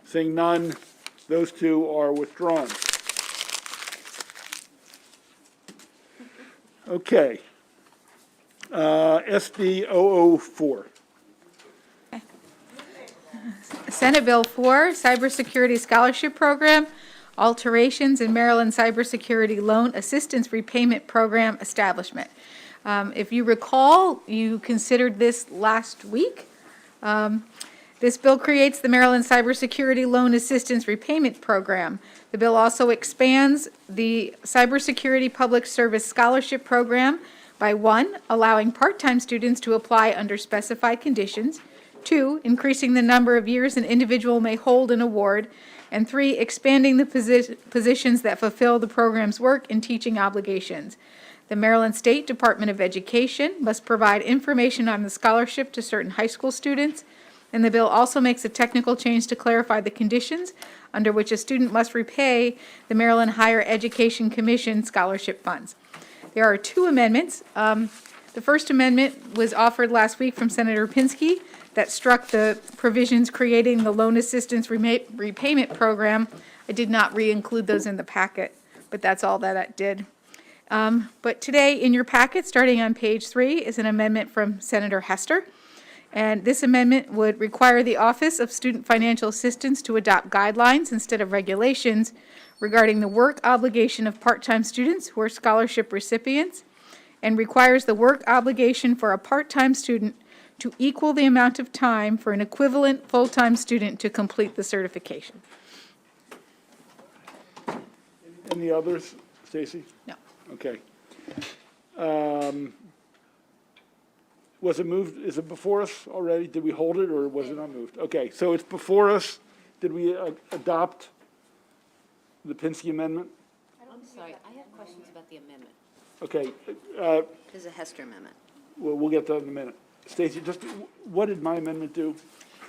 Seeing none, those two are withdrawn. Okay. SD 004. Senate Bill 4, Cybersecurity Scholarship Program, Alterations in Maryland Cybersecurity Loan Assistance Repayment Program Establishment. If you recall, you considered this last week. This bill creates the Maryland Cybersecurity Loan Assistance Repayment Program. The bill also expands the Cybersecurity Public Service Scholarship Program by 1, allowing part-time students to apply under specified conditions, 2, increasing the number of years an individual may hold an award, and 3, expanding the positions that fulfill the program's work and teaching obligations. The Maryland State Department of Education must provide information on the scholarship to certain high school students, and the bill also makes a technical change to clarify the conditions under which a student must repay the Maryland Higher Education Commission scholarship funds. There are 2 amendments. The first amendment was offered last week from Senator Pinsky that struck the provisions creating the loan assistance repayment program. I did not re-include those in the packet, but that's all that it did. But today in your packet, starting on page 3, is an amendment from Senator Hester. And this amendment would require the Office of Student Financial Assistance to adopt guidelines instead of regulations regarding the work obligation of part-time students who are scholarship recipients, and requires the work obligation for a part-time student to equal the amount of time for an equivalent full-time student to complete the certification. Any others, Stacy? No. Okay. Was it moved, is it before us already? Did we hold it, or was it not moved? Okay, so it's before us. Did we adopt the Pinsky amendment? I'm sorry, I have questions about the amendment. Okay, There's a Hester Amendment. we'll get to that in a minute. Stacy, just, what did my amendment do?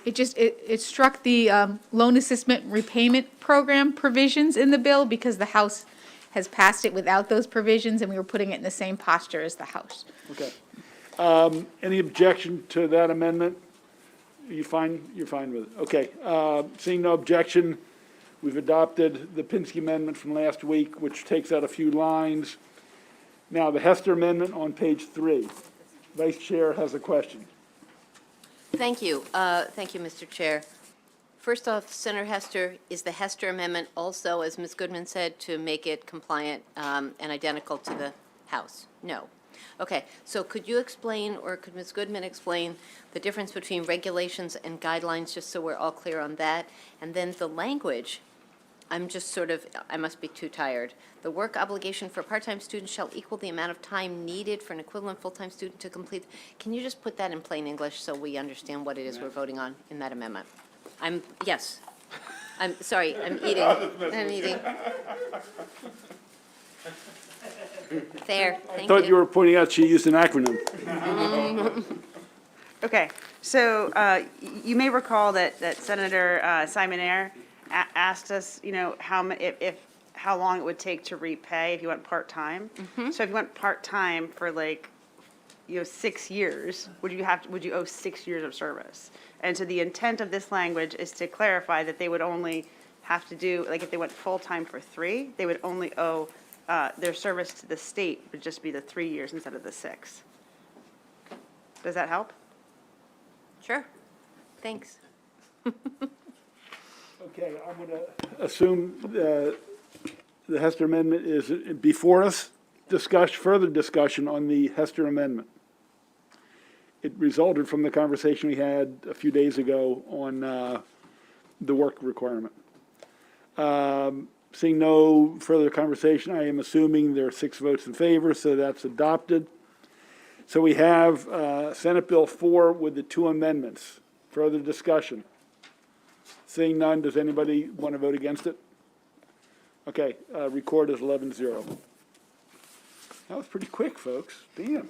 It struck the loan assistance repayment program provisions in the bill because the House has passed it without those provisions, and we were putting it in the same posture as the House. Okay. Any objection to that amendment? You're fine with it? Okay. Seeing no objection, we've adopted the Pinsky amendment from last week, which takes out a few lines. Now, the Hester amendment on page 3. Vice Chair has a question. Thank you. Thank you, Mr. Chair. First off, Senator Hester, is the Hester Amendment also, as Ms. Goodman said, to make it compliant and identical to the House? No. Okay, so could you explain, or could Ms. Goodman explain, the difference between regulations and guidelines, just so we're all clear on that? And then the language, I'm just sort of, I must be too tired. The work obligation for part-time students shall equal the amount of time needed for an equivalent full-time student to complete. Can you just put that in plain English so we understand what it is we're voting on in that amendment? Yes. I'm sorry, I'm eating. I'm eating. There, thank you. I thought you were pointing out she used an acronym. Okay, so you may recall that Senator Simon Ayer asked us, how long it would take to repay if you went part-time. So if you went part-time for 6 years, would you owe 6 years of service? And so the intent of this language is to clarify that they would only have to do, if they went full-time for 3, they would only owe their service to the state would just be the 3 years instead of the 6. Does that help? Sure, thanks. Okay, I'm going to assume the Hester amendment is before us. Further discussion on the Hester amendment. It resulted from the conversation we had a few days ago on the work requirement. Seeing no further conversation, I am assuming there are 6 votes in favor, so that's adopted. So we have Senate Bill 4 with the 2 amendments. Further discussion. Seeing none, does anybody want to vote against it? Okay, record as 11-0. That was pretty quick, folks. Damn.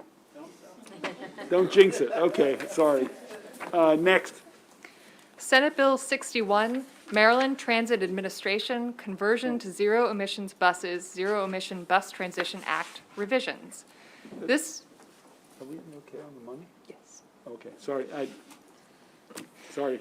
Don't jinx it. Okay, sorry. Next. Senate Bill 61, Maryland Transit Administration Conversion to Zero Emissions Buses, Zero Emission Bus Transition Act revisions. This. Are we okay on the money? Yes. Okay, sorry. Sorry.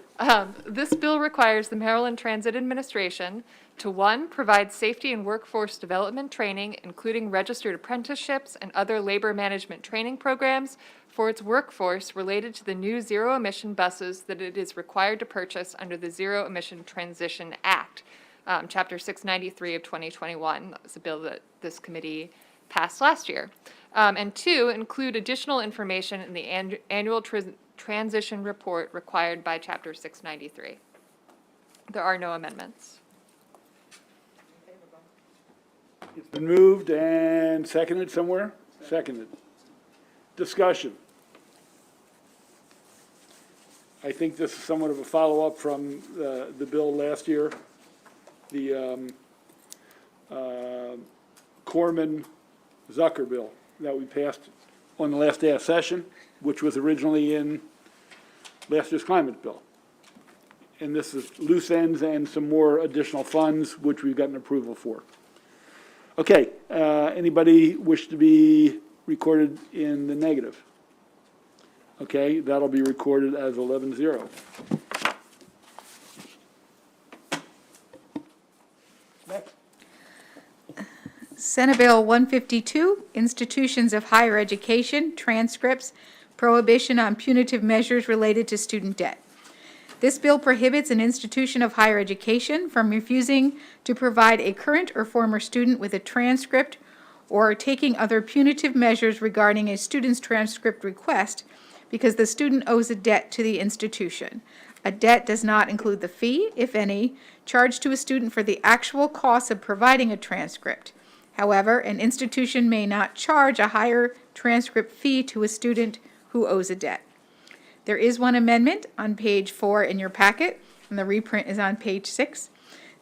This bill requires the Maryland Transit Administration to, 1, provide safety and workforce development training, including registered apprenticeships and other labor management training programs for its workforce related to the new zero-emission buses that it is required to purchase under the Zero Emission Transition Act, Chapter 693 of 2021. That was a bill that this committee passed last year. And 2, include additional information in the annual transition report required by Chapter 693. There are no amendments. It's been moved and seconded somewhere? Seconded. Discussion. I think this is somewhat of a follow-up from the bill last year, the Corman-Zucker bill that we passed on the last day of session, which was originally in last year's climate bill. And this is loose ends and some more additional funds, which we've gotten approval for. Okay, anybody wish to be recorded in the negative? Okay, that'll be recorded as 11-0. Next. Senate Bill 152, Institutions of Higher Education, Transcripts, Prohibition on Punitive Measures Related to Student Debt. This bill prohibits an institution of higher education from refusing to provide a current or former student with a transcript or taking other punitive measures regarding a student's transcript request because the student owes a debt to the institution. A debt does not include the fee, if any, charged to a student for the actual cost of providing a transcript. However, an institution may not charge a higher transcript fee to a student who owes a debt. There is one amendment on page 4 in your packet, and the reprint is on page 6.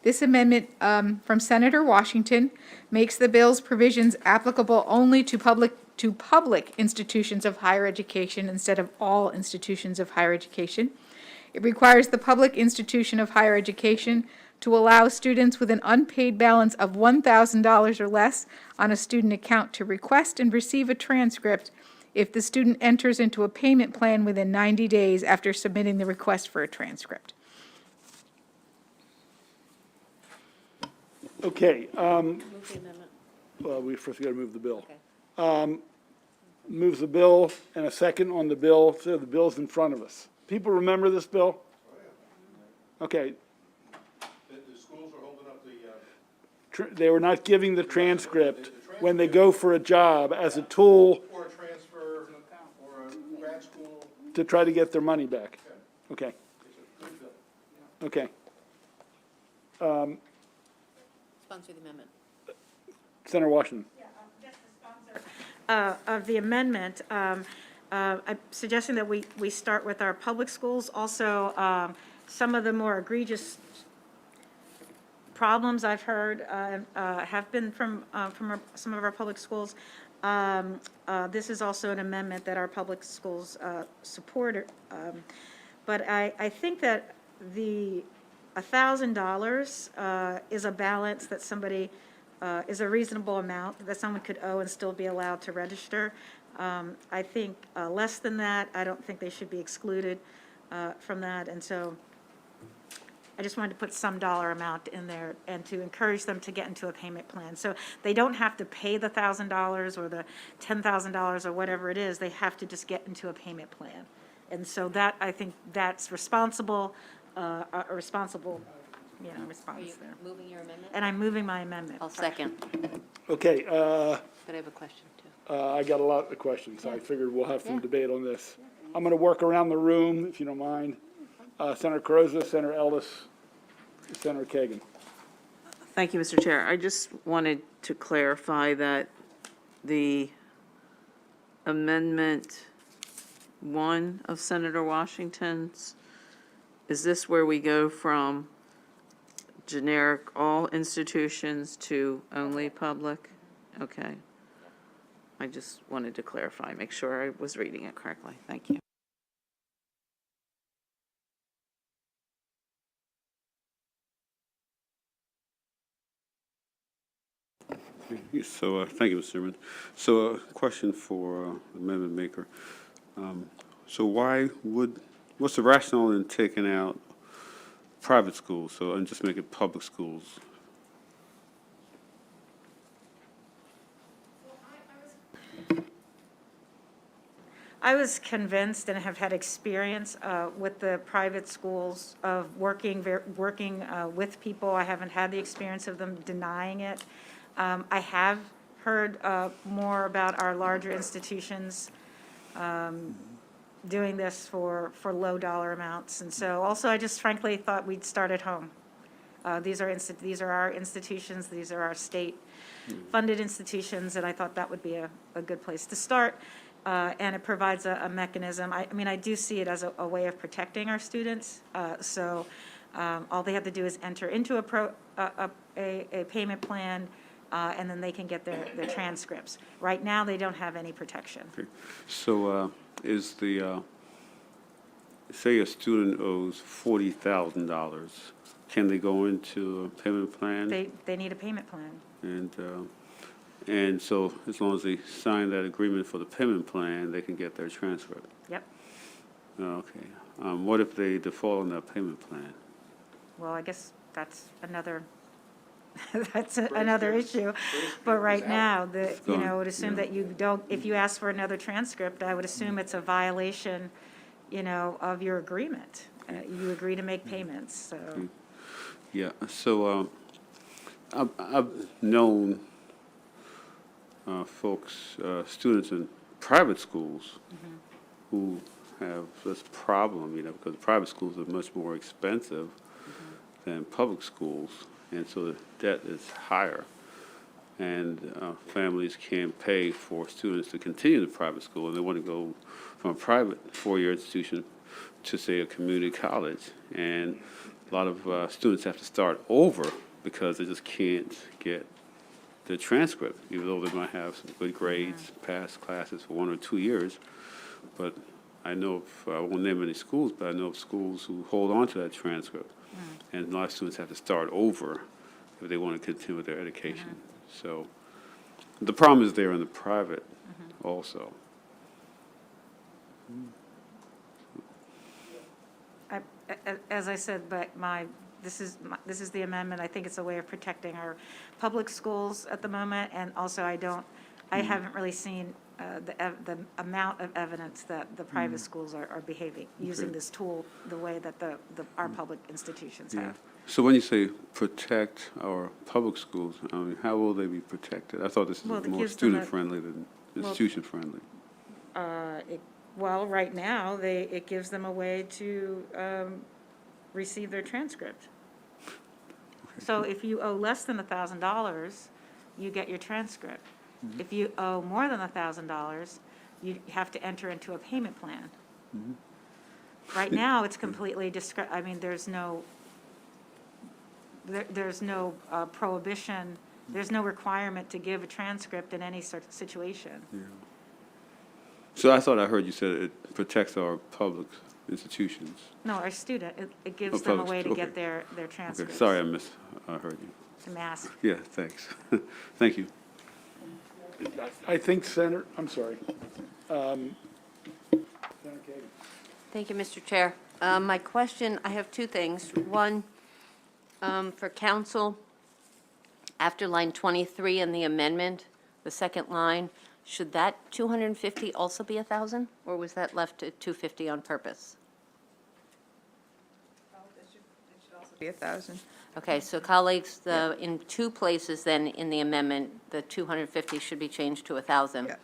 This amendment from Senator Washington makes the bill's provisions applicable only to public institutions of higher education instead of all institutions of higher education. It requires the public institution of higher education to allow students with an unpaid balance of $1,000 or less on a student account to request and receive a transcript if the student enters into a payment plan within 90 days after submitting the request for a transcript. Okay, Move the amendment. well, we first got to move the bill. Okay. Moves the bill and a second on the bill, so the bill's in front of us. People remember this bill? Okay, The schools are holding up they were not giving the transcript when they go for a job as a tool or a transfer, or a grad school. to try to get their money back. Okay, It's a good bill. okay. Sponsor the amendment. Senator Washington. Of the amendment, I'm suggesting that we start with our public schools. Also, some of the more egregious problems I've heard have been from some of our public schools. This is also an amendment that our public schools support. But I think that the $1,000 is a balance that somebody is a reasonable amount that someone could owe and still be allowed to register. I think less than that, I don't think they should be excluded from that. And so I just wanted to put some dollar amount in there and to encourage them to get into a payment plan. So they don't have to pay the $1,000 or the $10,000 or whatever it is. They have to just get into a payment plan. And so that, I think that's responsible, a responsible, response there. Moving your amendment? And I'm moving my amendment. I'll second. Okay, But I have a question, too. I got a lot of questions, so I figured we'll have some debate on this. I'm going to work around the room, if you don't mind. Senator Carozza, Senator Ellis, Senator Kagan. Thank you, Mr. Chair. I just wanted to clarify that the Amendment 1 of Senator Washington's, is this where we go from generic all institutions to only public? Okay. I just wanted to clarify, make sure I was reading it correctly. Thank you. So, thank you, Mr. Chairman. So, question for the amendment maker. So why would what's the rationale in taking out private schools, and just make it public schools? I was convinced and have had experience with the private schools of working with people. I haven't had the experience of them denying it. I have heard more about our larger institutions doing this for low dollar amounts. And so also, I just frankly thought we'd start at home. These are our institutions, these are our state-funded institutions, and I thought that would be a good place to start. And it provides a mechanism. I mean, I do see it as a way of protecting our students. So all they have to do is enter into a payment plan, and then they can get their transcripts. Right now, they don't have any protection. Okay. So is say a student owes $40,000, can they go into a payment plan? They need a payment plan. And so as long as they sign that agreement for the payment plan, they can get their transcript? Yep. Okay. What if they default on that payment plan? Well, I guess that's another, another issue. But right now, I would assume that you don't, if you ask for another transcript, I would assume it's a violation, of your agreement. You agree to make payments, so. Yeah, so I've known folks, students in private schools who have this problem, because private schools are much more expensive than public schools, and so the debt is higher. And families can't pay for students to continue the private school, and they want to go from a private four-year institution to, say, a community college. And a lot of students have to start over because they just can't get the transcript, even though they might have some good grades, pass classes for 1 or 2 years. But I know I won't name any schools, but I know of schools who hold on to that transcript. And a lot of students have to start over if they want to continue with their education. So the problem is there in the private also. As I said, but this is the amendment. I think it's a way of protecting our public schools at the moment, and also I haven't really seen the amount of evidence that the private schools are behaving, using this tool the way that our public institutions have. So when you say protect our public schools, how will they be protected? I thought this Well, was it more gives them student-friendly than institution-friendly. Well, right now, it gives them a way to receive their transcript. So if you owe less than $1,000, you get your transcript. If you owe more than $1,000, you have to enter into a payment plan. Right now, it's completely there's no prohibition, there's no requirement to give a transcript in any sort of situation. So I thought I heard you said it protects our public institutions. No, our student, it gives Oh, them a public, way to okay. get their Okay, transcripts. sorry I misheard you. To mask. Yeah, thanks. Thank you. I think Senator, I'm sorry. Senator Kagan. Thank you, Mr. Chair. My question, I have two things. One, for council, after line 23 in the amendment, the second line, should that 250 also be 1,000? Or was that left at 250 on purpose? Be 1,000. Okay, so colleagues, in two places then in the amendment, the 250 should be changed to 1,000. Yeah.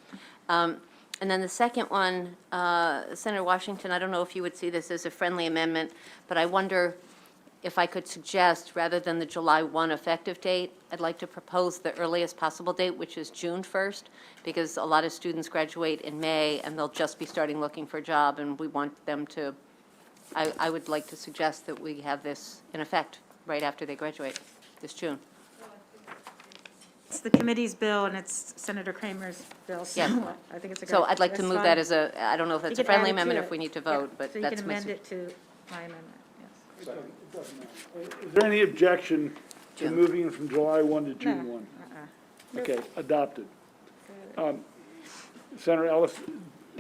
And then the second one, Senator Washington, I don't know if you would see this as a friendly amendment, but I wonder if I could suggest, rather than the July 1 effective date, I'd like to propose the earliest possible date, which is June 1st, because a lot of students graduate in May, and they'll just be starting looking for a job, and we want them to, I would like to suggest that we have this in effect right after they graduate, this June. It's the committee's bill, and it's Senator Kramer's bill, so Yeah. I think it's a good. So I'd like to that's move fine. that as a, I don't know if You that's a can add friendly it to amendment, it. if we need to Yeah, vote, but So you that's can amend Mr. it to my amendment, yes. Is there any objection to June. moving it from July 1 to No, June 1? uh-uh. Okay, adopted. Senator Ellis,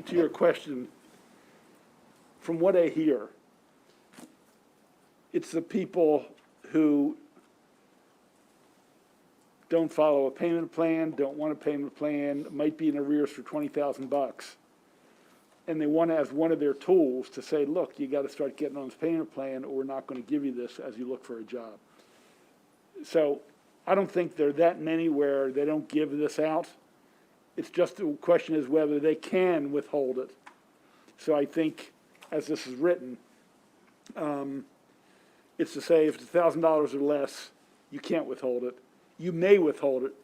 to your question, from what I hear, it's the people who don't follow a payment plan, don't want a payment plan, might be in arrears for $20,000. And they want to, as one of their tools, to say, look, you got to start getting on this payment plan, or we're not going to give you this as you look for a job. So I don't think there are that many where they don't give this out. It's just the question is whether they can withhold it. So I think, as this is written, it's to say if it's $1,000 or less, you can't withhold it. You may withhold it.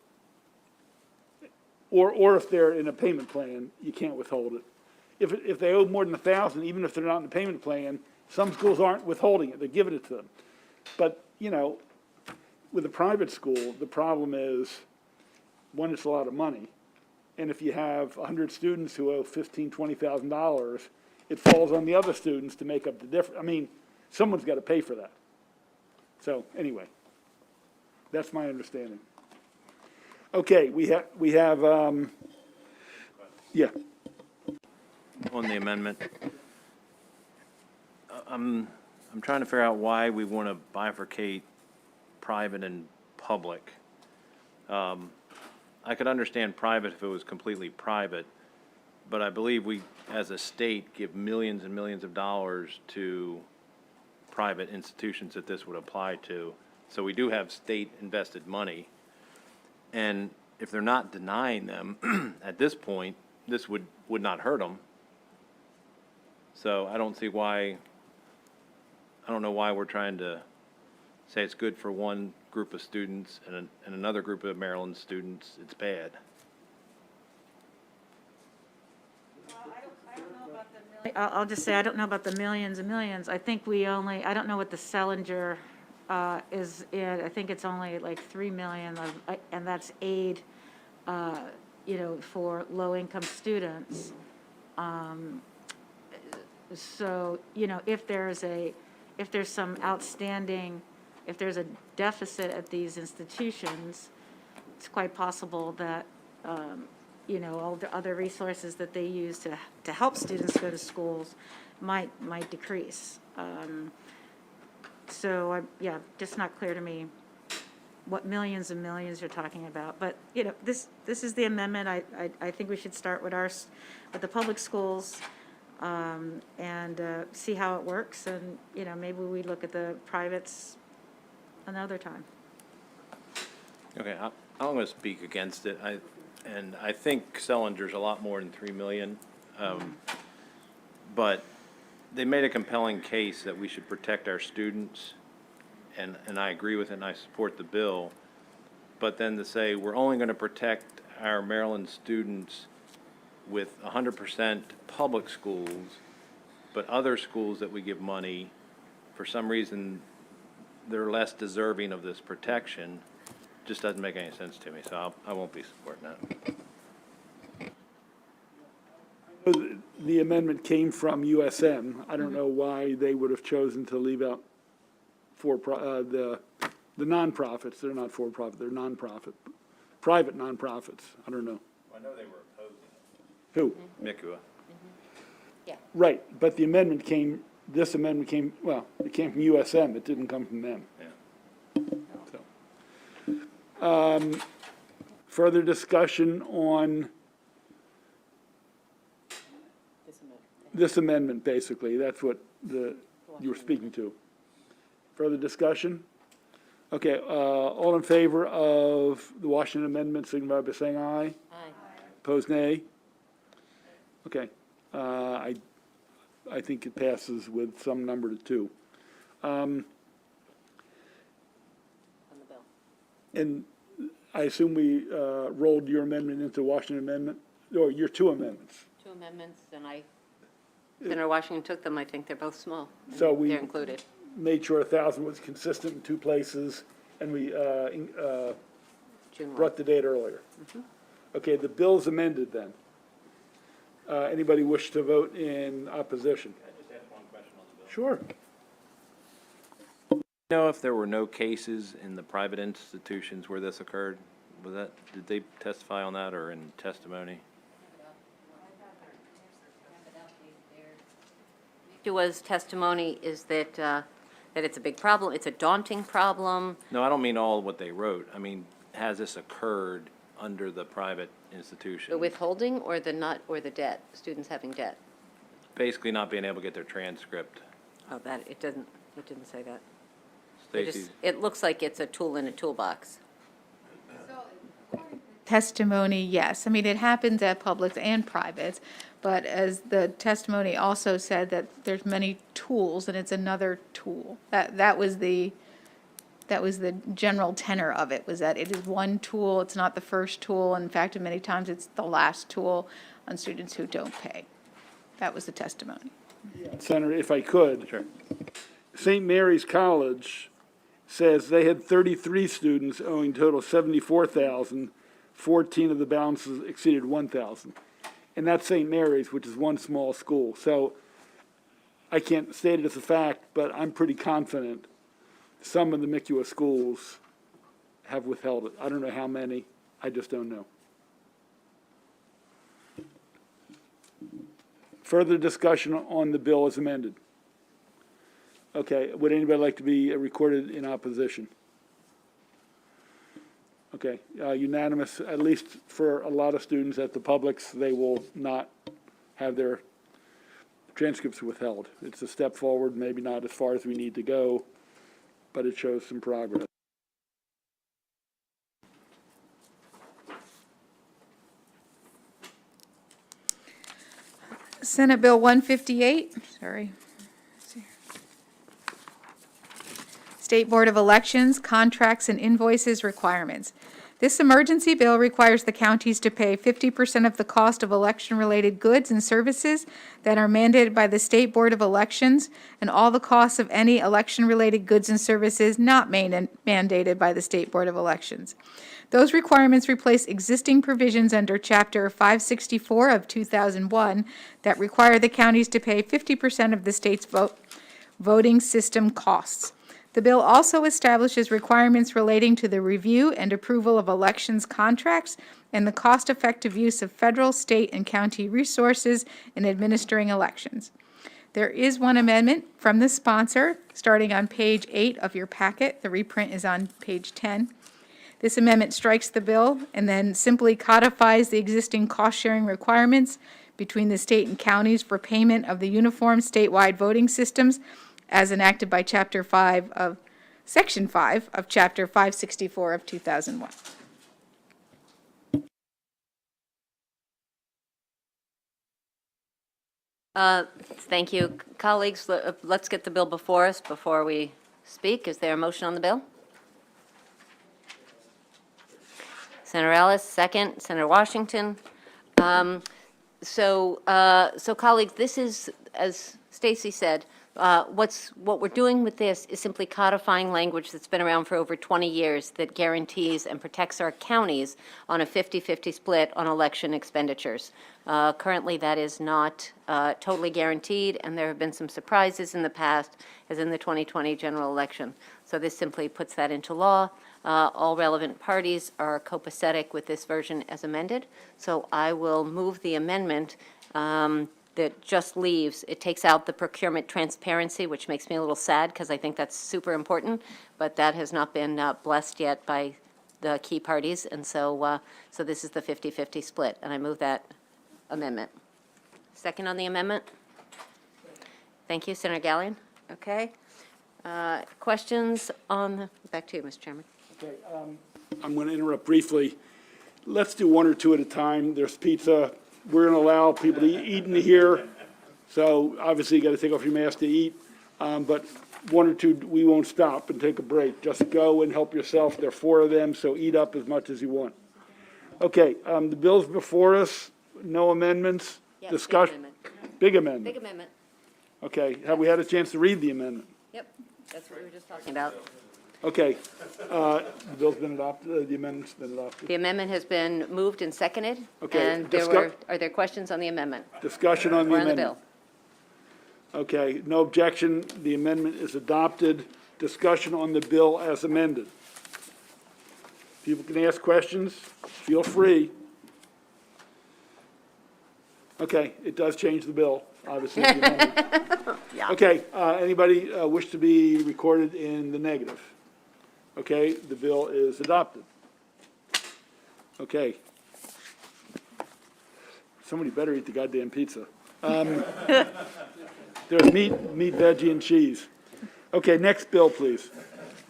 Or if they're in a payment plan, you can't withhold it. If they owe more than $1,000, even if they're not in a payment plan, some schools aren't withholding it, they're giving it to them. But, you know, with a private school, the problem is, one, it's a lot of money. And if you have 100 students who owe $15,000, $20,000, it falls on the other students to make up the difference. I mean, someone's got to pay for that. So, anyway, that's my understanding. Okay, we have, yeah. On the amendment, I'm trying to figure out why we want to bifurcate private and public. I could understand private if it was completely private, but I believe we, as a state, give millions and millions of dollars to private institutions that this would apply to. So we do have state-invested money. And if they're not denying them, at this point, this would not hurt them. So I don't see why, I don't know why we're trying to say it's good for one group of students and another group of Maryland students, it's bad. I'll just say, I don't know about the millions and millions. I think I don't know what the Selinger is in. I think it's only like 3 million, and that's aid, you know, for low-income students. So, you know, if there's some outstanding, if there's a deficit at these institutions, it's quite possible that, you know, all the other resources that they use to help students go to schools might decrease. So, yeah, just not clear to me what millions and millions you're talking about. But, you know, this is the amendment. I think we should start with the public schools, and see how it works, and, you know, maybe we look at the privates another time. Okay, I'm going to speak against it. I think Selinger's a lot more than 3 million. But they made a compelling case that we should protect our students, and I agree with it, and I support the bill. But then to say we're only going to protect our Maryland students with 100% public schools, but other schools that we give money, for some reason, they're less deserving of this protection, just doesn't make any sense to me, so I won't be supporting that. The amendment came from USM. I don't know why they would have chosen to leave out the nonprofits. They're not for-profit, they're nonprofit, private nonprofits. I don't know. I know they were opposing Who? it. MICUA. Yeah. Right, but this amendment came, well, it came from USM. It didn't come from them. Yeah. So, further discussion on this amendment, basically. That's what you were speaking to. Further discussion? Okay, all in favor of the Washington Amendment, signify by saying aye. Aye. Opposed, nay? Okay, I think it passes with some number to 2. On the bill. And I assume we rolled your amendment into Washington Amendment, or your 2 amendments. 2 amendments, and Senator Washington took them. I think they're both small. So we They're included. made sure 1,000 was consistent in 2 places, and we June 1. brought the date earlier. Okay, the bill's amended then. Anybody wish to vote in opposition? Can I just ask one question on the bill? Sure. Do you know if there were no cases in the private institutions where this occurred? Did they testify on that or in testimony? Dua's testimony is that, that it's a big problem, it's a daunting problem. No, I don't mean all of what they wrote. I mean, has this occurred under the private institution? The withholding or the not, or the debt, students having debt? Basically not being able to get their transcript. Oh, that, it didn't say that. It just- Stacy, It looks like it's a tool in a toolbox. Testimony, yes. I mean, it happens at publics and privates, but as the testimony also said, that there's many tools, and it's another tool. That was the general tenor of it, was that it is one tool, it's not the first tool. In fact, many times it's the last tool on students who don't pay. That was the testimony. Senator, if I could. Sure. St. Mary's College says they had 33 students owing total 74,000. 14 of the balances exceeded 1,000. And that's St. Mary's, which is one small school. So I can't state it as a fact, but I'm pretty confident some of the MICUA schools have withheld it. I don't know how many. I just don't know. Further discussion on the bill as amended. Okay, would anybody like to be recorded in opposition? Okay, unanimous, at least for a lot of students at the publics, they will not have their transcripts withheld. It's a step forward, maybe not as far as we need to go, but it shows some progress. Senate Bill 158, sorry. State Board of Elections, Contracts and Invoices Requirements. This emergency bill requires the counties to pay 50% of the cost of election-related goods and services that are mandated by the State Board of Elections, and all the costs of any election-related goods and services not mandated by the State Board of Elections. Those requirements replace existing provisions under Chapter 564 of 2001 that require the counties to pay 50% of the state's voting system costs. The bill also establishes requirements relating to the review and approval of elections contracts and the cost-effective use of federal, state, and county resources in administering elections. There is one amendment from the sponsor, starting on page 8 of your packet. The reprint is on page 10. This amendment strikes the bill and then simply codifies the existing cost-sharing requirements between the state and counties for payment of the uniform statewide voting systems as enacted by Section 5 of Chapter 564 of 2001. Thank you. Colleagues, let's get the bill before us before we speak. Is there a motion on the bill? Senator Ellis, second. Senator Washington. So colleagues, this is, as Stacy said, what we're doing with this is simply codifying language that's been around for over 20 years that guarantees and protects our counties on a 50-50 split on election expenditures. Currently, that is not totally guaranteed, and there have been some surprises in the past, as in the 2020 general election. So this simply puts that into law. All relevant parties are copacetic with this version as amended. So I will move the amendment that just leaves, it takes out the procurement transparency, which makes me a little sad because I think that's super important, but that has not been blessed yet by the key parties, and so this is the 50-50 split, and I move that amendment. Second on the amendment? Thank you, Senator Gallion. Okay. Questions on, back to you, Mr. Chairman. Okay, I'm going to interrupt briefly. Let's do one or two at a time. There's pizza. We're going to allow people to eat in here, so obviously you got to take off your mask to eat. But one or two, we won't stop and take a break. Just go and help yourself. There are 4 of them, so eat up as much as you want. Okay, the bill's before us. No amendments. Yes, Discussion. big amendment. Big amendment. Big amendment. Okay, have we had a chance to read the amendment? Yep, that's what we were just talking about. Okay, the bill's been adopted, the amendment's been adopted. The amendment has been moved and seconded. Okay, And are there questions on the amendment? Discussion on the Or on the amendment. bill? Okay, no objection, the amendment is adopted. Discussion on the bill as amended. People can ask questions, feel free. Okay, it does change the bill. obviously. If the amendment. Okay, anybody wish to be recorded in the negative? Okay, the bill is adopted. Okay. Somebody better eat the goddamn pizza. There's meat, veggie, and cheese. Okay, next bill, please.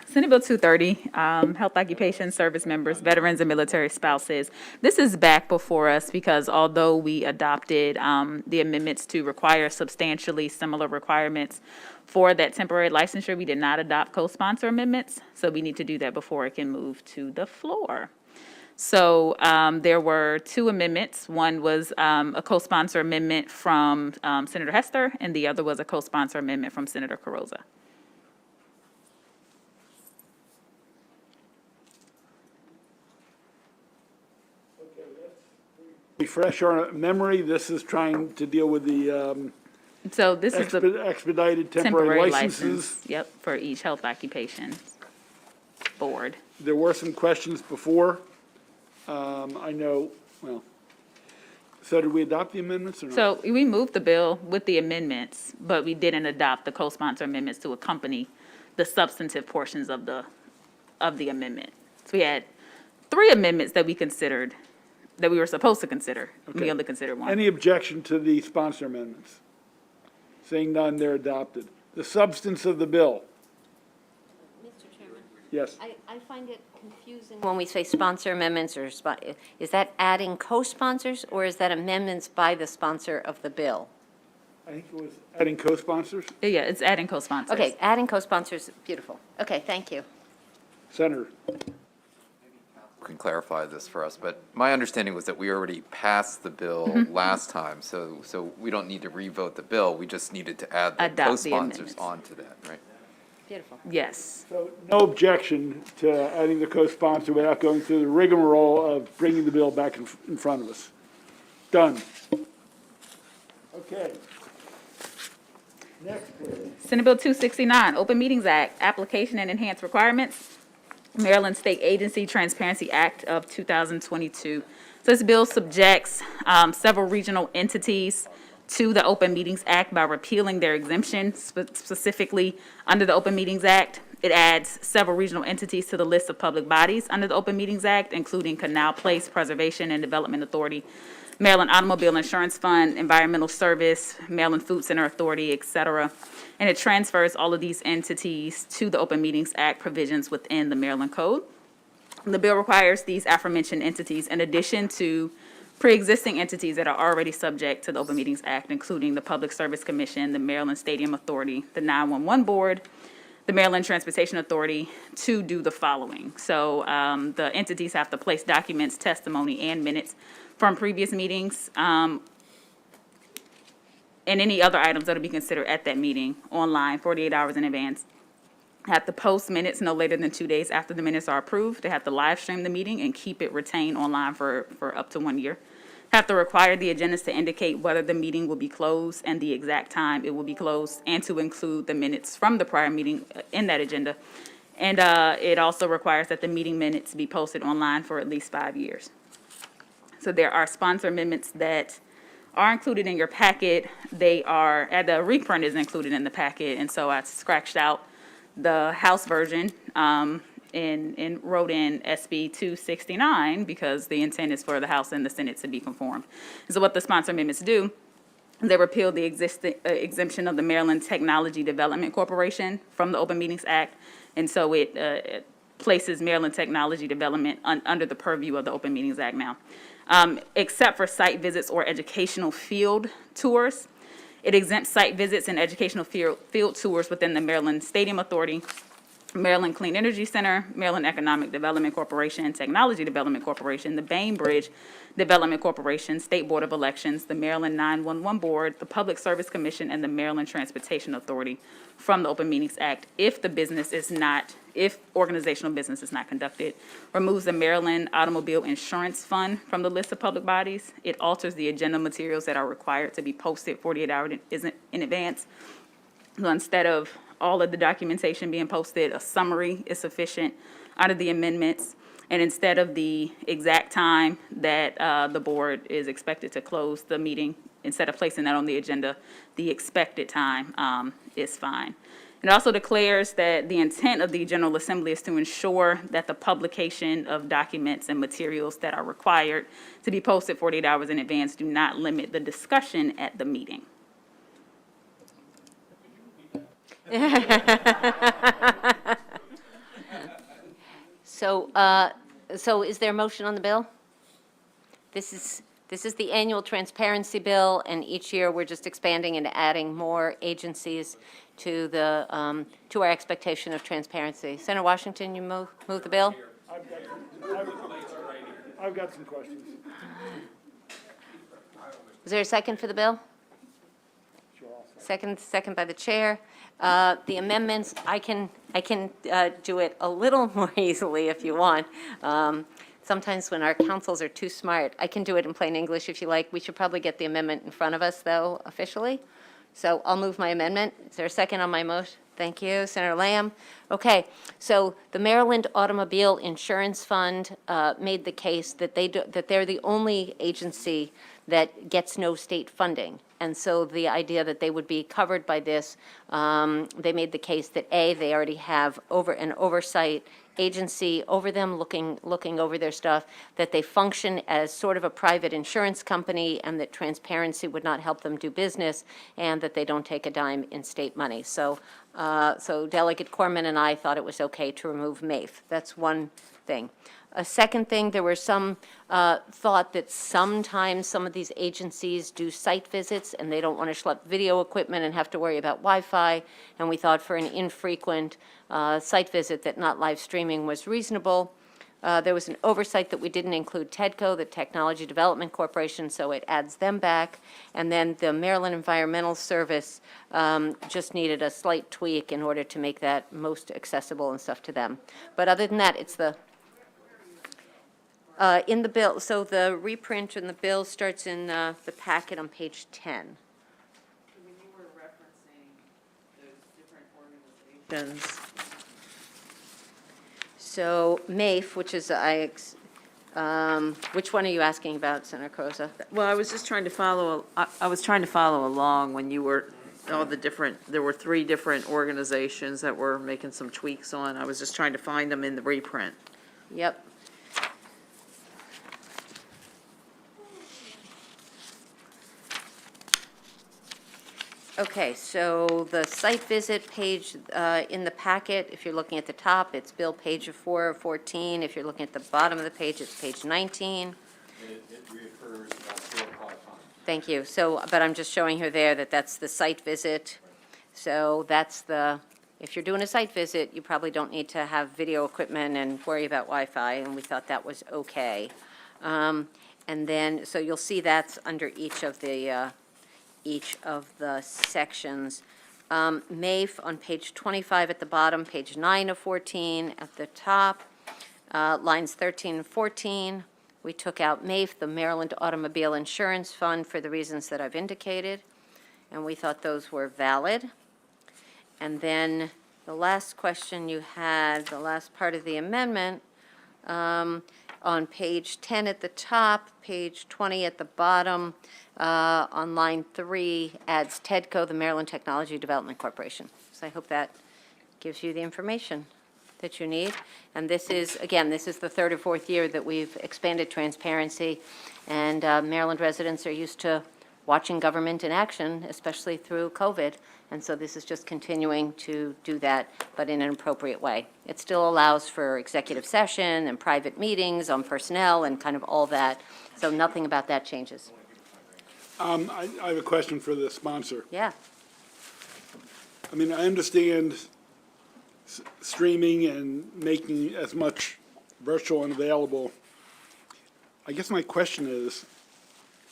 Senate Bill 230, Health Occupation Service Members, Veterans, and Military Spouses. This is back before us because although we adopted the amendments to require substantially similar requirements for that temporary licensure, we did not adopt co-sponsor amendments, so we need to do that before it can move to the floor. So there were two amendments. One was a co-sponsor amendment from Senator Hester, and the other was a co-sponsor amendment from Senator Carroza. Refresh our memory, this is trying to deal with the So this is the expedited temporary temporary licenses. license, yep, for each health occupation board. There were some questions before. I know, well, so did we adopt the amendments or not? So we moved the bill with the amendments, but we didn't adopt the co-sponsor amendments to accompany the substantive portions of the amendment. So we had 3 amendments that we considered, that we were supposed to consider. We Okay. only considered one. Any objection to the sponsor amendments? Seeing none, they're adopted. The substance of the bill, Mr. Chairman, yes. I find it confusing when we say sponsor amendments or, is that adding co-sponsors or is that amendments by the sponsor of the bill? I think it was adding co-sponsors. Yeah, it's adding co-sponsors. Okay, adding co-sponsors, beautiful. Okay, thank you. Senator, Can clarify this for us, but my understanding was that we already passed the bill last time, so we don't need to revote the bill, we just needed to add the Adopt the co-sponsors amendments. onto that, right? Beautiful. Yes. so no objection to adding the co-sponsor without going through the rigmarole of bringing the bill back in front of us. Done. Okay. Next, please. Senate Bill 269, Open Meetings Act, Application and Enhanced Requirements, Maryland State Agency Transparency Act of 2022. So this bill subjects several regional entities to the Open Meetings Act by repealing their exemption, specifically under the Open Meetings Act. It adds several regional entities to the list of public bodies under the Open Meetings Act, including Canal Place Preservation and Development Authority, Maryland Automobile Insurance Fund, Environmental Service, Maryland Food Center Authority, et cetera. And it transfers all of these entities to the Open Meetings Act provisions within the Maryland Code. The bill requires these aforementioned entities, in addition to pre-existing entities that are already subject to the Open Meetings Act, including the Public Service Commission, the Maryland Stadium Authority, the 911 Board, the Maryland Transportation Authority, to do the following. So the entities have to place documents, testimony, and minutes from previous meetings, and any other items that will be considered at that meeting online 48 hours in advance. Have to post minutes no later than 2 days after the minutes are approved. They have to live stream the meeting and keep it retained online for up to 1 year. Have to require the agendas to indicate whether the meeting will be closed and the exact time it will be closed, and to include the minutes from the prior meeting in that agenda. And it also requires that the meeting minutes be posted online for at least 5 years. So there are sponsor amendments that are included in your packet. They are, the reprint is included in the packet, and so I scratched out the House version and wrote in SB 269 because the intent is for the House and the Senate to be conformed. So what the sponsor amendments do, they repeal the existing exemption of the Maryland Technology Development Corporation from the Open Meetings Act, and so it places Maryland Technology Development under the purview of the Open Meetings Act now. Except for site visits or educational field tours. It exempts site visits and educational field tours within the Maryland Stadium Authority, Maryland Clean Energy Center, Maryland Economic Development Corporation, Technology Development Corporation, the Bainbridge Development Corporation, State Board of Elections, the Maryland 911 Board, the Public Service Commission, and the Maryland Transportation Authority from the Open Meetings Act if organizational business is not conducted. Removes the Maryland Automobile Insurance Fund from the list of public bodies. It alters the agenda materials that are required to be posted 48 hours in advance. So instead of all of the documentation being posted, a summary is sufficient out of the amendments. And instead of the exact time that the board is expected to close the meeting instead of placing that on the agenda, the expected time is fine. It also declares that the intent of the General Assembly is to ensure that the publication of documents and materials that are required to be posted 48 hours in advance do not limit the discussion at the meeting. So is there a motion on the bill? This is the annual transparency bill, and each year we're just expanding and adding more agencies to to our expectation of transparency. Senator Washington, you move the bill? I've got some questions. Is there a second for the bill? Second by the chair. The amendments, I can do it a little more easily if you want. Sometimes when our councils are too smart, I can do it in plain English if you like. We should probably get the amendment in front of us, though, officially. So I'll move my amendment. Is there a second on my motion? Thank you, Senator Lamb. Okay, so the Maryland Automobile Insurance Fund made the case that they're the only agency that gets no state funding. And so the idea that they would be covered by this, they made the case that A, they already have an oversight agency over them, looking over their stuff, that they function as sort of a private insurance company, and that transparency would not help them do business, and that they don't take a dime in state money. So Delegate Corman and I thought it was okay to remove MAFE. That's one thing. A second thing, there were some thought that sometimes some of these agencies do site visits and they don't want to schlep video equipment and have to worry about Wi-Fi. And we thought for an infrequent site visit that not live streaming was reasonable. There was an oversight that we didn't include TEDCO, the Technology Development Corporation, so it adds them back. And then the Maryland Environmental Service just needed a slight tweak in order to make that most accessible and stuff to them. But other than that, it's in the bill, so the reprint in the bill starts in the packet on page 10. When you were referencing those different organizations. So MAFE, which is, which one are you asking about, Senator Croza? Well, I was just trying to follow, I was trying to follow along when you were, there were 3 different organizations that were making some tweaks on. I was just trying to find them in the reprint. Yep. Okay, so the site visit page in the packet, if you're looking at the top, it's bill page 4 of 14. If you're looking at the bottom of the page, it's page 19. It reoccurs about 4 or 5 times. Thank you. So, but I'm just showing her there that that's the site visit. So that's if you're doing a site visit, you probably don't need to have video equipment and worry about Wi-Fi, and we thought that was okay. And then, so you'll see that's under each of the sections. MAFE on page 25 at the bottom, page 9 of 14 at the top, lines 13 and 14. We took out MAFE, the Maryland Automobile Insurance Fund, for the reasons that I've indicated, and we thought those were valid. And then the last question you had, the last part of the amendment, on page 10 at the top, page 20 at the bottom, on line 3, adds TEDCO, the Maryland Technology Development Corporation. So I hope that gives you the information that you need. And this is, again, this is the 3rd or 4th year that we've expanded transparency, and Maryland residents are used to watching government in action, especially through COVID. And so this is just continuing to do that, but in an appropriate way. It still allows for executive session and private meetings on personnel and kind of all that. So nothing about that changes. I have a question for the sponsor. Yeah. I mean, I understand streaming and making as much virtual and available. I guess my question is,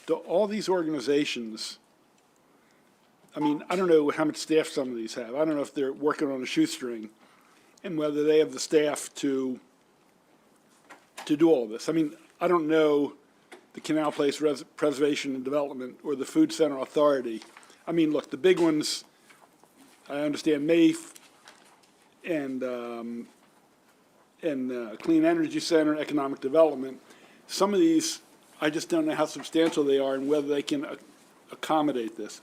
do all these organizations, I mean, I don't know how much staff some of these have. I don't know if they're working on a shoestring and whether they have the staff to do all this. I mean, I don't know the Canal Place Preservation and Development or the Food Center Authority. I mean, look, the big ones, I understand MAFE and Clean Energy Center, Economic Development. Some of these, I just don't know how substantial they are and whether they can accommodate this?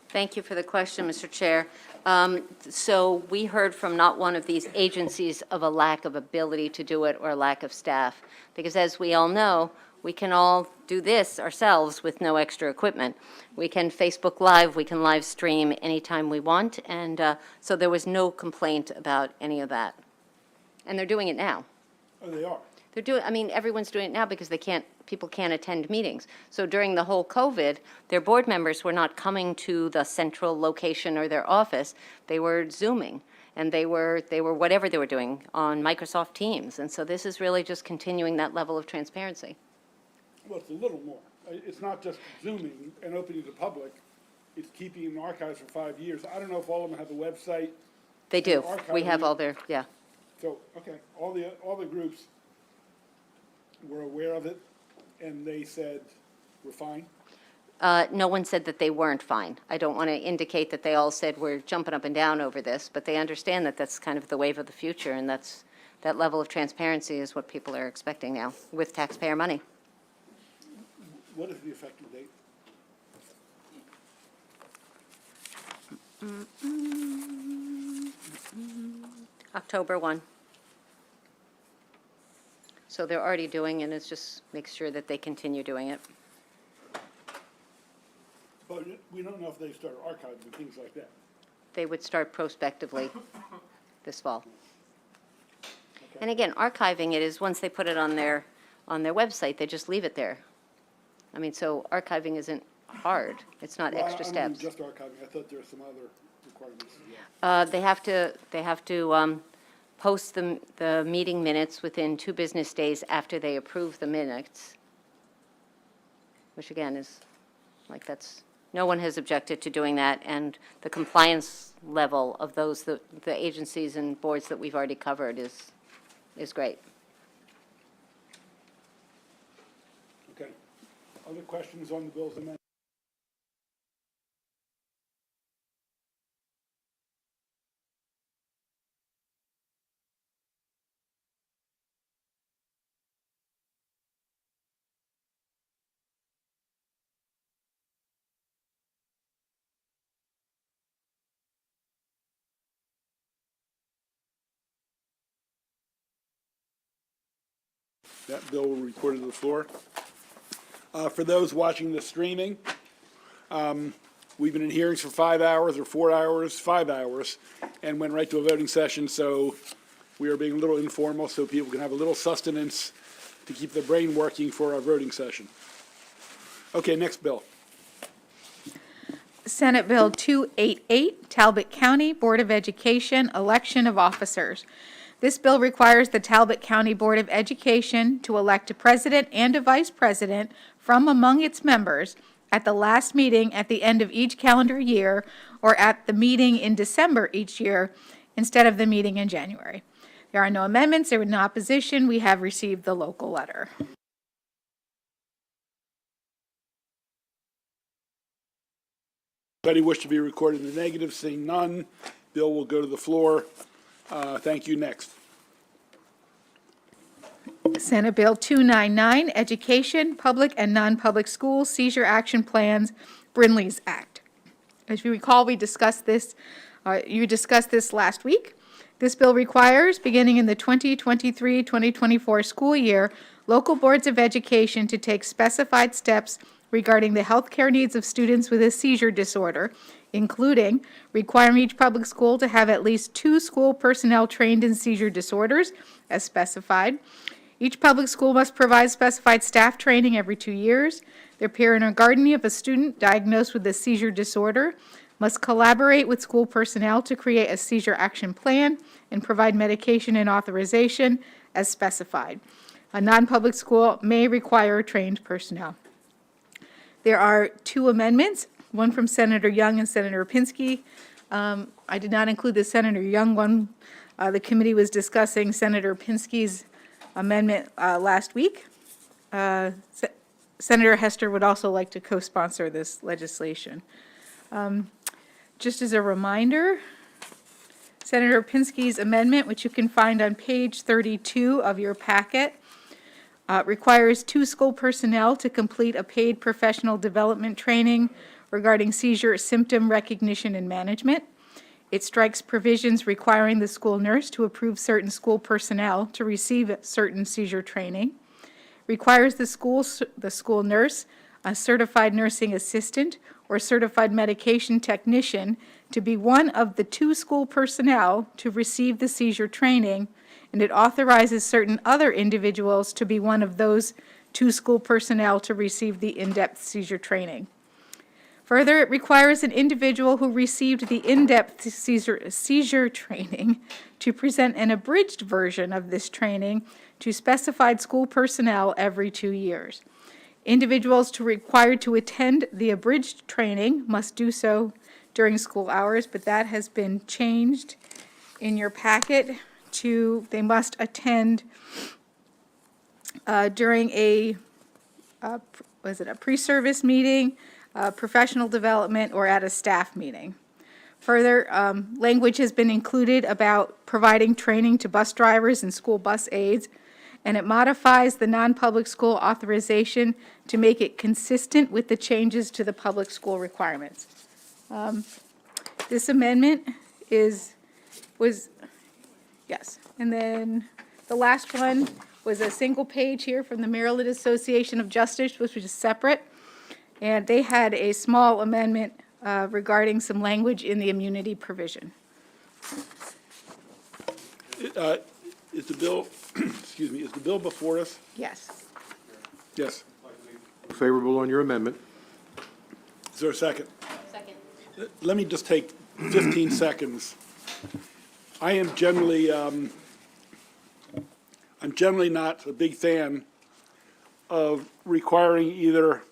Thank you for the question, Mr. Chair. So we heard from not one of these agencies of a lack of ability to do it or a lack of staff. Because as we all know, we can all do this ourselves with no extra equipment. We can Facebook Live, we can live stream anytime we want, and so there was no complaint about any of that. And they're doing it now. Oh, they are? They're doing, I mean, everyone's doing it now because people can't attend meetings. So during the whole COVID, their board members were not coming to the central location or their office. They were Zooming, and they were whatever they were doing on Microsoft Teams. And so this is really just continuing that level of transparency. Well, it's a little more. It's not just Zooming and opening to the public. It's keeping them in archives for 5 years. I don't know if all of them have a website. They do. And We have archiving. all their, yeah. So, okay, all the groups were aware of it, and they said, we're fine? No one said that they weren't fine. I don't want to indicate that they all said we're jumping up and down over this, but they understand that that's kind of the wave of the future, and that level of transparency is what people are expecting now with taxpayer money. What is the effective date? October 1. So they're already doing it, it's just make sure that they continue doing it. But we don't know if they start archiving and things like that. They would start prospectively this fall. And again, archiving it is once they put it on their website, they just leave it there. I mean, so archiving isn't hard. It's not Well, extra I steps. don't mean just archiving. I thought there were some other requirements as well. They have to post the meeting minutes within 2 business days after they approve the minutes, which again is, like, no one has objected to doing that, and the compliance level of those, the agencies and boards that we've already covered is great. Okay. Other questions on the Bill's amendment? That bill will be reported to the floor. For those watching the streaming, we've been in hearings for 5 hours or 4 hours, 5 hours, and went right to a voting session, so we are being a little informal so people can have a little sustenance to keep their brain working for our voting session. Okay, next bill. Senate Bill 288, Talbot County Board of Education, Election of Officers. This bill requires the Talbot County Board of Education to elect a president and a vice president from among its members at the last meeting at the end of each calendar year or at the meeting in December each year instead of the meeting in January. There are no amendments. There were no opposition. We have received the local letter. Anybody wish to be recorded in the negative? Seeing none, bill will go to the floor. Thank you. Next. Senate Bill 299, Education, Public and Non-Public Schools Seizure Action Plans, Brinley's Act. As you recall, we discussed this, you discussed this last week. This bill requires, beginning in the 2023-2024 school year, local boards of education to take specified steps regarding the health care needs of students with a seizure disorder, including requiring each public school to have at least 2 school personnel trained in seizure disorders, as specified. Each public school must provide specified staff training every 2 years. Their parent or guardian of a student diagnosed with a seizure disorder must collaborate with school personnel to create a seizure action plan and provide medication and authorization as specified. A non-public school may require trained personnel. There are 2 amendments, one from Senator Young and Senator Pinsky. I did not include the Senator Young one. The committee was discussing Senator Pinsky's amendment last week. Senator Hester would also like to co-sponsor this legislation. Just as a reminder, Senator Pinsky's amendment, which you can find on page 32 of your packet, requires 2 school personnel to complete a paid professional development training regarding seizure symptom recognition and management. It strikes provisions requiring the school nurse to approve certain school personnel to receive certain seizure training. Requires the school nurse, a certified nursing assistant, or certified medication technician to be one of the 2 school personnel to receive the seizure training, and it authorizes certain other individuals to be one of those 2 school personnel to receive the in-depth seizure training. Further, it requires an individual who received the in-depth seizure training to present an abridged version of this training to specified school personnel every 2 years. Individuals required to attend the abridged training must do so during school hours, but that has been changed in your packet to they must attend during a pre-service meeting, professional development, or at a staff meeting. Further, language has been included about providing training to bus drivers and school bus aides, and it modifies the non-public school authorization to make it consistent with the changes to the public school requirements. This amendment was, yes, and then the last one was a single page here from the Maryland Association of Justice, which was separate. And they had a small amendment regarding some language in the immunity provision. Is the bill, excuse me, is the bill before us? Yes. Yes. Favorable on your amendment. Is there a second? Second. Let me just take 15 seconds. I am generally, I'm generally not a big fan of requiring either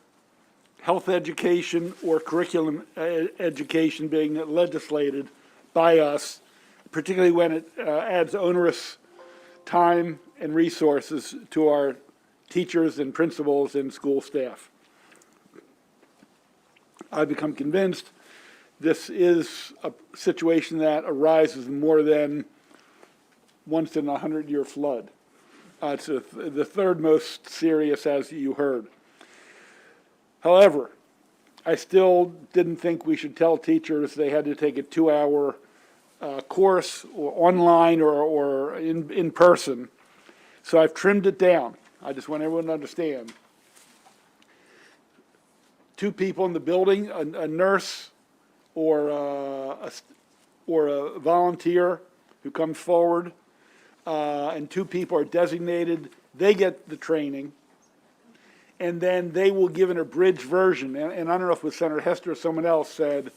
health education or curriculum education being legislated by us, particularly when it adds onerous time and resources to our teachers and principals and school staff. I've become convinced this is a situation that arises more than once in a 100-year flood. It's the third most serious, as you heard. However, I still didn't think we should tell teachers they had to take a 2-hour course or online or in person. So I've trimmed it down. I just want everyone to understand. 2 people in the building, a nurse or a volunteer who comes forward, and 2 people are designated. They get the training, and then they will give an abridged version. And I don't know if it was Senator Hester or someone else said,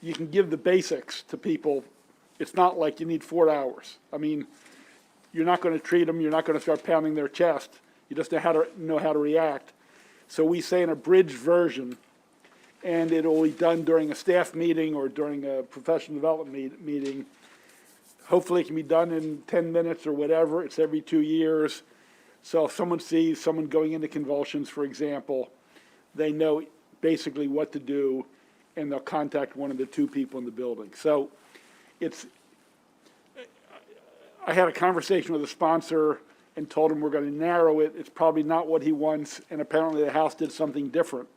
you can give the basics to people. It's not like you need 4 hours. I mean, you're not going to treat them. You're not going to start pounding their chest. You just know how to react. So we say an abridged version, and it will be done during a staff meeting or during a professional development meeting. Hopefully it can be done in 10 minutes or whatever. It's every 2 years. So if someone sees someone going into convulsions, for example, they know basically what to do, and they'll contact one of the 2 people in the building. So I had a conversation with a sponsor and told him we're going to narrow it. It's probably not what he wants, and apparently the House did something different.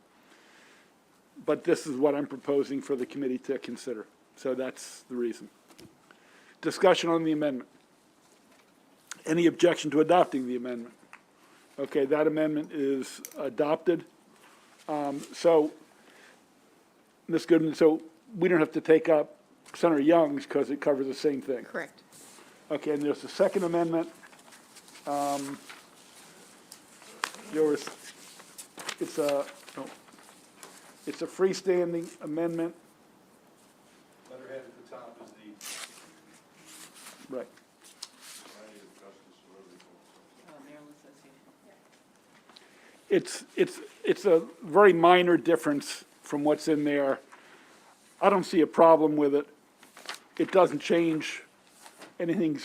But this is what I'm proposing for the committee to consider. So that's the reason. Discussion on the amendment. Any objection to adopting the amendment? Okay, that amendment is adopted. So, Ms. Goodman, so we don't have to take up Senator Young's because it covers the same thing. Correct. Okay, and there's a second amendment. It's a freestanding amendment. Letterhead at the top is the Right. It's a very minor difference from what's in there. I don't see a problem with it. It doesn't change anything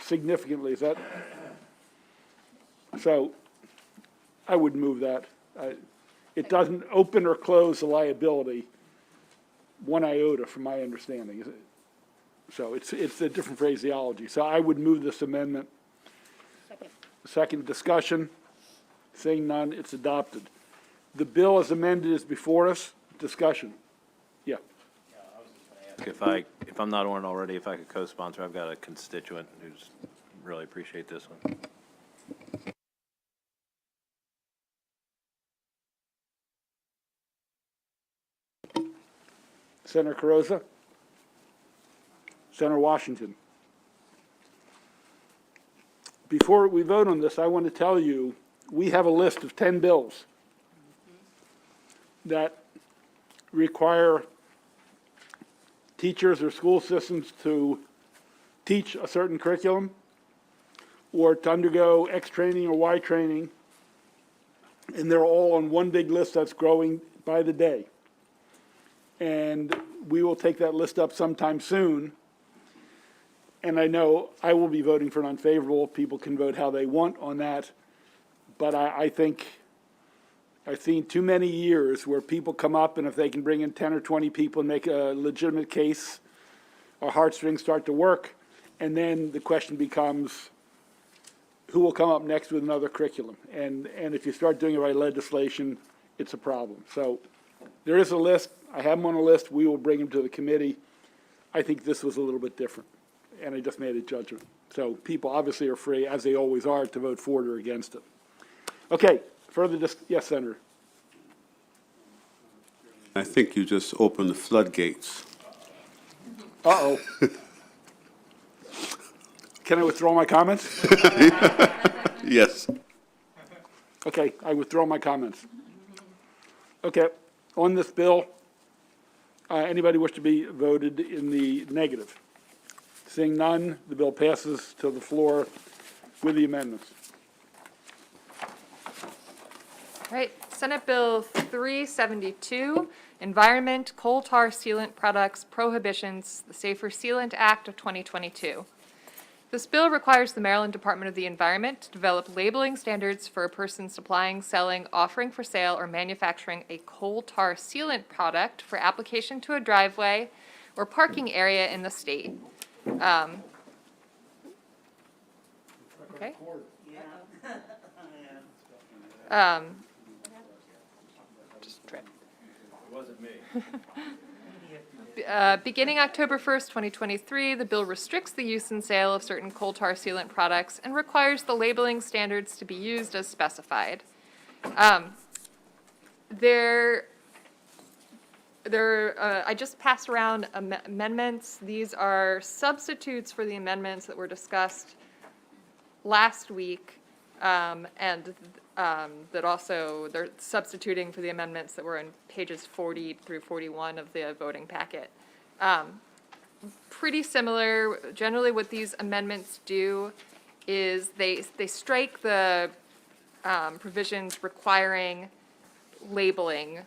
significantly. Is that? So I would move that. It doesn't open or close the liability one iota from my understanding. So it's a different phraseology. So I would move this amendment. Second discussion. Seeing none, it's adopted. The bill as amended is before us. Discussion. Yeah. If I'm not on it already, if I could co-sponsor, I've got a constituent who's really appreciate this one. Senator Carrozza? Senator Washington? Before we vote on this, I want to tell you, we have a list of 10 bills that require teachers or school systems to teach a certain curriculum or to undergo X training or Y training, and they're all on one big list that's growing by the day. And we will take that list up sometime soon. And I know I will be voting for an unfavorable. People can vote how they want on that. But I think I've seen too many years where people come up, and if they can bring in 10 or 20 people and make a legitimate case, our heartstrings start to work. And then the question becomes, who will come up next with another curriculum? And if you start doing it by legislation, it's a problem. So there is a list. I have them on a list. We will bring them to the committee. I think this was a little bit different, and I just made a judgment. So people obviously are free, as they always are, to vote for it or against it. Okay, further yes, Senator. I think you just opened the floodgates. Uh-oh. Can I withdraw my comments? Yes. Okay, I withdraw my comments. Okay, on this bill, anybody wish to be voted in the negative? Seeing none, the bill passes to the floor with the amendments. All right, Senate Bill 372, Environment, Coal Tar Sealant Products, Prohibitions, the Safer Sealant Act of 2022. This bill requires the Maryland Department of the Environment to develop labeling standards for a person supplying, selling, offering for sale, or manufacturing a coal tar sealant product for application to a driveway or parking area in the state. Okay. Just trip. It wasn't me. Beginning October 1st, 2023, the bill restricts the use and sale of certain coal tar sealant products and requires the labeling standards to be used as specified. I just passed around amendments. These are substitutes for the amendments that were discussed last week, and that also they're substituting for the amendments that were in pages 40 through 41 of the voting packet. Pretty similar. Generally, what these amendments do is they strike the provisions requiring labeling.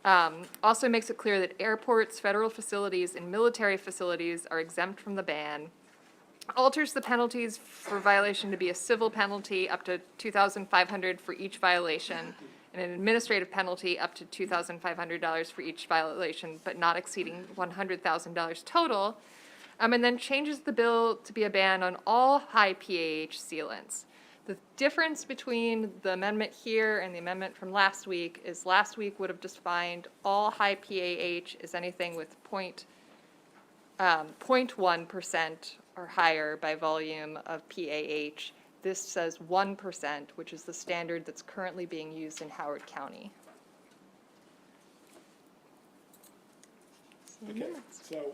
Also makes it clear that airports, federal facilities, and military facilities are exempt from the ban. Alters the penalties for violation to be a civil penalty up to $2,500 for each violation, and an administrative penalty up to $2,500 for each violation, but not exceeding $100,000 total. And then changes the bill to be a ban on all high PAH sealants. The difference between the amendment here and the amendment from last week is last week would have defined all high PAH as anything with 0.1% or higher by volume of PAH. This says 1%, which is the standard that's currently being used in Howard County. Okay, so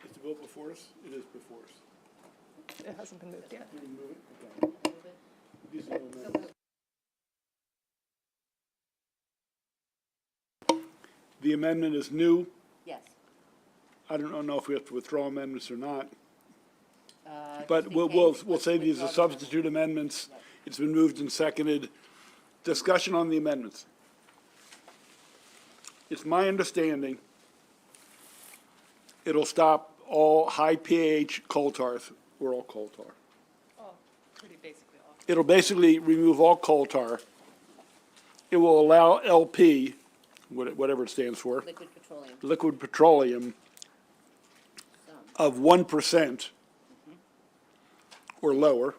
is the bill before us? It is before us. It hasn't been moved yet. Do we move it? Okay. These are the amendments. The amendment is new. Yes. I don't know if we have to withdraw amendments or not. But we'll say these are substitute amendments. It's been moved and seconded. Discussion on the amendments. It's my understanding it'll stop all high pH coal tars. We're all coal tar. Oh, pretty basically all. It'll basically remove all coal tar. It will allow LP, whatever it stands for, Liquid petroleum. liquid petroleum, of 1% or lower,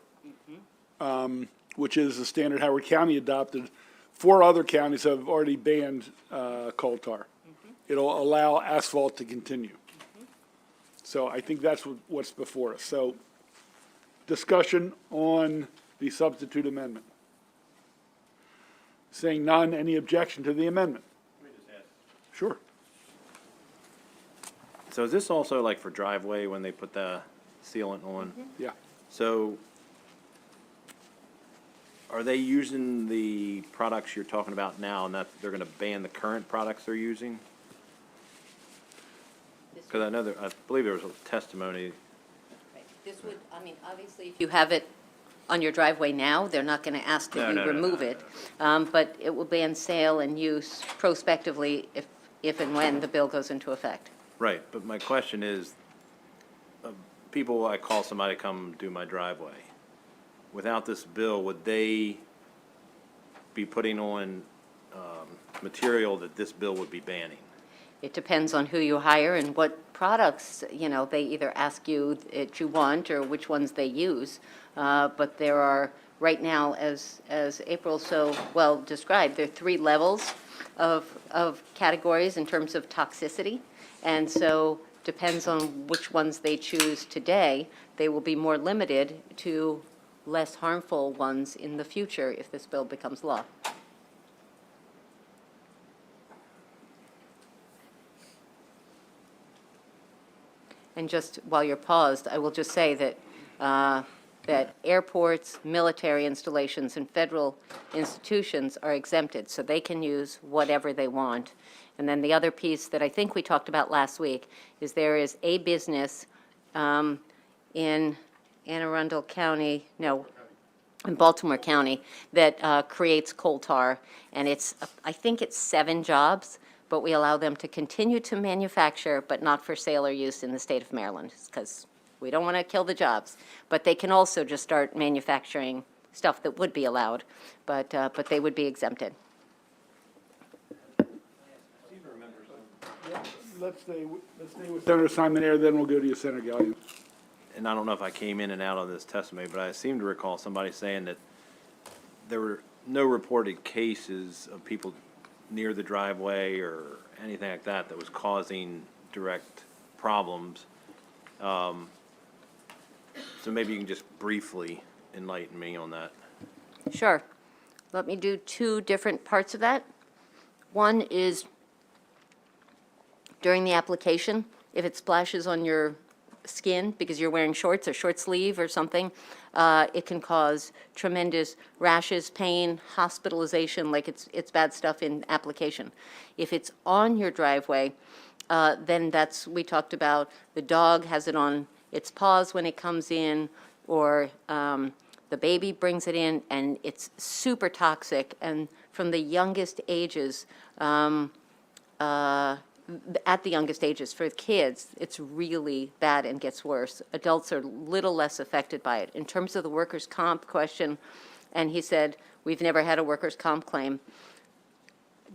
which is the standard Howard County adopted 4 other counties have already banned coal tar. It'll allow asphalt to continue. So I think that's what's before us. So discussion on the substitute amendment. Saying none, any objection to the amendment? Sure. So is this also like for driveway when they put the sealant on? Yeah. So are they using the products you're talking about now, and that they're gonna ban the current products they're using? Because I know I believe there was a testimony. This would, I mean, obviously, if you have it on your driveway now, they're not going to ask that you remove it. But it will ban sale and use prospectively if and when the bill goes into effect. Right, but my question is, people, I call somebody to come do my driveway. Without this bill, would they be putting on material that this bill would be banning? It depends on who you hire and what products, you know, they either ask you that you want or which ones they use. But there are, right now, as April so well described, there are 3 levels of categories in terms of toxicity. And so depends on which ones they choose today. They will be more limited to less harmful ones in the future if this bill becomes law. And just while you're paused, I will just say that, that airports, military installations, and federal institutions are exempted, so they can use whatever they want. And then the other piece that I think we talked about last week is there is a business in Anne Arundel County, no, in Baltimore County, that creates coal tar, and it's, I think it's 7 jobs, but we allow them to continue to manufacture, but not for sale or use in the state of Maryland, because we don't want to kill the jobs. But they can also just start manufacturing stuff that would be allowed, but they would be exempted. Let's stay with Senator Simon Ayer, then we'll go to you, Senator Gallion. And I don't know if I came in and out of this testimony, but I seem to recall somebody saying that there were no reported cases of people near the driveway or anything like that that was causing direct problems. So maybe you can just briefly enlighten me on that. Sure. Let me do 2 different parts of that. One is during the application, if it splashes on your skin because you're wearing shorts or short sleeve or something, it can cause tremendous rashes, pain, hospitalization, like it's bad stuff in application. If it's on your driveway, then that's, we talked about, the dog has it on its paws when it comes in, or the baby brings it in, and it's super toxic. And from the youngest ages, at the youngest ages, for kids, it's really bad and gets worse. Adults are a little less affected by it. In terms of the workers' comp question, and he said, we've never had a workers' comp claim.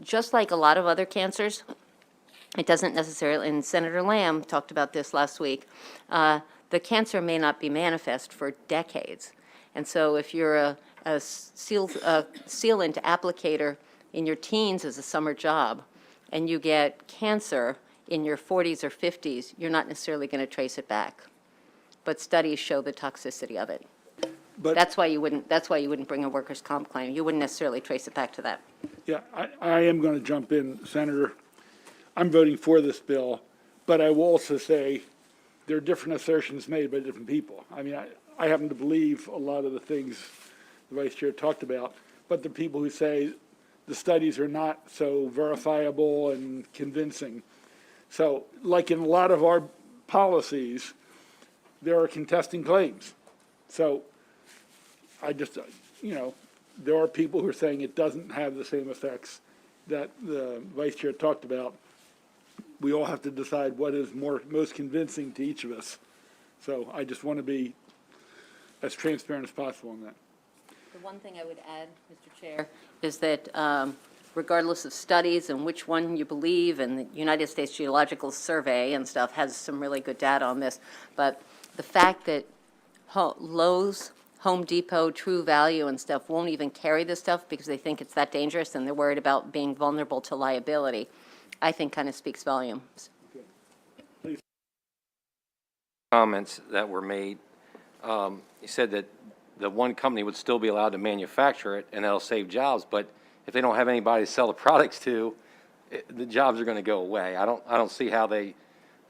Just like a lot of other cancers, it doesn't necessarily, and Senator Lamb talked about this last week, the cancer may not be manifest for decades. And so if you're a sealant applicator in your teens as a summer job, and you get cancer in your 40s or 50s, you're not necessarily going to trace it back. But studies show the toxicity of it. But That's why you wouldn't bring a workers' comp claim. You wouldn't necessarily trace it back to that. yeah, I am going to jump in, Senator. I'm voting for this bill, but I will also say there are different assertions made by different people. I mean, I happen to believe a lot of the things the Vice Chair talked about, but the people who say the studies are not so verifiable and convincing. So, like in a lot of our policies, there are contesting claims. So, I just, there are people who are saying it doesn't have the same effects that the Vice Chair talked about. We all have to decide what is most convincing to each of us. So I just want to be as transparent as possible on that. The one thing I would add, Mr. Chair, is that regardless of studies and which one you believe, and the United States Geological Survey and stuff has some really good data on this, but the fact that Lowe's Home Depot, True Value and stuff won't even carry this stuff because they think it's that dangerous and they're worried about being vulnerable to liability, I think kind of speaks volumes. Comments that were made. You said that the one company would still be allowed to manufacture it, and that'll save jobs, but if they don't have anybody to sell the products to, the jobs are going to go away. I don't see how they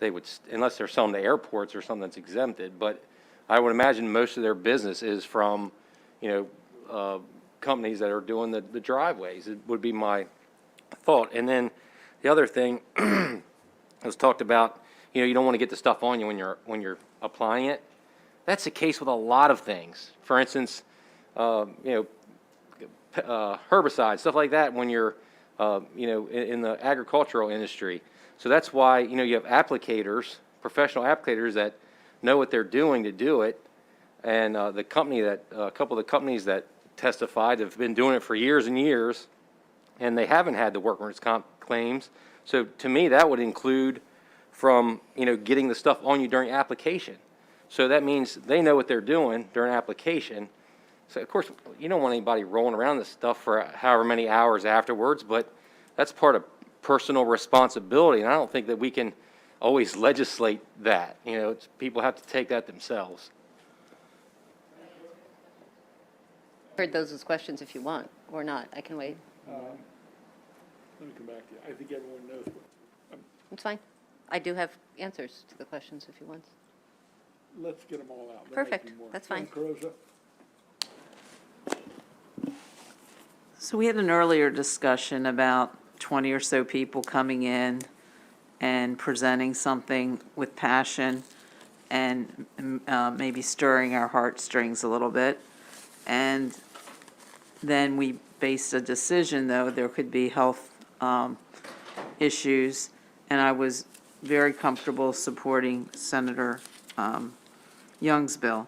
would, unless they're selling to airports or something that's exempted, but I would imagine most of their business is from, companies that are doing the driveways. It would be my thought. And then the other thing was talked about, you don't want to get the stuff on you when you're applying it. That's the case with a lot of things. For instance, herbicides, stuff like that when you're, in the agricultural industry. So that's why, you have applicators, professional applicators that know what they're doing to do it. And a couple of the companies that testified have been doing it for years and years, and they haven't had the workers' comp claims. So to me, that would include from, getting the stuff on you during application. So that means they know what they're doing during application. So of course, you don't want anybody rolling around this stuff for however many hours afterwards, but that's part of personal responsibility, and I don't think that we can always legislate that. People have to take that themselves. Heard those as questions if you want, or not, I can wait. Let me come back to you. I think everyone knows what, It's fine. I do have answers to the questions if you want. let's get them all out. There might Perfect. be more. That's fine. Carosa? So we had an earlier discussion about 20 or so people coming in and presenting something with passion and maybe stirring our heartstrings a little bit. And then we based a decision, though, there could be health issues, and I was very comfortable supporting Senator Young's bill.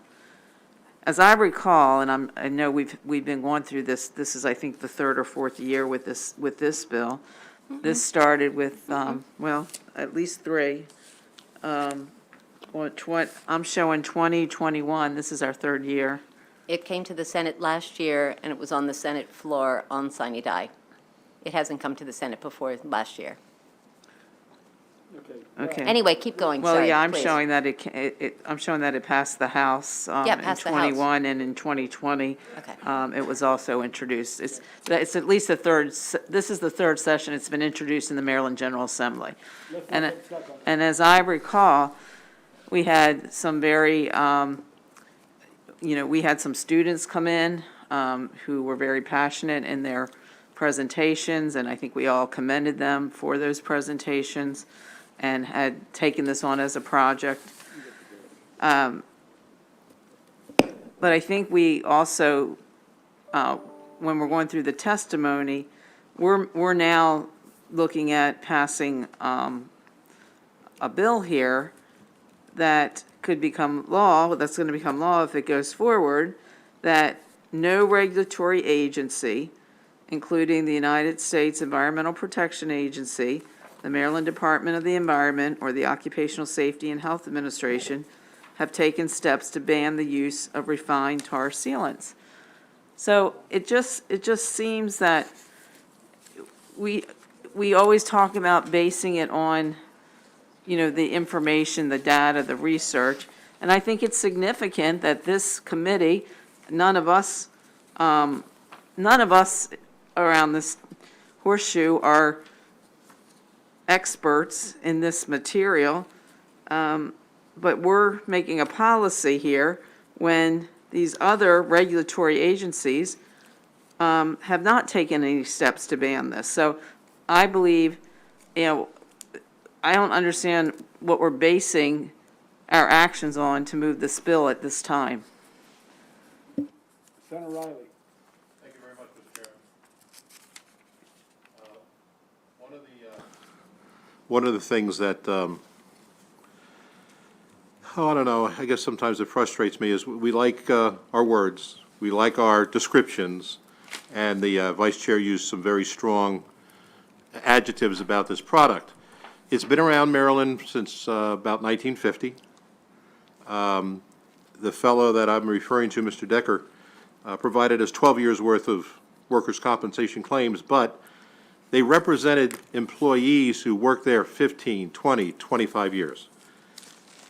As I recall, and I know we've been going through this. This is, I think, the third or fourth year with this bill. This started with at least three. I'm showing 2021. This is our third year. It came to the Senate last year, and it was on the Senate floor on sine die. It hasn't come to the Senate before last year. Okay. Anyway, keep going, Well, sorry, yeah, I'm please. showing that I'm showing that it passed the House Yeah, in passed the House. 21, and in 2020, Okay. it was also introduced. It's at least this is the third session it's been introduced in the Maryland General Assembly. And as I recall, we had some very, we had some students come in who were very passionate in their presentations, and I think we all commended them for those presentations and had taken this on as a project. But I think we also, when we're going through the testimony, we're now looking at passing a bill here that could become law, that's going to become law if it goes forward, that no regulatory agency, including the United States Environmental Protection Agency, the Maryland Department of the Environment, or the Occupational Safety and Health Administration, have taken steps to ban the use of refined tar sealants. So it just seems that we always talk about basing it on, the information, the data, the research, and I think it's significant that this committee, none of us around this horseshoe are experts in this material, but we're making a policy here when these other regulatory agencies have not taken any steps to ban this. So I believe, I don't understand what we're basing our actions on to move this bill at this time. Senator Riley? Thank you very much, Mr. Chairman. One of the things that, I don't know, I guess sometimes it frustrates me is we like our words, we like our descriptions, and the Vice Chair used some very strong adjectives about this product. It's been around Maryland since about 1950. the fellow that I'm referring to, Mr. Decker, provided us 12 years' worth of workers' compensation claims, but they represented employees who worked there 15, 20, 25 years.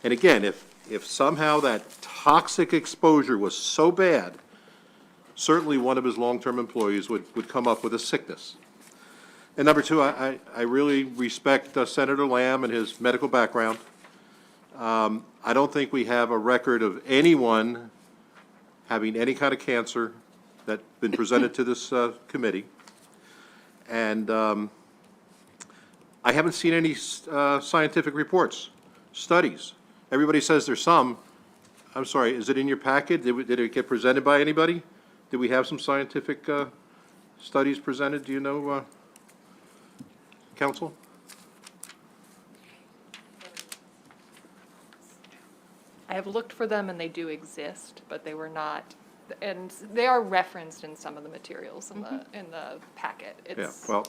And again, if somehow that toxic exposure was so bad, certainly one of his long-term employees would come up with a sickness. And number two, I really respect Senator Lamb and his medical background. I don't think we have a record of anyone having any kind of cancer that's been presented to this committee. And I haven't seen any scientific reports, studies. Everybody says there's some. I'm sorry, is it in your packet? Did it get presented by anybody? Did we have some scientific studies presented? Do you know, counsel? I have looked for them and they do exist, but they were not, and they are referenced in some of the materials in the packet. Yeah, well,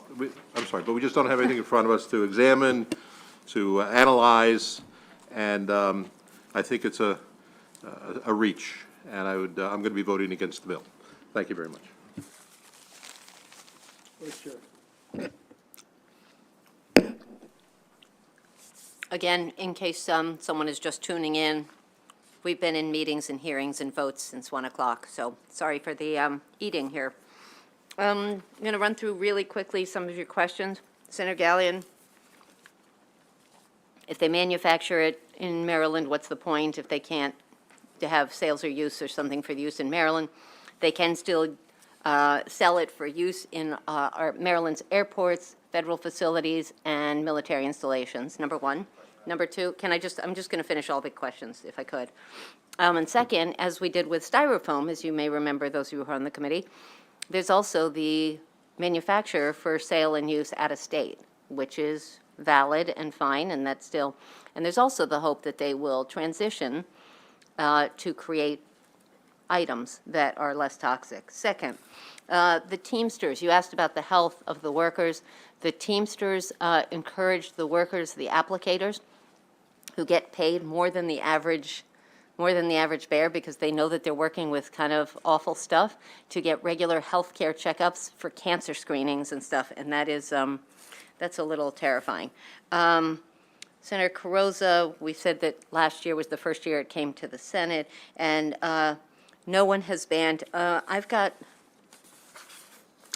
I'm sorry, but we just don't have anything in front of us to examine, to analyze, and I think it's a reach, and I'm going to be voting against the bill. Thank you very much. Vice Chair. Again, in case someone is just tuning in, we've been in meetings and hearings and votes since 1 o'clock, so sorry for the eating here. I'm going to run through really quickly some of your questions. Senator Gallion, if they manufacture it in Maryland, what's the point if they can't to have sales or use or something for use in Maryland? They can still sell it for use in Maryland's airports, federal facilities, and military installations, number one. Number two, I'm just going to finish all the questions, if I could. And second, as we did with styrofoam, as you may remember, those of you who are on the committee, there's also the manufacturer for sale and use out of state, which is valid and fine, and that's still, and there's also the hope that they will transition to create items that are less toxic. Second, the Teamsters, you asked about the health of the workers. The Teamsters encourage the workers, the applicators, who get paid more than the average bear because they know that they're working with kind of awful stuff, to get regular health care checkups for cancer screenings and stuff, and that is, that's a little terrifying. Senator Carroza, we said that last year was the first year it came to the Senate, and no one has banned. I've got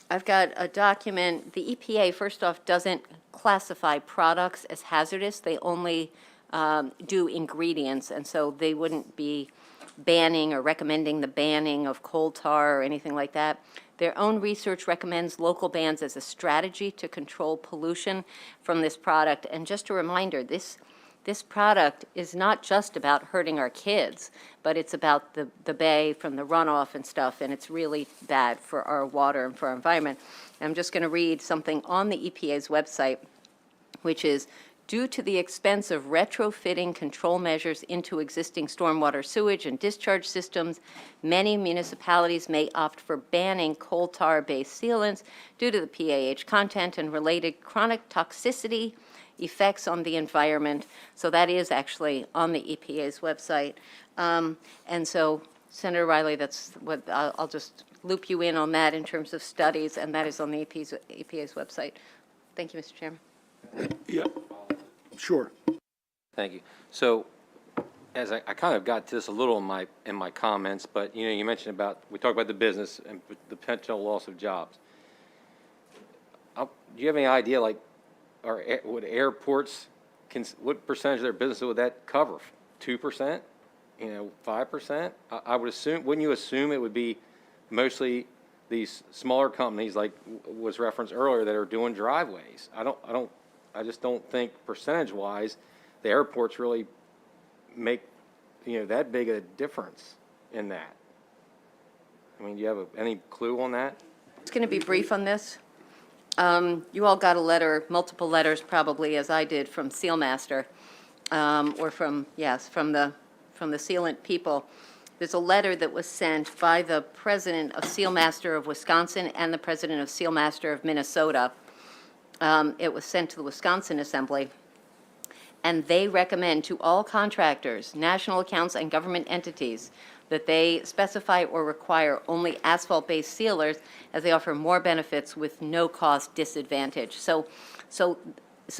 a document. The EPA, first off, doesn't classify products as hazardous. They only do ingredients, and so they wouldn't be banning or recommending the banning of coal tar or anything like that. Their own research recommends local bans as a strategy to control pollution from this product. And just a reminder, this product is not just about hurting our kids, but it's about the bay from the runoff and stuff, and it's really bad for our water and for our environment. And I'm just going to read something on the EPA's website, which is, due to the expense of retrofitting control measures into existing stormwater sewage and discharge systems, many municipalities may opt for banning coal tar-based sealants due to the PAH content and related chronic toxicity effects on the environment. So that is actually on the EPA's website. And so, Senator Riley, that's what I'll just loop you in on that in terms of studies, and that is on the EPA's website. Thank you, Mr. Chairman. Yeah, sure. Thank you. So, as I kind of got to this a little in my comments, but you mentioned we talked about the business and the potential loss of jobs. Do you have any idea, like, would airports, what percentage of their business would that cover? 2%? 5%? I would assume, wouldn't you assume it would be mostly these smaller companies, like was referenced earlier, that are doing driveways? I just don't think percentage-wise the airports really make, that big a difference in that. I mean, do you have any clue on that? It's going to be brief on this. You all got a letter, multiple letters probably, as I did, from Sealmaster, or from the sealant people. There's a letter that was sent by the president of Sealmaster of Wisconsin and the president of Sealmaster of Minnesota. It was sent to the Wisconsin Assembly, and they recommend to all contractors, national accounts, and government entities that they specify or require only asphalt-based sealers, as they offer more benefits with no cost disadvantage. So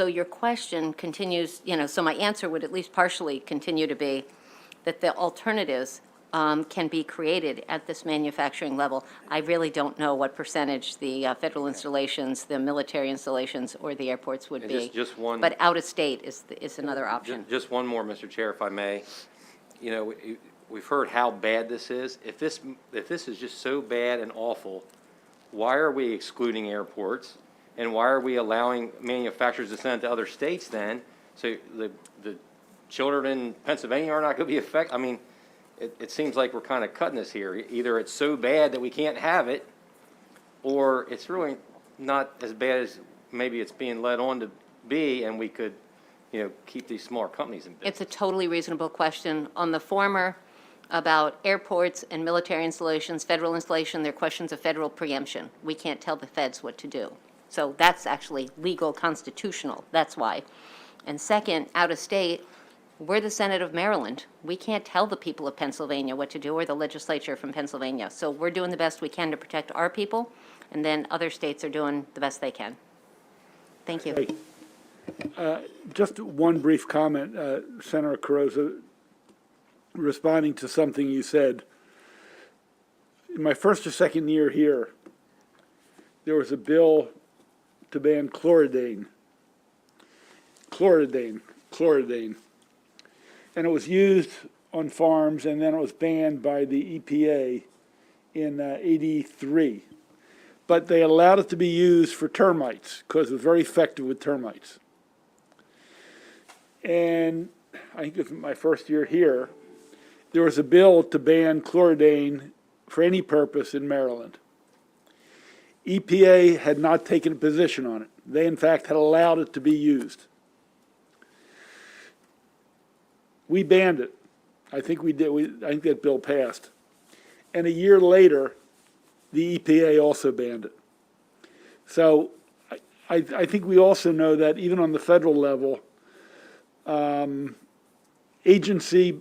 your question continues, so my answer would at least partially continue to be that the alternatives can be created at this manufacturing level. I really don't know what percentage the federal installations, the military installations, or the airports would And be. just one- But out of state is another option. Just one more, Mr. Chair, if I may. We've heard how bad this is. If this is just so bad and awful, why are we excluding airports? And why are we allowing manufacturers to send it to other states then? So the children in Pennsylvania are not going to be affected? I mean, it seems like we're kind of cutting this here. Either it's so bad that we can't have it, or it's really not as bad as maybe it's being led on to be, and we could, keep these smaller companies in business. It's a totally reasonable question. On the former, about airports and military installations, federal installation, they're questions of federal preemption. We can't tell the feds what to do. So that's actually legal, constitutional. That's why. And second, out of state, we're the Senate of Maryland. We can't tell the people of Pennsylvania what to do, or the legislature from Pennsylvania. So we're doing the best we can to protect our people, and then other states are doing the best they can. Thank you. Just one brief comment, Senator Carrozza, responding to something you said. In my first or second year here, there was a bill to ban chloridane. And it was used on farms, and then it was banned by the EPA in '83. But they allowed it to be used for termites, because it was very effective with termites. And I think it was my first year here, there was a bill to ban chloridane for any purpose in Maryland. EPA had not taken a position on it. They, in fact, had allowed it to be used. We banned it. I think we did. I think that bill passed. And a year later, the EPA also banned it. So I think we also know that even on the federal level, agency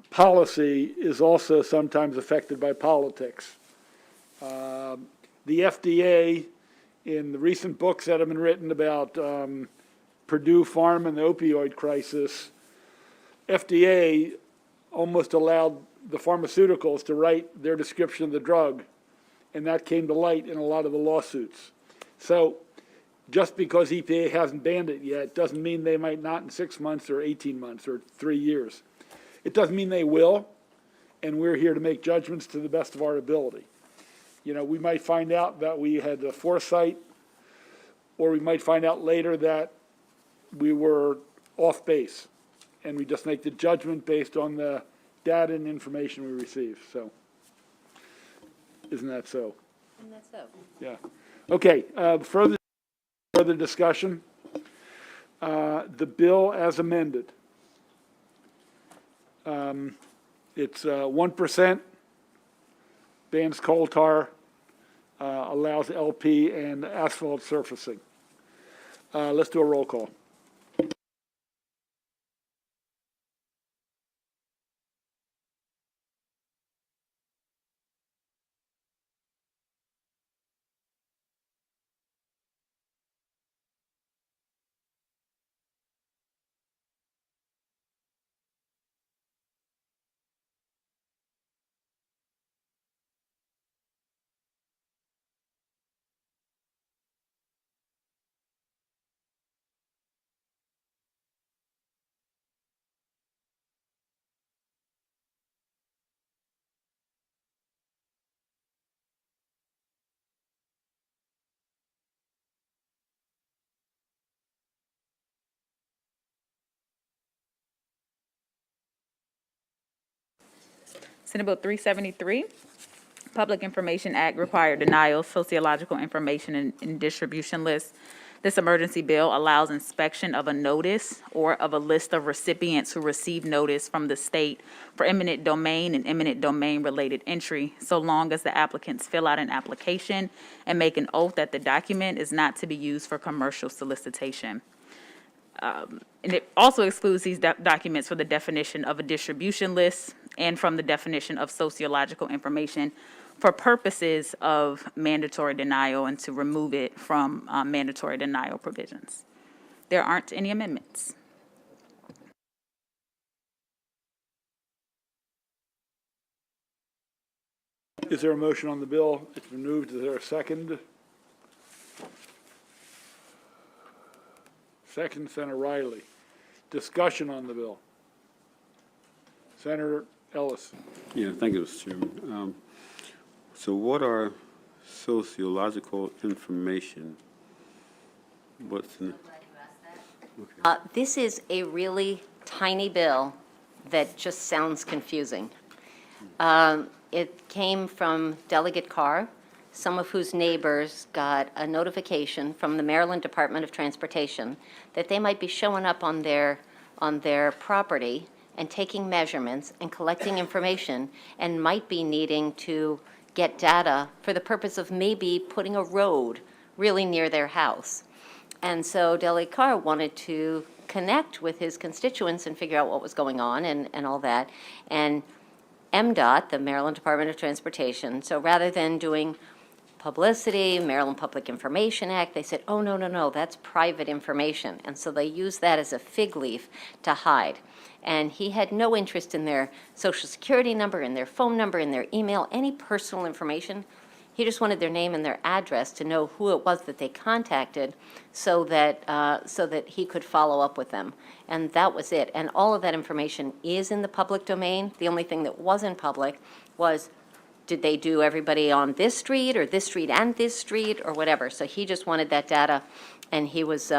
policy is also sometimes affected by politics. The FDA, in the recent books that have been written about Purdue Pharma and the opioid crisis, FDA almost allowed the pharmaceuticals to write their description of the drug, and that came to light in a lot of the lawsuits. So just because EPA hasn't banned it yet doesn't mean they might not in 6 months or 18 months or 3 years. It doesn't mean they will, and we're here to make judgments to the best of our ability. We might find out that we had the foresight, or we might find out later that we were off base, and we just make the judgment based on the data and information we receive. So, isn't that so? And that's so. Yeah. Okay, further discussion. The bill as amended. It's 1%, bans coal tar, allows LP and asphalt surfacing. Let's do a roll call. Senate Bill 373, Public Information Act required denial of sociological information in distribution lists. This emergency bill allows inspection of a notice or of a list of recipients who receive notice from the state for eminent domain and eminent domain-related entry, so long as the applicants fill out an application and make an oath that the document is not to be used for commercial solicitation. And it also excludes these documents for the definition of a distribution list and from the definition of sociological information for purposes of mandatory denial and to remove it from mandatory denial provisions. There aren't any amendments. Is there a motion on the bill? It's been moved. Is there a second? Second, Senator Riley. Discussion on the bill. Senator Ellis. Yeah, thank you, Mr. Chairman. So what are sociological information? What's in? This is a really tiny bill that just sounds confusing. It came from Delegate Carr, some of whose neighbors got a notification from the Maryland Department of Transportation that they might be showing up on their property and taking measurements and collecting information and might be needing to get data for the purpose of maybe putting a road really near their house. And so Delegate Carr wanted to connect with his constituents and figure out what was going on and all that. And MDOT, the Maryland Department of Transportation, so rather than doing publicity, Maryland Public Information Act, they said, oh, no, that's private information. And so they used that as a fig leaf to hide. And he had no interest in their social security number, in their phone number, in their email, any personal information. He just wanted their name and their address to know who it was that they contacted so that he could follow up with them. And that was it. And all of that information is in the public domain. The only thing that wasn't public was, did they do everybody on this street or this street and this street or whatever? So he just wanted that data, and he was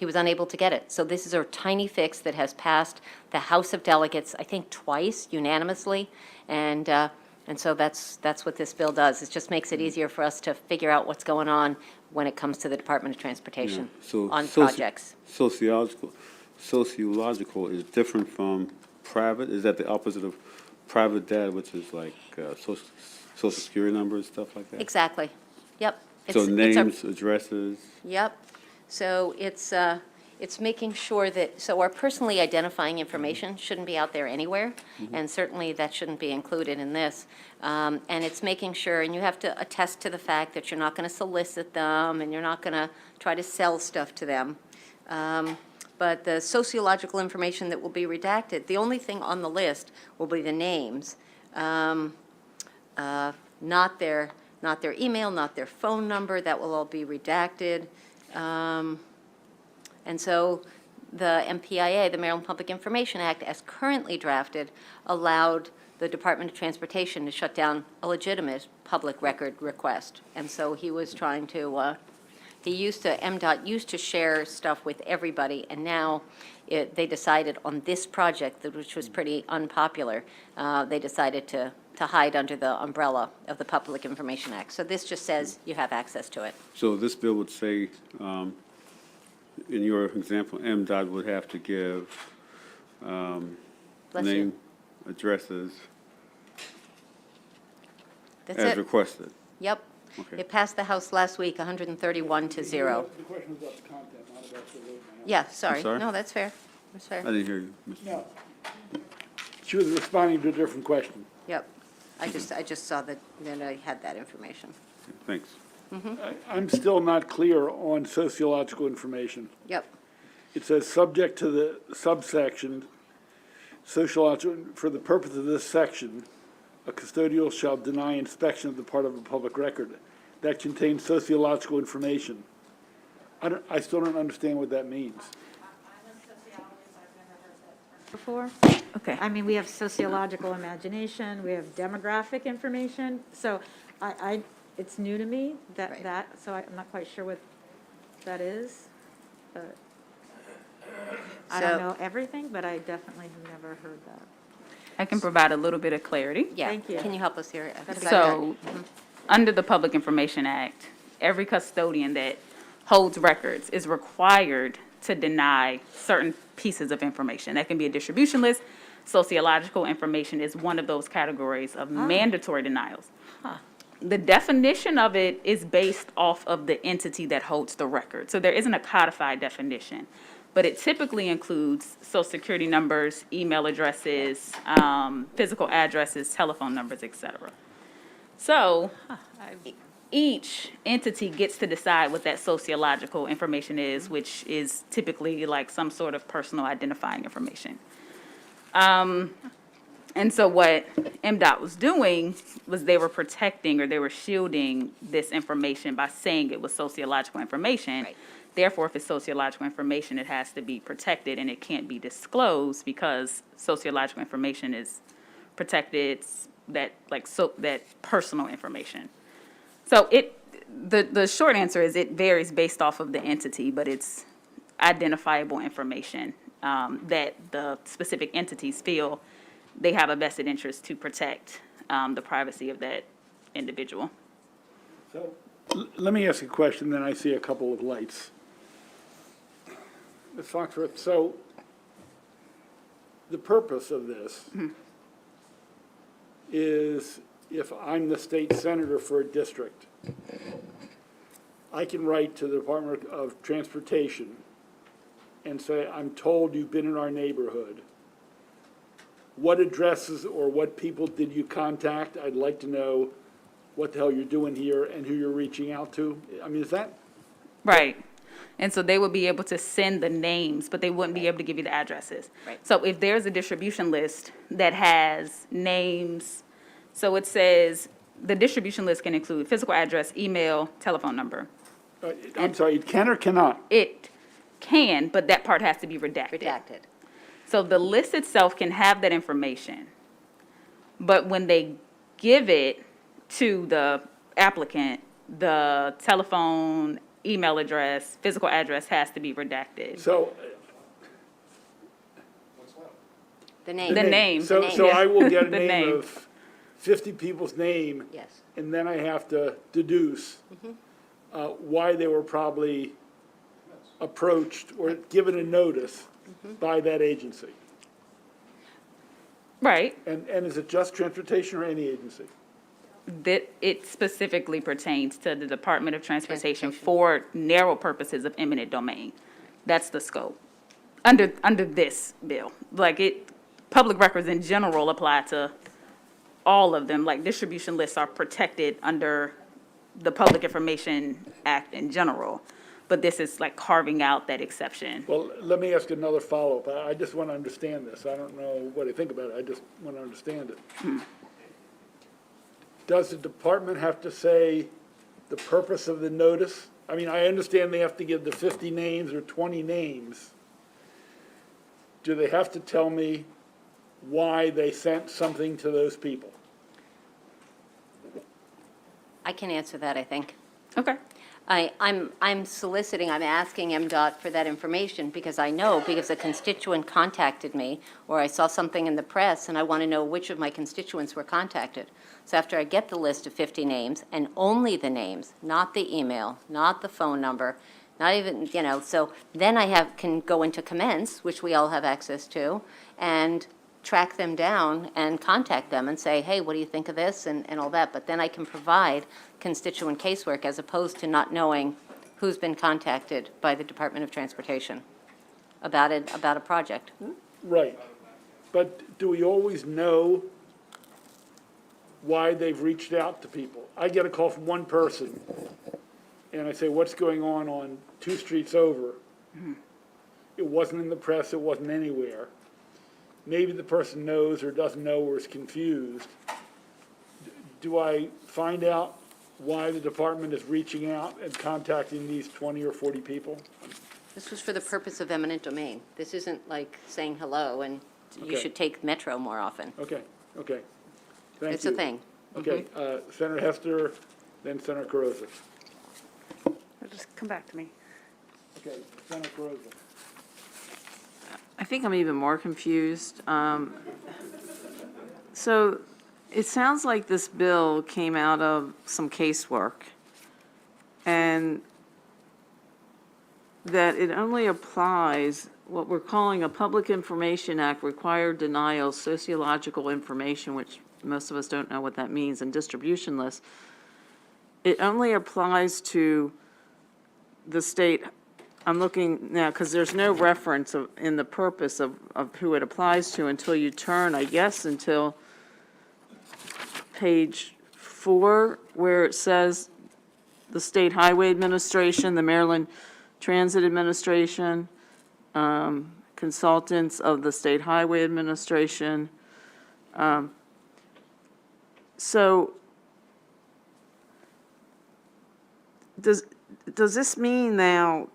unable to get it. So this is a tiny fix that has passed the House of Delegates, I think twice unanimously, and so that's what this bill does. It just makes it easier for us to figure out what's going on when it comes to the Department of Transportation on projects. Sociological is different from private? Is that the opposite of private data, which is like social security numbers, stuff like that? Exactly. Yep. So names, addresses? Yep. So it's making sure that, so our personally identifying information shouldn't be out there anywhere, and certainly that shouldn't be included in this. And it's making sure, and you have to attest to the fact that you're not going to solicit them, and you're not going to try to sell stuff to them. But the sociological information that will be redacted, the only thing on the list will be the names, not their email, not their phone number. That will all be redacted. And so the MPIA, the Maryland Public Information Act, as currently drafted, allowed the Department of Transportation to shut down a public record request. And so he was trying to, MDOT used to share stuff with everybody, and now they decided on this project, which was pretty unpopular, they decided to hide under the umbrella of the Public Information Act. So this just says you have access to it. So this bill would say, in your example, MDOT would have to give Bless name, you. addresses That's as it. requested. Yep. Okay. It passed the House last week, 131 to 0. The question was about the content, not about the vote. Yeah, sorry. sorry? No, that's fair. That's I fair. didn't hear you, Mr. No. She was responding to a different question. Yep. I just saw that I had that information. Thanks. I'm still not clear on sociological information. Yep. It says, subject to the subsection, sociological, for the purpose of this section, a custodial shall deny inspection of the part of a public record that contains sociological information. I still don't understand what that means. Before? Okay. I mean, we have sociological imagination, we have demographic information, so it's new to me, Right. so I'm not quite sure what that is. But I So- don't know everything, but I definitely have never heard that. I can provide a little bit of clarity. Yeah. Thank you. Can you help us here? 'Cause I've got- So, under the Public Information Act, every custodian that holds records is required to deny certain pieces of information. That can be a distribution list. Sociological information is one of those categories of mandatory denials. The definition of it is based off of the entity that holds the record. So there isn't a codified definition. but it typically includes social security numbers, email addresses, physical addresses, telephone numbers, et cetera. So each entity gets to decide what that sociological information is, which is typically like some sort of personal identifying information. And so what MDOT was doing was they were protecting or they were shielding this information by saying it was sociological information. Right. Therefore, if it's sociological information, it has to be protected and it can't be disclosed because sociological information is protected, that personal information. So the short answer is it varies based off of the entity, but it's identifiable information that the specific entities feel they have a vested interest to protect the privacy of that individual. So, let me ask you a question, then I see a couple of lights. Ms. Foxworth, so the purpose of this is if I'm the state senator for a district, I can write to the Department of Transportation and say, I'm told you've been in our neighborhood. What addresses or what people did you contact? I'd like to know what the hell you're doing here and who you're reaching out to. I mean, is that? Right. And so they would be able to send the names, but they wouldn't be able to give you the addresses. Right. So if there's a distribution list that has names, so it says the distribution list can include physical address, email, telephone number. I'm sorry, it can or cannot? It can, but that part has to be redacted. Redacted. So the list itself can have that information, but when they give it to the applicant, the telephone, email address, physical address has to be redacted. So. The name. The name. So Yeah. I will get a The name name. of 50 people's name. Yes. And then I have to deduce why they were probably approached or given a notice by that agency. Right. And is it just transportation or any agency? That it specifically pertains to the Department of Transportation for narrow purposes of eminent domain. That's the scope. Under this bill. Public records in general apply to all of them. Like distribution lists are protected under the Public Information Act in general. But this is like carving out that exception. Well, let me ask another follow-up. I just want to understand this. I don't know what I think about it. I just want to understand it. Does the department have to say the purpose of the notice? I mean, I understand they have to give the 50 names or 20 names. Do they have to tell me why they sent something to those people? I can answer that, I think. Okay. I'm soliciting, I'm asking MDOT for that information because I know, because a constituent contacted me, or I saw something in the press, and I want to know which of my constituents were contacted. So after I get the list of 50 names, and only the names, not the email, not the phone number, not even, so then I can go into Commence, which we all have access to, and track them down and contact them and say, hey, what do you think of this, and all that. But then I can provide constituent casework as opposed to not knowing who's been contacted by the Department of Transportation about a project. Right. But do we always know why they've reached out to people? I get a call from one person, and I say, what's going on 2 streets over? It wasn't in the press, it wasn't anywhere. Maybe the person knows or doesn't know or is confused. Do I find out why the department is reaching out and contacting these 20 or 40 people? This was for the purpose of eminent domain. This isn't like saying hello, and you Okay. should take Metro more often. Okay. Thank you. It's a thing. Okay, Senator Hester, then Senator Carrozza. Just come back to me. Okay, Senator Carrozza. I think I'm even more confused. So it sounds like this bill came out of some casework, and that it only applies what we're calling a Public Information Act required denial of sociological information, which most of us don't know what that means, and distribution lists. It only applies to the state I'm looking now, because there's no reference in the purpose of who it applies to until you turn, I guess, until page 4, where it says the State Highway Administration, the Maryland Transit Administration, consultants of the State Highway Administration. So does this mean now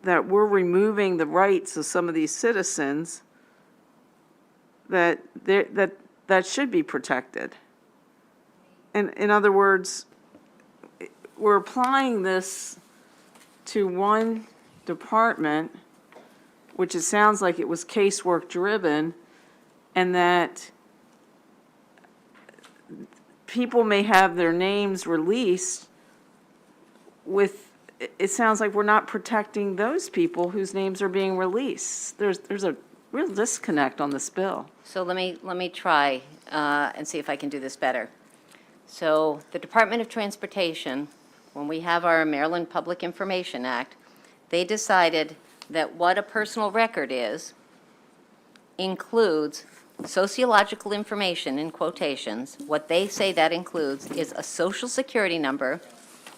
that we're removing the rights of some of these citizens that should be protected? And in other words, we're applying this to one department, which it sounds like it was casework driven, and that people may have their names released with, it sounds like we're not protecting those people whose names are being released. There's a real disconnect on this bill. So let me try and see if I can do this better. So the Department of Transportation, when we have our Maryland Public Information Act, they decided that what a personal record is includes sociological information, in quotations. What they say that includes is a social security number,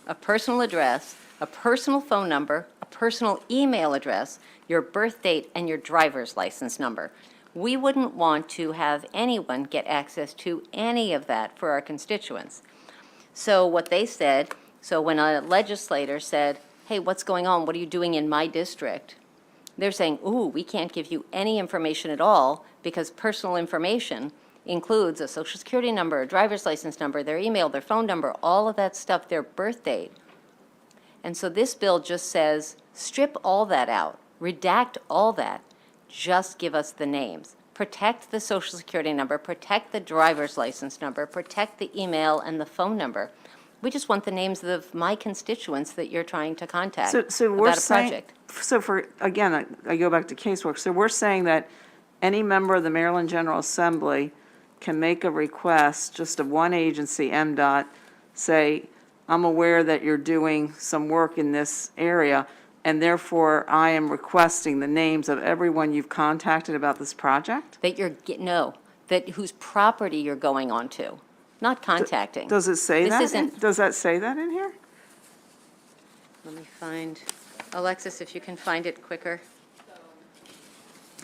a personal address, a personal phone number, a personal email address, your birth date, and your driver's license number. We wouldn't want to have anyone get access to any of that for our constituents. So what they said, so when a legislator said, hey, what's going on? What are you doing in my district? They're saying, ooh, we can't give you any information at all because personal information includes a social security number, a driver's license number, their email, their phone number, all of that stuff, their birth date. And so this bill just says, strip all that out, redact all that, just give us the names. Protect the social security number, protect the driver's license number, protect the email and the phone number. We just want the names of my constituents that you're trying to contact So we're about a saying, project. so for, again, I go back to casework. So we're saying that any member of the Maryland General Assembly can make a request just of one agency, MDOT, say, I'm aware that you're doing some work in this area, and therefore I am requesting the names of everyone you've contacted about this project? That you're, no, that whose property you're going on to, not contacting. Does it say This that? isn't- Does that say that in here? Let me find, Alexis, if you can find it quicker.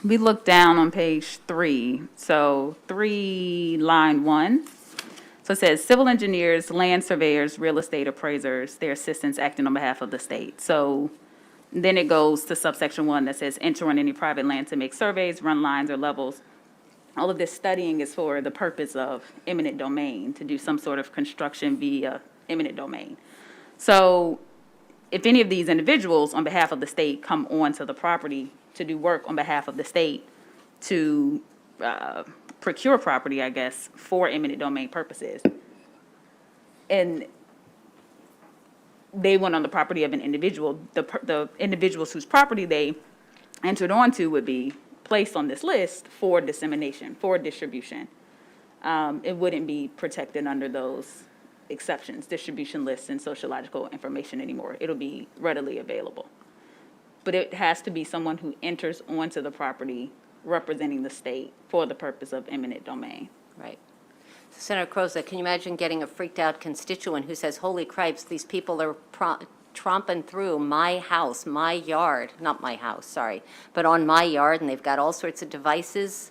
We look down on page 3, so 3, line 1. So it says, civil engineers, land surveyors, real estate appraisers, their assistants acting on behalf of the state. So then it goes to subsection 1 that says, enter on any private land to make surveys, run lines or levels. All of this studying is for the purpose of eminent domain, to do some sort of construction via eminent domain. So if any of these individuals on behalf of the state come onto the property to do work on behalf of the state to procure property, I guess, for eminent domain purposes, and they went on the property of an individual, the individuals whose property they entered onto would be placed on this list for dissemination, for distribution. It wouldn't be protected under those exceptions, distribution lists and sociological information anymore. It'll be readily available. But it has to be someone who enters onto the property representing the state for the purpose of eminent domain. Right. Senator Croza, can you imagine getting a freaked out constituent who says, holy cripes, these people are tromping through my house, my yard, not my house, sorry, but on my yard, and they've got all sorts of devices,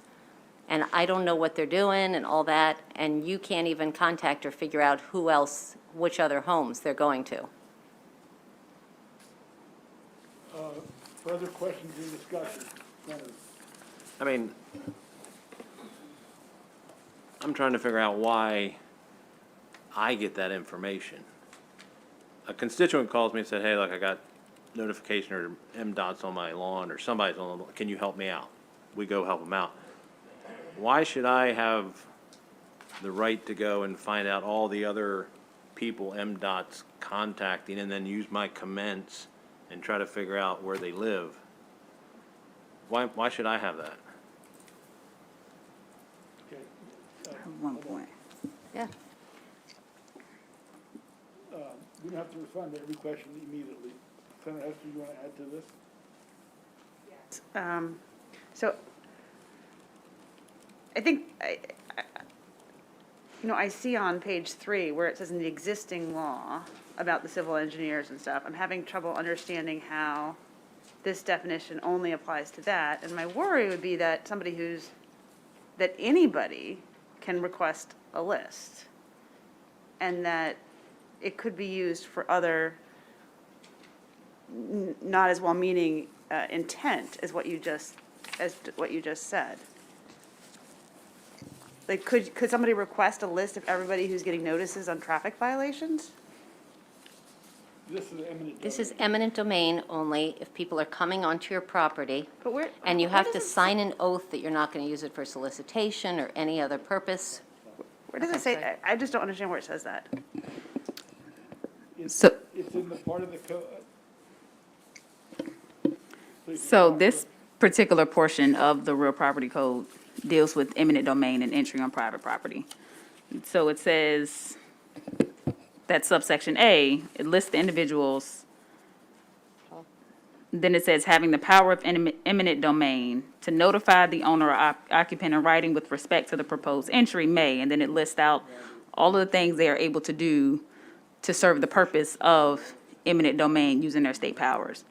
and I don't know what they're doing and all that, and you can't even contact or figure out who else, which other homes they're going to. Further questions or discussion? Senator? I mean, I'm trying to figure out why I get that information. A constituent calls me and said, hey, look, I got notification or MDOT's on my lawn or somebody's on the lawn. Can you help me out? We go help them out. Why should I have the right to go and find out all the other people MDOT's contacting and then use my comments and try to figure out where they live? Why should I have that? Okay. 1 point. Yeah. We don't have to respond to every question immediately. Senator Hester, you want to add to this? So I think, I see on page 3 where it says in the existing law about the civil engineers and stuff, I'm having trouble understanding how this definition only applies to that. And my worry would be that that anybody can request a list, and that it could be used for other not as well-meaning intent as what you just said. Like, could somebody request a list of everybody who's getting notices on traffic violations? This is eminent domain only if people are coming onto your property. But where? And you where have does to it sign an oath that you're not going to use it for solicitation or any other purpose. Where does it say? I just don't understand where it says that. So, It's in the part of the code. So this particular portion of the real property code deals with eminent domain and entry on private property. So it says that subsection A, it lists the individuals. Then it says having the power of eminent domain to notify the owner or occupant in writing with respect to the proposed entry may, and then it lists out all of the things they are able to do to serve the purpose of eminent domain using their state powers.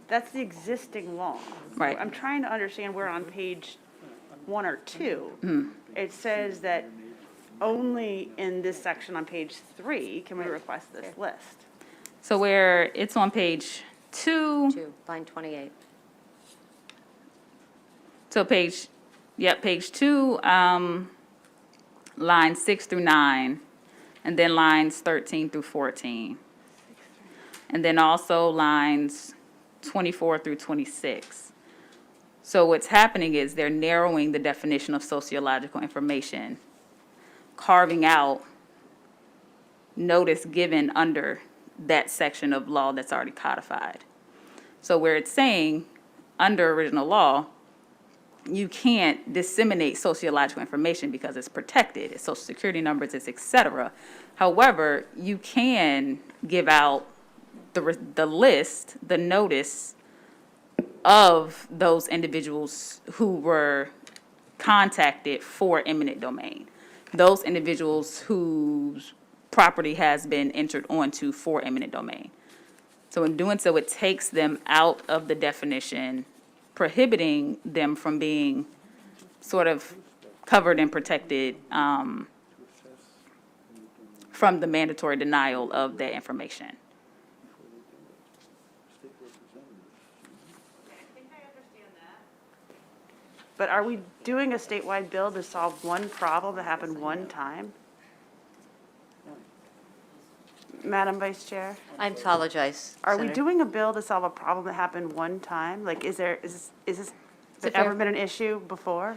That's the existing law. Right. I'm trying to understand where on page 1 or 2, it says that only in this section on page 3 can we request this list. So where it's on page 2, Line 28. so page 2, lines 6 through 9, and then lines 13 through 14. And then also lines 24 through 26. So what's happening is they're narrowing the definition of sociological information, carving out notice given under that section of law that's already codified. So where it's saying, under original law, you can't disseminate sociological information because it's protected, it's social security numbers, it's et cetera. However, you can give out the list, the notice of those individuals who were contacted for eminent domain. Those individuals whose property has been entered onto for eminent domain. So in doing so, it takes them out of the definition, prohibiting them from being sort of covered and protected from the mandatory denial of that information. But are we doing a statewide bill to solve one problem that happened one time? Madam Vice Chair? I apologize. Are we Senator. doing a bill to solve a problem that happened one time? Like, is this ever been an issue before?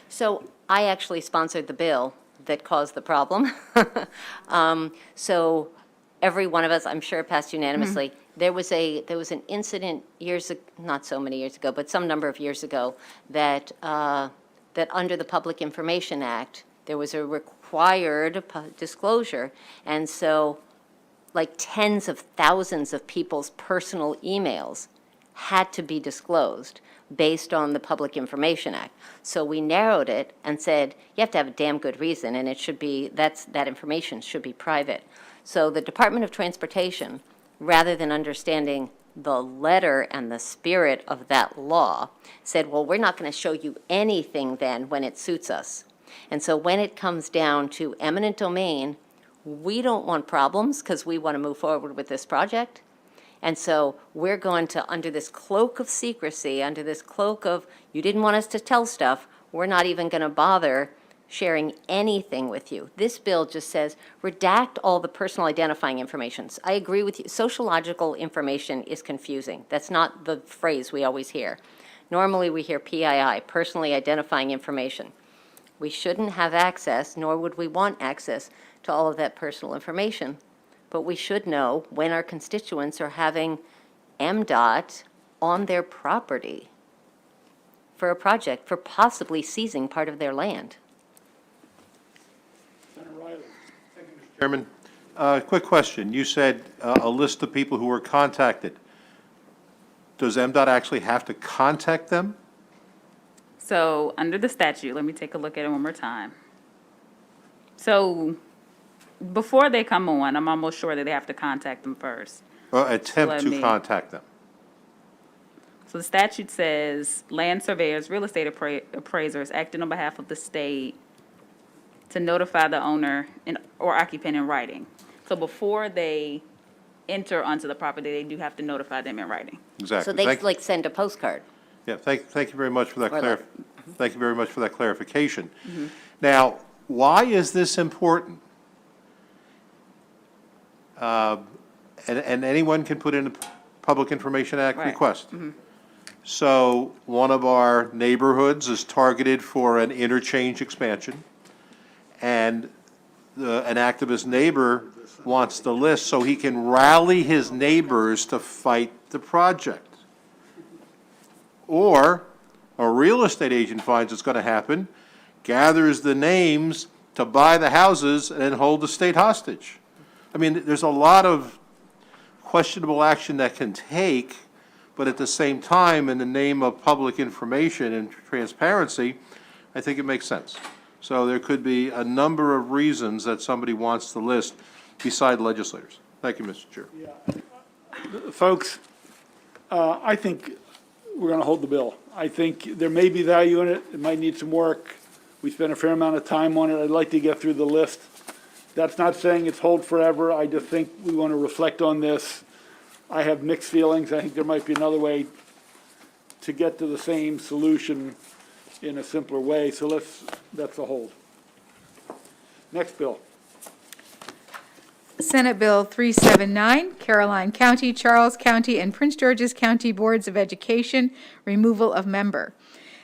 So I actually sponsored the bill that caused the problem. So every one of us, I'm sure, passed unanimously. There was an incident not so many years ago, but some number of years ago, that under the Public Information Act, there was a required disclosure. And so like tens of thousands of people's personal emails had to be disclosed based on the Public Information Act. So we narrowed it and said, you have to have a damn good reason, and it should be, that information should be private. So the Department of Transportation, rather than understanding the letter and the spirit of that law, said, well, we're not going to show you anything then when it suits us. And so when it comes down to eminent domain, we don't want problems because we want to move forward with this project. And so we're going to, under this cloak of secrecy, under this cloak of, you didn't want us to tell stuff, we're not even going to bother sharing anything with you. This bill just says, redact all the personal identifying information. I agree with you. Sociological information is confusing. That's not the phrase we always hear. Normally we hear PII, personally identifying information. We shouldn't have access, nor would we want access to all of that personal information. But we should know when our constituents are having MDOT on their property for a project, for possibly seizing part of their land. Chairman, quick question. You said a list of people who were contacted. does MDOT actually have to contact them? So, under the statute, let me take a look at it one more time. So, before they come on, I'm almost sure that they have to contact them first. Or attempt Let to me- contact them? So the statute says land surveyors, real estate appraisers acting on behalf of the state to notify the owner or occupant in writing. So before they enter onto the property, they do have to notify them in writing. Exactly. So they Thank- like send a postcard. Yeah, thank you very much for that Or letter. thank you very much for that clarification. Now, why is this important? And anyone can put in a Public Information Act Right. request. So one of our neighborhoods is targeted for an interchange expansion, and an activist neighbor wants the list so he can rally his neighbors to fight the project. Or a real estate agent finds it's going to happen, gathers the names to buy the houses and then hold the state hostage. I mean, there's a lot of questionable action that can take, but at the same time, in the name of public information and transparency, I think it makes sense. So there could be a number of reasons that somebody wants the list beside legislators. Thank you, Mr. Chair. Folks, I think we're going to hold the bill. I think there may be value in it. It might need some work. We spent a fair amount of time on it. I'd like to get through the list. That's not saying it's hold forever. I just think we want to reflect on this. I have mixed feelings. I think there might be another way to get to the same solution in a simpler way. So that's a hold. Next bill. Senate Bill 379, Caroline County, Charles County, and Prince George's County Boards of Education, removal of member.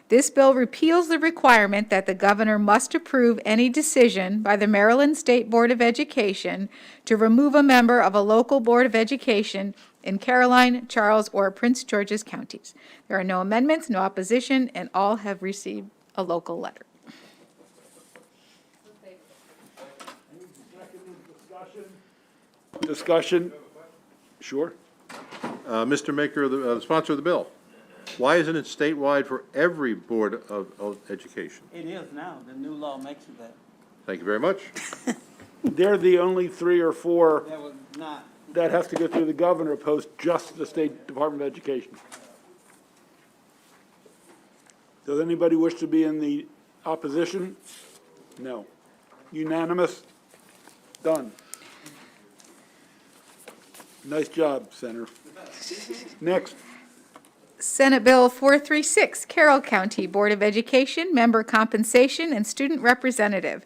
This bill repeals the requirement that the governor must approve any decision by the Maryland State Board of Education to remove a member of a local Board of Education in Caroline, Charles, or Prince George's counties. There are no amendments, no opposition, and all have received a local letter. Discussion? Sure. Mr. Maker, the sponsor of the bill, why isn't it statewide for every Board of Education? It is now. The new law makes it that. Thank you very much. They're the only 3 or 4 That was not. that has to go through the governor opposed just to the State Department of Education. Does anybody wish to be in the opposition? No. Unanimous? Done. Nice job, Senator. Next. Senate Bill 436, Carroll County Board of Education, Member Compensation and Student Representative.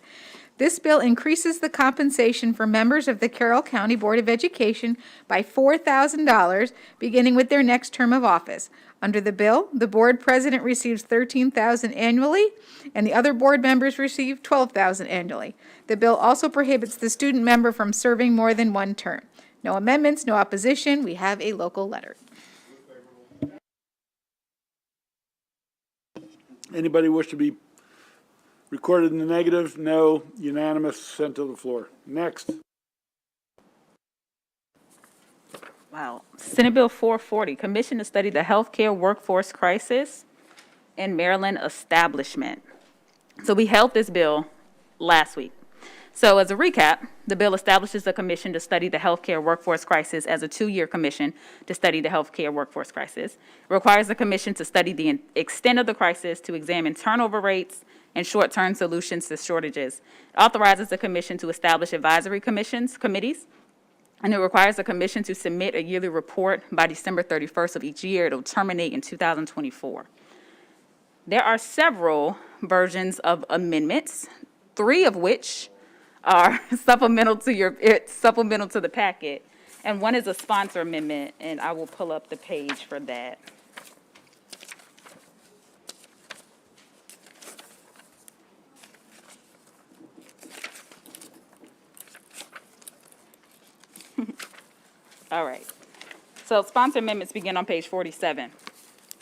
This bill increases the compensation for members of the Carroll County Board of Education by $4,000, beginning with their next term of office. Under the bill, the board president receives $13,000 annually, and the other board members receive $12,000 annually. The bill also prohibits the student member from serving more than 1 term. No amendments, no opposition. We have a local letter. Anybody wish to be recorded in the negative? No. Unanimous, sent to the floor. Next. Wow. Senate Bill 440, Commission to Study the Healthcare Workforce Crisis in Maryland Establishment. So we held this bill last week. So as a recap, the bill establishes a commission to study the healthcare workforce crisis as a 2-year commission to study the healthcare workforce crisis. It requires the commission to study the extent of the crisis, to examine turnover rates and short-term solutions to shortages. It authorizes the commission to establish advisory committees, and it requires the commission to submit a yearly report by December 31st of each year. It'll terminate in 2024. There are several versions of amendments, 3 of which are supplemental to the packet, and one is a sponsor amendment, and I will pull up the page for that. All right. So sponsor amendments begin on page 47.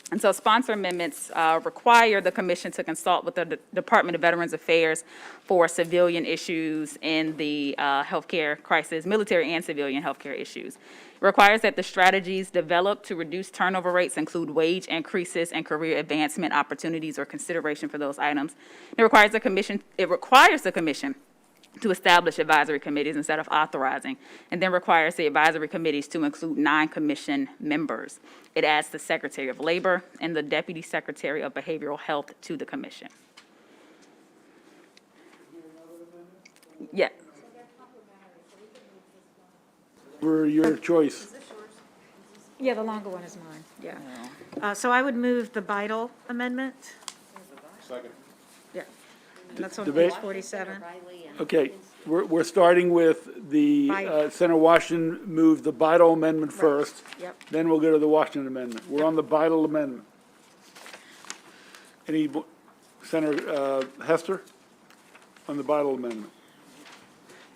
And so sponsor amendments require the commission to consult with the Department of Veterans Affairs for civilian issues in the healthcare crisis, military and civilian healthcare issues. It requires that the strategies developed to reduce turnover rates include wage increases and career advancement opportunities or consideration for those items. It requires the commission to establish advisory committees instead of authorizing, and then requires the advisory committees to include 9 commission members. It adds the Secretary of Labor and the Deputy Secretary of Behavioral Health to the commission. Yeah. For your choice. Yeah, the longer one is mine, yeah. So I would move the Vital Amendment. Second. Yeah. And that's on Debate? page 47. Okay, we're starting with the, Vital. Senator Washington moved the Vital Amendment first. Yep. Then we'll go to the Washington Amendment. We're on the Vital Amendment. Any, Senator Hester? On the Vital Amendment?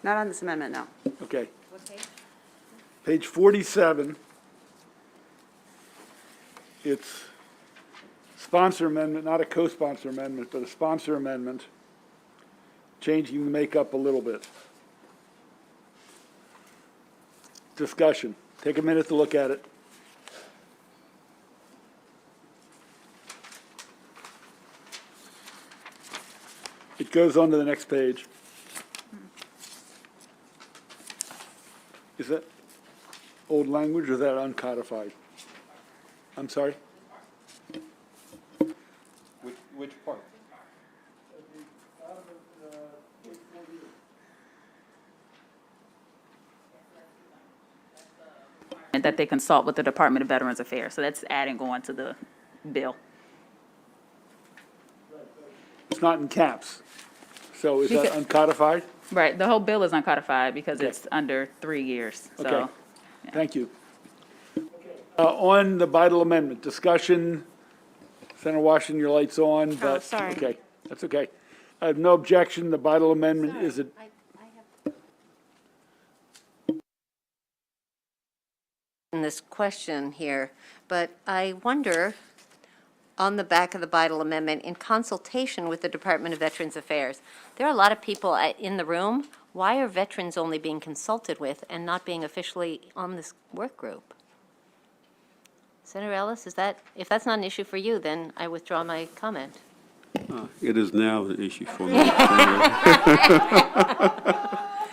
Not on this amendment, no. Okay. Page 47. It's sponsor amendment, not a co-sponsor amendment, but a sponsor amendment, changing the makeup a little bit. Discussion. Take a minute to look at it. It goes on to the next page. Is that old language or is that uncodified? I'm sorry? Which part? And that they consult with the Department of Veterans Affairs. So that's adding on to the bill. It's not in caps. So is that Because- uncodified? Right, the whole bill is uncodified because Okay. it's under 3 years, so. Okay. Thank you. On the Vital Amendment, discussion. Senator Washington, your light's on, but. sorry. Okay, that's okay. I have no objection. The Vital Amendment is a. In this question here, but I wonder, on the back of the Vital Amendment, in consultation with the Department of Veterans Affairs, there are a lot of people in the room. Why are veterans only being consulted with and not being officially on this work group? Senator Ellis, is that, if that's not an issue for you, then I withdraw my comment. It is now an issue for me.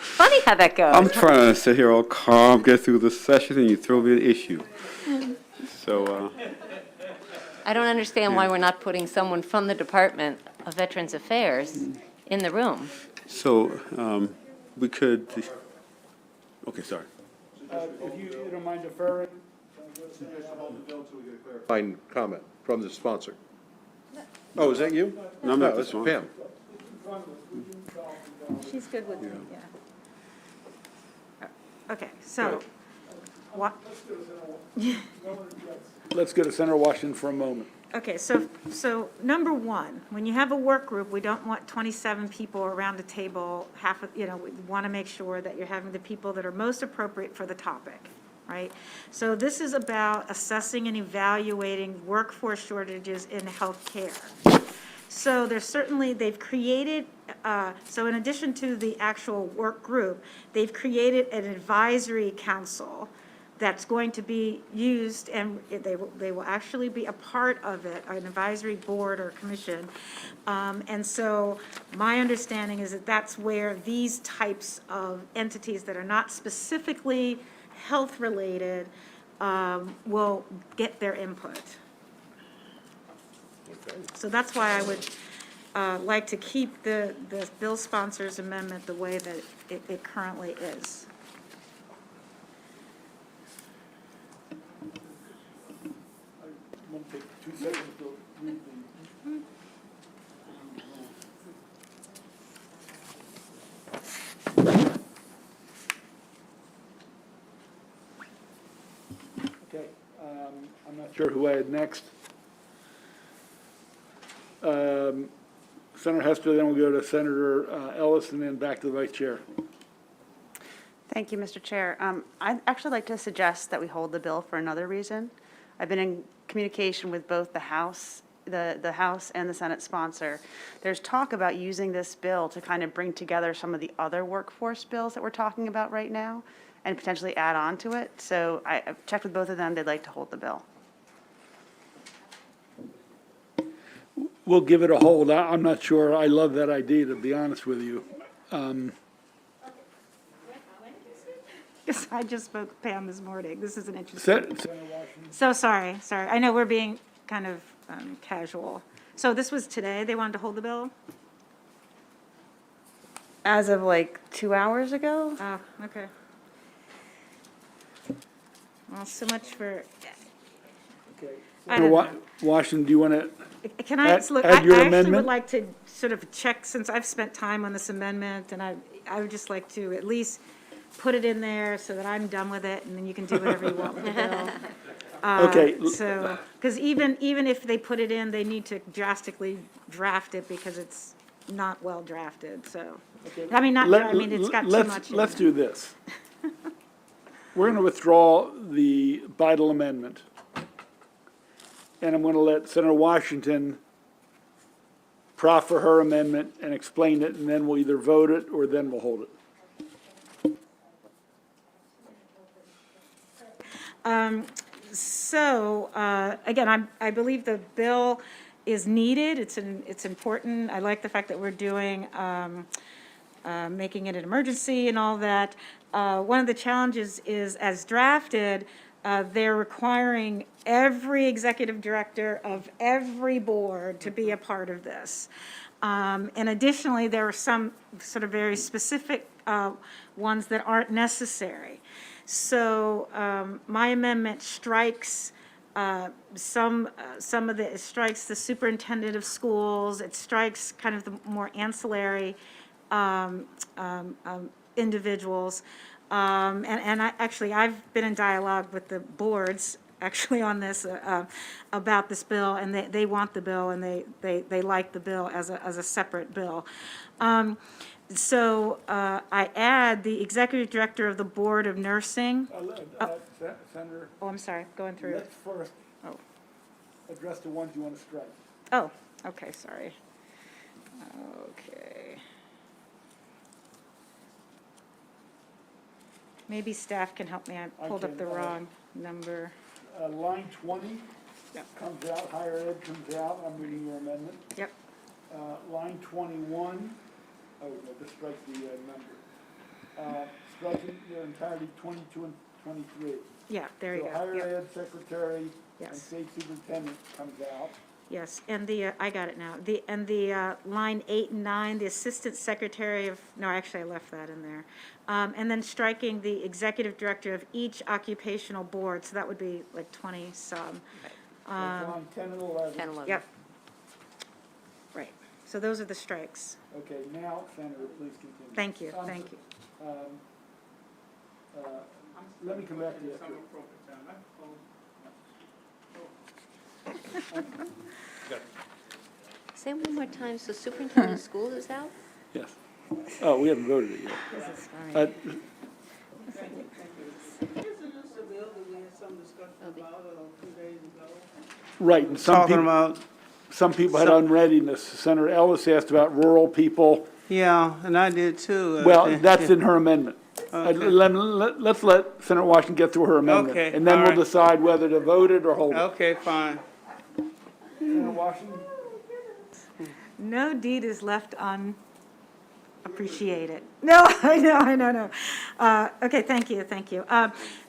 Funny how that goes. I'm trying to sit here all calm, get through the session, and you throw me an issue. So, I don't understand why we're not putting someone from the Department of Veterans Affairs in the room. we could, okay, sorry. If you don't mind deferring. Fine comment from the sponsor. Oh, is that you? No, I'm not the that's sponsor. Pam. She's good with, Okay, so, what, Let's go to Senator Washington for a moment. okay, so number one, when you have a work group, we don't want 27 people around the table, we want to make sure that you're having the people that are most appropriate for the topic, right? So this is about assessing and evaluating workforce shortages in healthcare. So there's certainly, they've created, so in addition to the actual work group, they've created an advisory council that's going to be used, and they will actually be a part of it, an advisory board or commission. And so my understanding is that that's where these types of entities that are not specifically health-related will get their input. So that's why I would like to keep the bill sponsor's amendment the way that it currently is. I'm going to take 2 seconds to read the. Okay, I'm not sure who I had next. Senator Hester, then we'll go to Senator Ellis, and then back to the Vice Chair. Thank you, Mr. Chair. I'd actually like to suggest that we hold the bill for another reason. I've been in communication with both the House, the House and the Senate sponsor. There's talk about using this bill to kind of bring together some of the other workforce bills that we're talking about right now and potentially add on to it. So I've checked with both of them. They'd like to hold the bill. We'll give it a hold. I'm not sure. I love that idea, to be honest with you. Yes, I just spoke with Pam this morning. This is an interesting. Senator Washington. So sorry. I know we're being kind of casual. So this was today, they wanted to hold the bill? As of like 2 hours ago? Oh, okay. Well, so much for, I don't know. Washington, do you want to? Can I, look, I add your actually amendment? would like to sort of check, since I've spent time on this amendment, and I would just like to at least put it in there so that I'm done with it, and then you can do whatever you want with the bill. Okay. So, because even if they put it in, they need to drastically draft it because it's not well drafted, so. I mean, it's got too much in Let's it. do this. We're going to withdraw the Bidle amendment. And I'm going to let Senator Washington proffer her amendment and explain it, and then we'll either vote it or then we'll hold it. So, again, I believe the bill is needed. It's important. I like the fact that we're doing, making it an emergency and all that. One of the challenges is, as drafted, they're requiring every executive director of every board to be a part of this. And additionally, there are some sort of very specific ones that aren't necessary. So my amendment strikes some of the, it strikes the superintendent of schools, it strikes kind of the more ancillary individuals. And I've been in dialogue with the boards, actually, on this, about this bill, and they want the bill, and they like the bill as a separate bill. So I add the executive director of the Board of Nursing. Senator, Oh, I'm sorry, going through. let's first address the ones you want to strike. Oh, okay, sorry. Okay. Maybe staff can help me. I pulled up the wrong number. Line 20 Yep. comes out, higher ed comes out. I'm reading your amendment. Yep. Line 21, oh, no, just strike the number. Strike the entirety 22 and 23. Yeah, there you So go. higher Yep. ed secretary and Yes. state superintendent comes out. Yes, and I got it now. The line 8 and 9, the assistant secretary of, no, actually, I left that in there. And then striking the executive director of each occupational board, so that would be like 20-some. Line 10 and 11. 10, 11. Yep. Right, so those are the strikes. Okay, now, Senator, please continue. Thank you, thank you. Let me come back to you. Say one more time, so superintendent of schools is out? Yes. Oh, we haven't voted it yet. This is fine. Uh, Isn't this a bill that we had some discussion about a few days ago? Right, and Talking about, some people had unreadiness. Senator Ellis asked about rural people. yeah, and I did too. Well, that's in her amendment. Okay. Let's let Senator Washington get through her amendment. Okay, And then all we'll right. decide whether to vote it or hold it. Okay, fine. Senator Washington? No deed is left unappreciated. No, I know. Okay, thank you.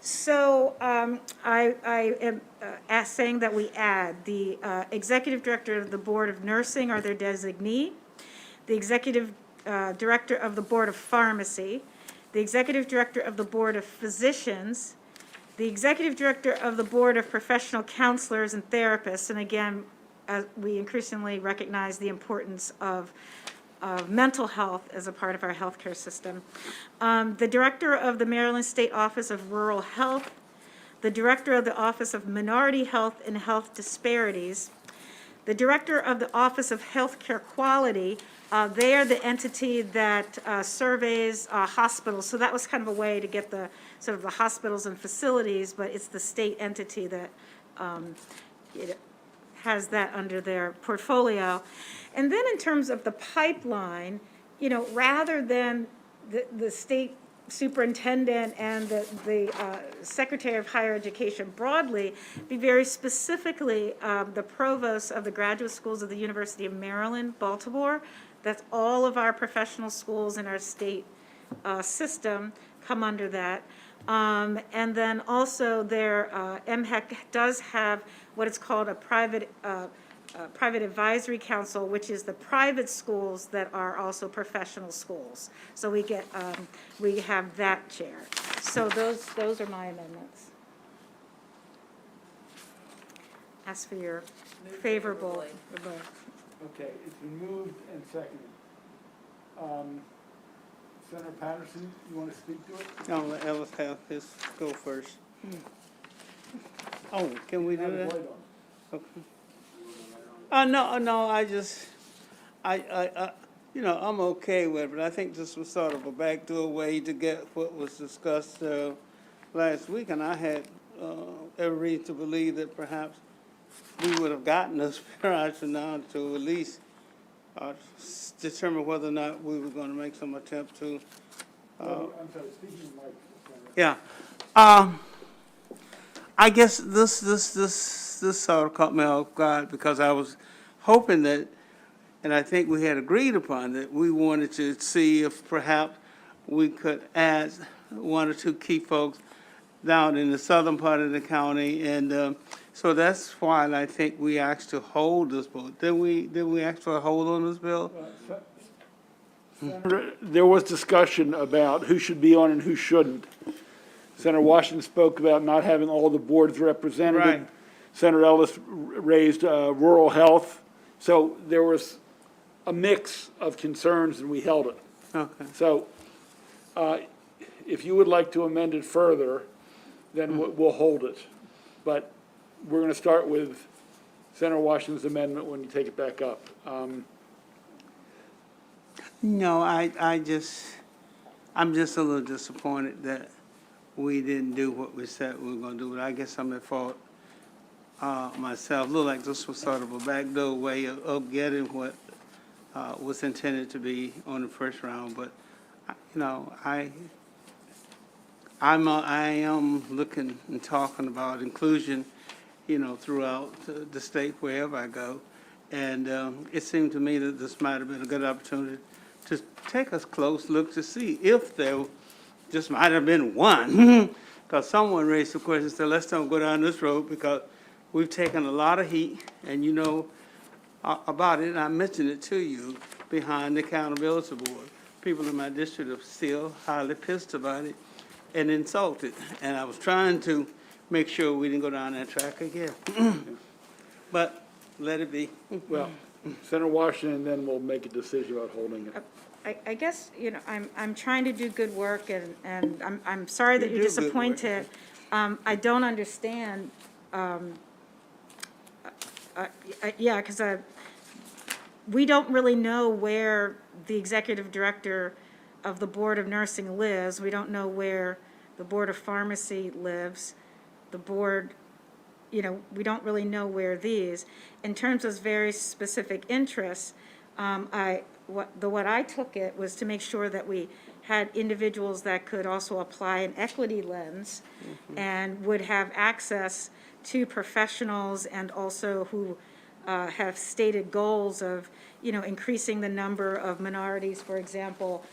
So I am saying that we add the executive director of the Board of Nursing or their designee, the executive director of the Board of Pharmacy, the executive director of the Board of Physicians, the executive director of the Board of Professional Counselors and Therapists, and again, we increasingly recognize the importance of mental health as a part of our healthcare system. The director of the Maryland State Office of Rural Health, the director of the Office of Minority Health and Health Disparities, the director of the Office of Healthcare Quality. They are the entity that surveys hospitals, so that was kind of a way to get the sort of the hospitals and facilities, but it's the state entity that has that under their portfolio. And then in terms of the pipeline, rather than the state superintendent and the Secretary of Higher Education broadly, be very specifically the provost of the graduate schools of the University of Maryland, Baltimore. That's all of our professional schools in our state system come under that. And then also their MHEC does have what is called a private advisory council, which is the private schools that are also professional schools. So we have that chair. So those are my amendments. Ask for your favorable vote. Okay, it's been moved and seconded. Senator Patterson, you want to speak to it? No, let Ellis have his go first. Oh, can we do Have a that? light on. Okay. No, I'm okay with it, but I think this was sort of a backdoor way to get what was discussed last week, and I had every reason to believe that perhaps we would have gotten this prior to now to at least determine whether or not we were going to make some attempt to. I'm sorry, speaking of Mike. Yeah. I guess this sort of caught me off guard because I was hoping that, and I think we had agreed upon that, we wanted to see if perhaps we could add one or two key folks down in the southern part of the county, and so that's why I think we asked to hold this bill. Did we ask for a hold on this bill? Senator, there was discussion about who should be on and who shouldn't. Senator Washington spoke about not having all the boards represented. Right. Senator Ellis raised rural health. So there was a mix of concerns, and we held it. Okay. So if you would like to amend it further, then we'll hold it. But we're going to start with Senator Washington's amendment when you take it back up. No, I'm just a little disappointed that we didn't do what we said we were going to do. But I guess I'm at fault myself. Looked like this was sort of a backdoor way of getting what was intended to be on the first round. But I am looking and talking about inclusion, throughout the state wherever I go, and it seemed to me that this might have been a good opportunity to take a close look to see if there just might have been one, because someone raised the question, said, let's don't go down this road because we've taken a lot of heat, and about it, and I mentioned it to you, behind the accountability board. People in my district are still highly pissed about it and insulted, and I was trying to make sure we didn't go down that track again. But let it be. Well, Senator Washington, then we'll make a decision about holding it. I guess, I'm trying to do good work, and I'm sorry that you're do good work. disappointed. I don't understand, because we don't really know where the executive director of the Board of Nursing lives. We don't know where the Board of Pharmacy lives. The board, we don't really know where these. In terms of very specific interests, what I took it was to make sure that we had individuals that could also apply an equity lens and would have access to professionals, and also who have stated goals of, increasing the number of minorities, for example,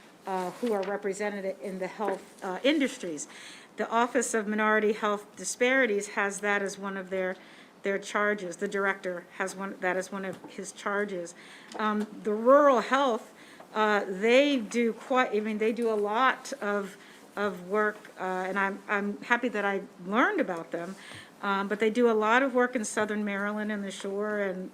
who are represented in the health industries. The Office of Minority Health Disparities has that as one of their charges. The director has that as one of his charges. The rural health, they do they do a lot of work, and I'm happy that I learned about them. But they do a lot of work in southern Maryland and the shore, and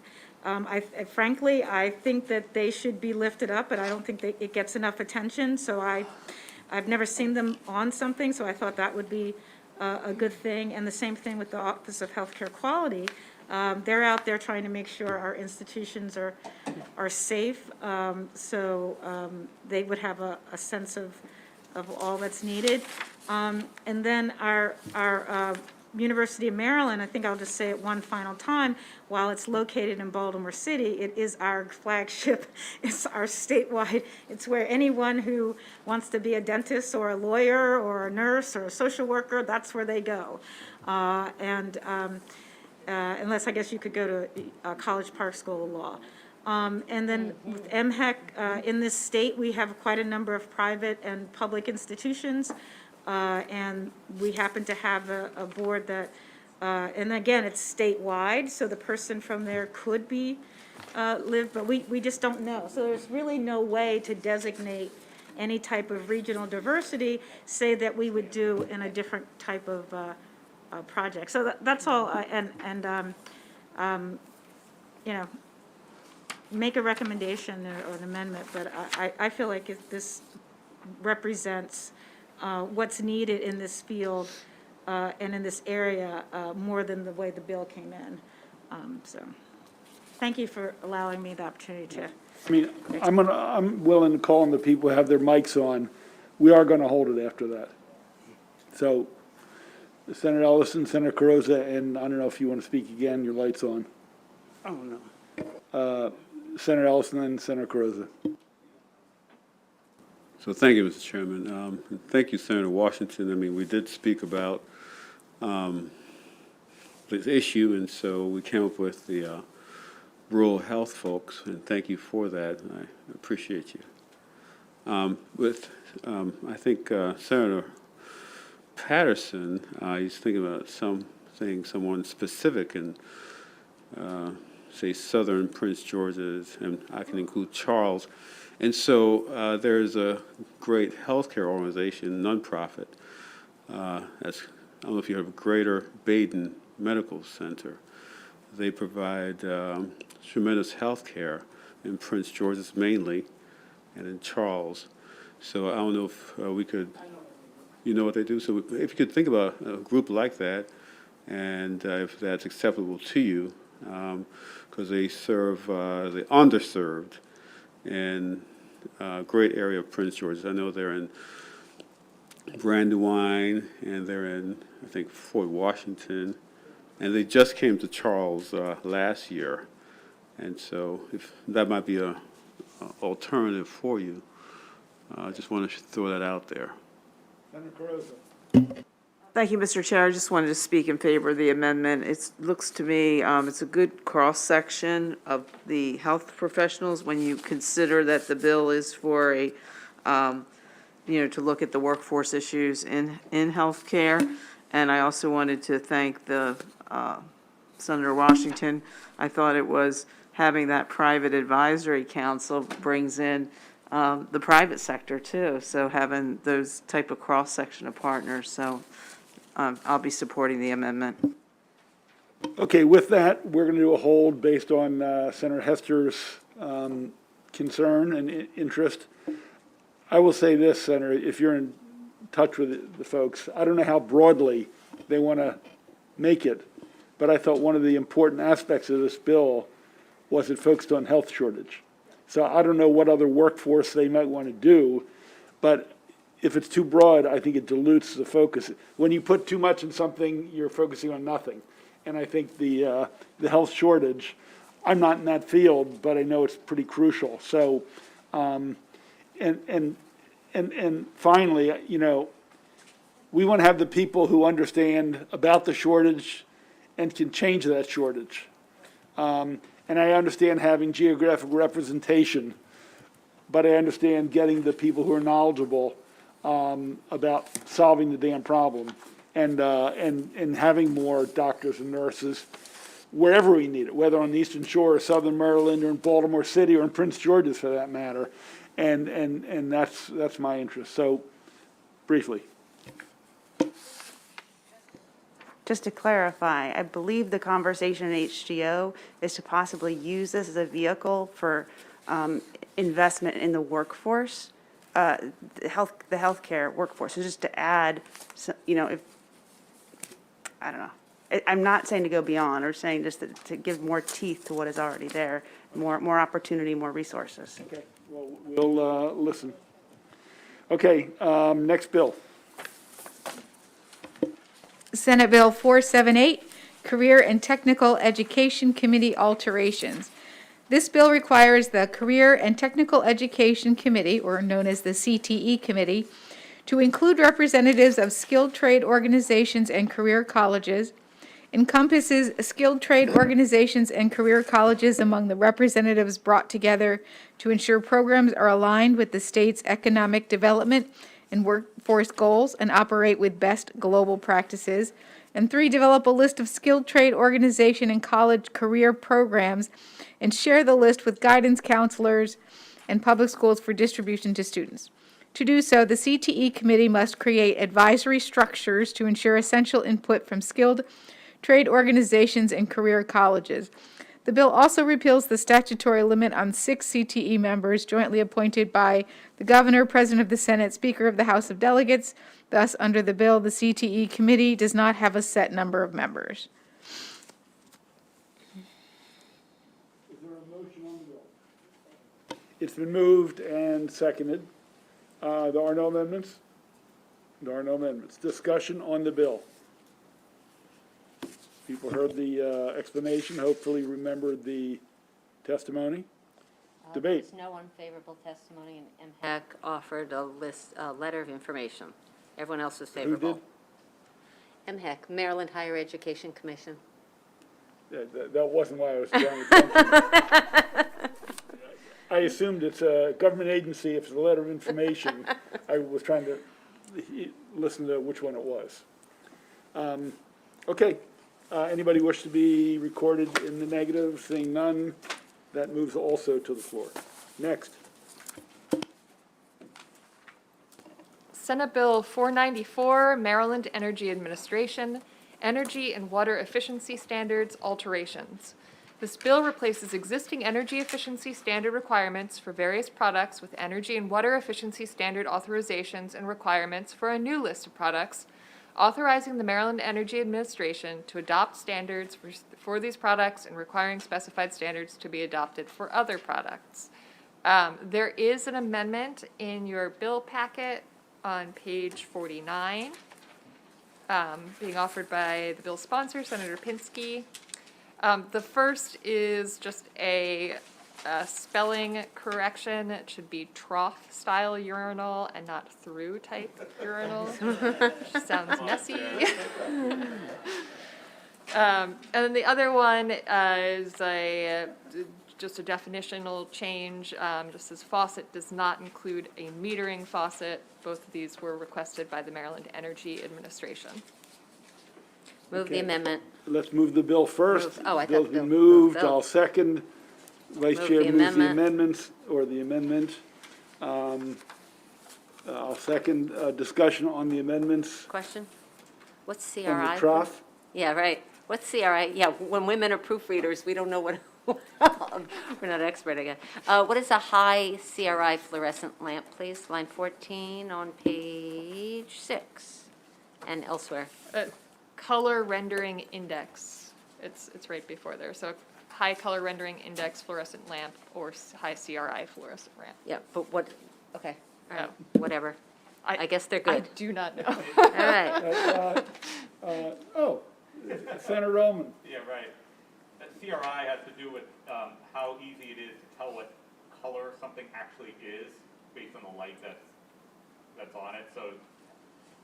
frankly, I think that they should be lifted up, but I don't think it gets enough attention. So I've never seen them on something, so I thought that would be a good thing. And the same thing with the Office of Healthcare Quality. They're out there trying to make sure our institutions are safe, so they would have a sense of all that's needed. And then our University of Maryland, I think I'll just say it one final time, while it's located in Baltimore City, it is our flagship, it's our statewide, it's where anyone who wants to be a dentist or a lawyer or a nurse or a social worker, that's where they go. Unless, I guess, you could go to College Park School of Law. And then with MHEC, in this state, we have quite a number of private and public institutions. And we happen to have a board that, and again, it's statewide, so the person from there could be, but we just don't know. So there's really no way to designate any type of regional diversity, say that we would do in a different type of project. So that's all, you know, make a recommendation or an amendment, but I feel like this represents what's needed in this field and in this area more than the way the bill came in. So, thank you for allowing me the opportunity to. I mean, I'm willing to call on the people who have their mics on. We are going to hold it after that. So, Senator Ellison, Senator Carrozza, and I don't know if you want to speak again, your light's on. Oh, no. Senator Ellison and Senator Carrozza. So thank you, Mr. Chairman. And thank you, Senator Washington. I mean, we did speak about this issue, and so we came up with the rural health folks, and thank you for that. I appreciate you. I think Senator Patterson, he's thinking about someone specific in, say, southern Prince George's, and I can include Charles. And so there's a great healthcare organization, nonprofit. I don't know if you have Greater Baden Medical Center. They provide tremendous health care in Prince George's mainly, and in Charles. So I don't know if we could, you know what they do? So if you could think about a group like that, and if that's acceptable to you, because they serve the underserved in a great area of Prince George's. I know they're in Brandywine, and they're in, I think, Fort Washington, and they just came to Charles last year. And so if that might be an alternative for you, I just want to throw that out there. Senator Carrozza. Thank you, Mr. Chair. I just wanted to speak in favor of the amendment. It looks to me, it's a good cross-section of the health professionals when you consider that the bill is for a, to look at the workforce issues in healthcare. And I also wanted to thank the Senator Washington. I thought it was having that private advisory council brings in the private sector too. So having those type of cross-section of partners. So I'll be supporting the amendment. Okay, with that, we're going to do a hold based on Senator Hester's concern and interest. I will say this, Senator, if you're in touch with the folks, I don't know how broadly they want to make it, but I thought one of the important aspects of this bill was it focused on health shortage. So I don't know what other workforce they might want to do, but if it's too broad, I think it dilutes the focus. When you put too much in something, you're focusing on nothing. And I think the health shortage, I'm not in that field, but I know it's pretty crucial. So, and finally, we want to have the people who understand about the shortage and can change that shortage. And I understand having geographic representation, but I understand getting the people who are knowledgeable about solving the damn problem, and having more doctors and nurses wherever we need it, whether on the Eastern Shore or Southern Maryland or in Baltimore City or in Prince George's for that matter, and that's my interest. So, briefly. Just to clarify, I believe the conversation in HGO is to possibly use this as a vehicle for investment in the workforce, the healthcare workforce. So just to add, if I don't know, I'm not saying to go beyond, or saying just to give more teeth to what is already there, more opportunity, more resources. Okay. Well, we'll listen. Okay. Next bill. Senate Bill 478, Career and Technical Education Committee Alterations. This bill requires the Career and Technical Education Committee, or known as the CTE Committee, to include representatives of skilled trade organizations and career colleges, encompasses skilled trade organizations and career colleges among the representatives brought together to ensure programs are aligned with the state's economic development and workforce goals and operate with best global practices. And 3, develop a list of skilled trade organization and college career programs and share the list with guidance counselors and public schools for distribution to students. To do so, the CTE committee must create advisory structures to ensure essential input from skilled trade organizations and career colleges. The bill also repeals the statutory limit on 6 CTE members jointly appointed by the governor, president of the Senate, speaker of the House of Delegates. Thus, under the bill, the CTE committee does not have a set number of members. Is there a motion on the bill? It's been moved and seconded. There are no amendments? There are no amendments. Discussion on the bill. People heard the explanation, hopefully remembered the testimony. Debate. There's no unfavorable testimony, and MHEC offered a letter of information. Everyone else was favorable. Who did? MHEC, Maryland Higher Education Commission. That wasn't why I was drawing attention. I assumed it's a government agency. If it's a letter of information, I was trying to listen to which one it was. Okay. Anybody wish to be recorded in the negative? Seeing none, that moves also to the floor. Next. Senate Bill 494, Maryland Energy Administration, Energy and Water Efficiency Standards Alterations. This bill replaces existing energy efficiency standard requirements for various products with energy and water efficiency standard authorizations and requirements for a new list of products, authorizing the Maryland Energy Administration to adopt standards for these products and requiring specified standards to be adopted for other products. There is an amendment in your bill packet on page 49, being offered by the bill sponsor, Senator Pinsky. The first is just a spelling correction. It should be trough-style urinal and not through-type urinal, which sounds messy. And then the other one is just a definitional change. Just as faucet does not include a metering faucet. Both of these were requested by the Maryland Energy Administration. Move the amendment. Let's move the bill first. Oh, I thought Bill's been Bill- moved. Bill. I'll second. Vice Move Chair the moves the amendment. amendments, or the amendment. I'll second. Discussion on the amendments. Question? What's CRI? On the trough. Yeah, right. What's CRI? Yeah, when women are proofreaders, we don't know what, we're not expert again. What is a high CRI fluorescent lamp, please? Line 14 on page 6 and elsewhere. Color rendering index. It's right before there. So high color rendering index fluorescent lamp or high CRI fluorescent lamp. Yeah, but what, okay, all right, whatever. I- I guess they're I good. do not know. All right. Senator Roman. Yeah, right. That CRI has to do with how easy it is to tell what color something actually is based on the light that's on it. So,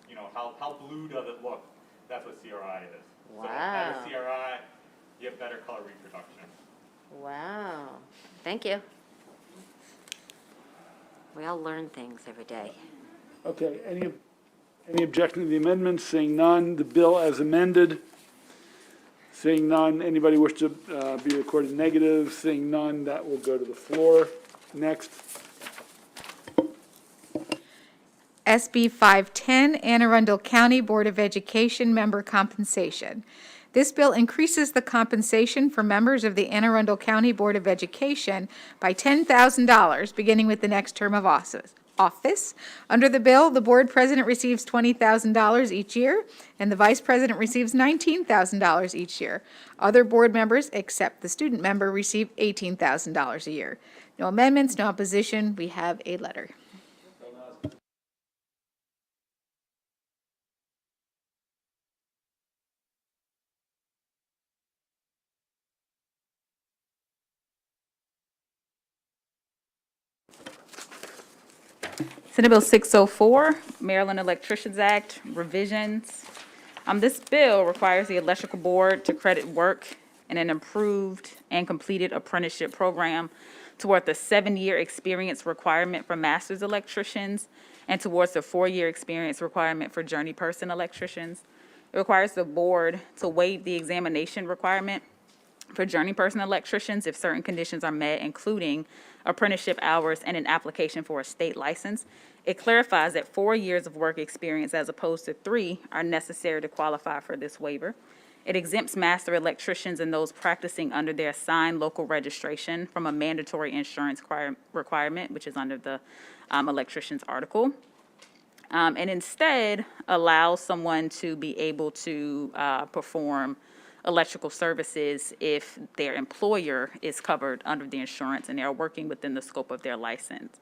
you know, how blue does it look? That's what CRI is. So better Wow. CRI, you have better color reproduction. Wow. Thank you. We all learn things every day. Okay, any objection to the amendments? Seeing none, the bill as amended. Seeing none, anybody wish to be recorded negative? Seeing none, that will go to the floor. Next. SB 510, Anne Arundel County Board of Education Member Compensation. This bill increases the compensation for members of the Anne Arundel County Board of Education by $10,000, beginning with the next term of office. Under the bill, the board president receives $20,000 each year, and the vice president receives $19,000 each year. Other board members, except the student member, receive $18,000 a year. No amendments, no opposition. We have a letter. Senate Bill 604, Maryland Electricians Act, revisions. This bill requires the electrical board to credit work in an improved and completed apprenticeship program toward the 7-year experience requirement for master's electricians and towards the 4-year experience requirement for journey person electricians. It requires the board to waive the examination requirement for journey person electricians if certain conditions are met, including apprenticeship hours and an application for a state license. It clarifies that 4 years of work experience as opposed to 3 are necessary to qualify for this waiver. It exempts master electricians and those practicing under their assigned local registration from a mandatory insurance requirement, which is under the electricians article. And instead allows someone to be able to perform electrical services if their employer is covered under the insurance and they are working within the scope of their license.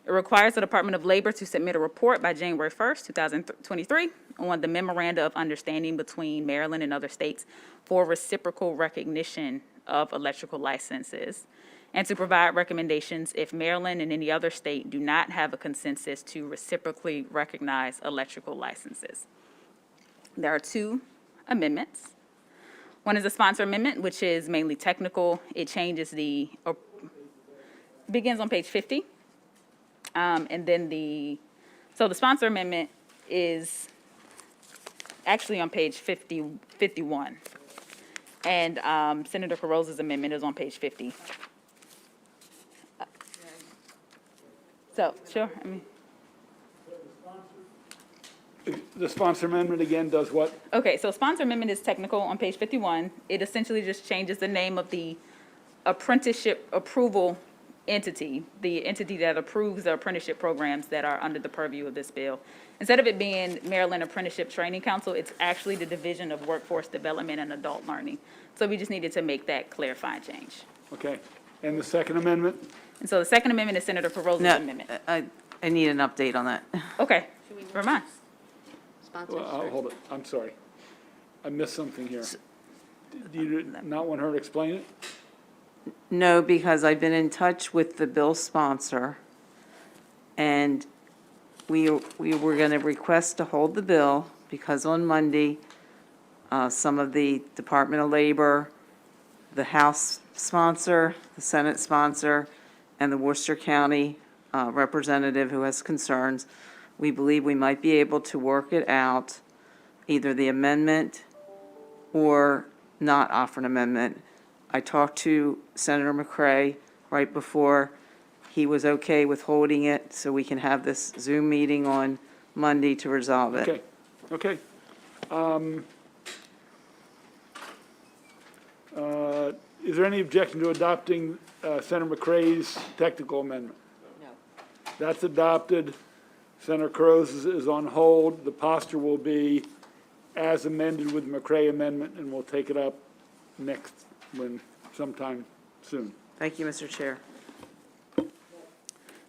It requires the Department of Labor to submit a report by January 1st, 2023 on the memoranda of understanding between Maryland and other states for reciprocal recognition of electrical licenses, and to provide recommendations if Maryland and any other state do not have a consensus to reciprocally recognize electrical licenses. There are 2 amendments. One is a sponsor amendment, which is mainly technical. It changes begins on page 50. And then the sponsor amendment is actually on page 51. And Senator Carroll's amendment is on page 50. So, sure, I mean. The sponsor amendment again does what? Okay, so sponsor amendment is technical on page 51. It essentially just changes the name of the apprenticeship approval entity, the entity that approves the apprenticeship programs that are under the purview of this bill. Instead of it being Maryland Apprenticeship Training Council, it's actually the Division of Workforce Development and Adult Learning. So we just needed to make that clarifying change. Okay. And the second amendment? And so the second amendment is Senator Carroll's amendment. I need an update on that. Okay, for mine. Sponsors Well, first. hold it, I'm sorry. I missed something here. Do you not want her to explain it? No, because I've been in touch with the bill sponsor, and we were going to request to hold the bill because on Monday, some of the Department of Labor, the House sponsor, the Senate sponsor, and the Worcester County representative who has concerns, we believe we might be able to work it out, either the amendment or not offer an amendment. I talked to Senator McCray right before. He was okay with holding it, so we can have this Zoom meeting on Monday to resolve it. Okay, is there any objection to adopting Senator McCray's technical amendment? No. That's adopted. Senator Crow's is on hold. The posture will be as amended with the McCray amendment, and we'll take it up sometime soon. Thank you, Mr. Chair.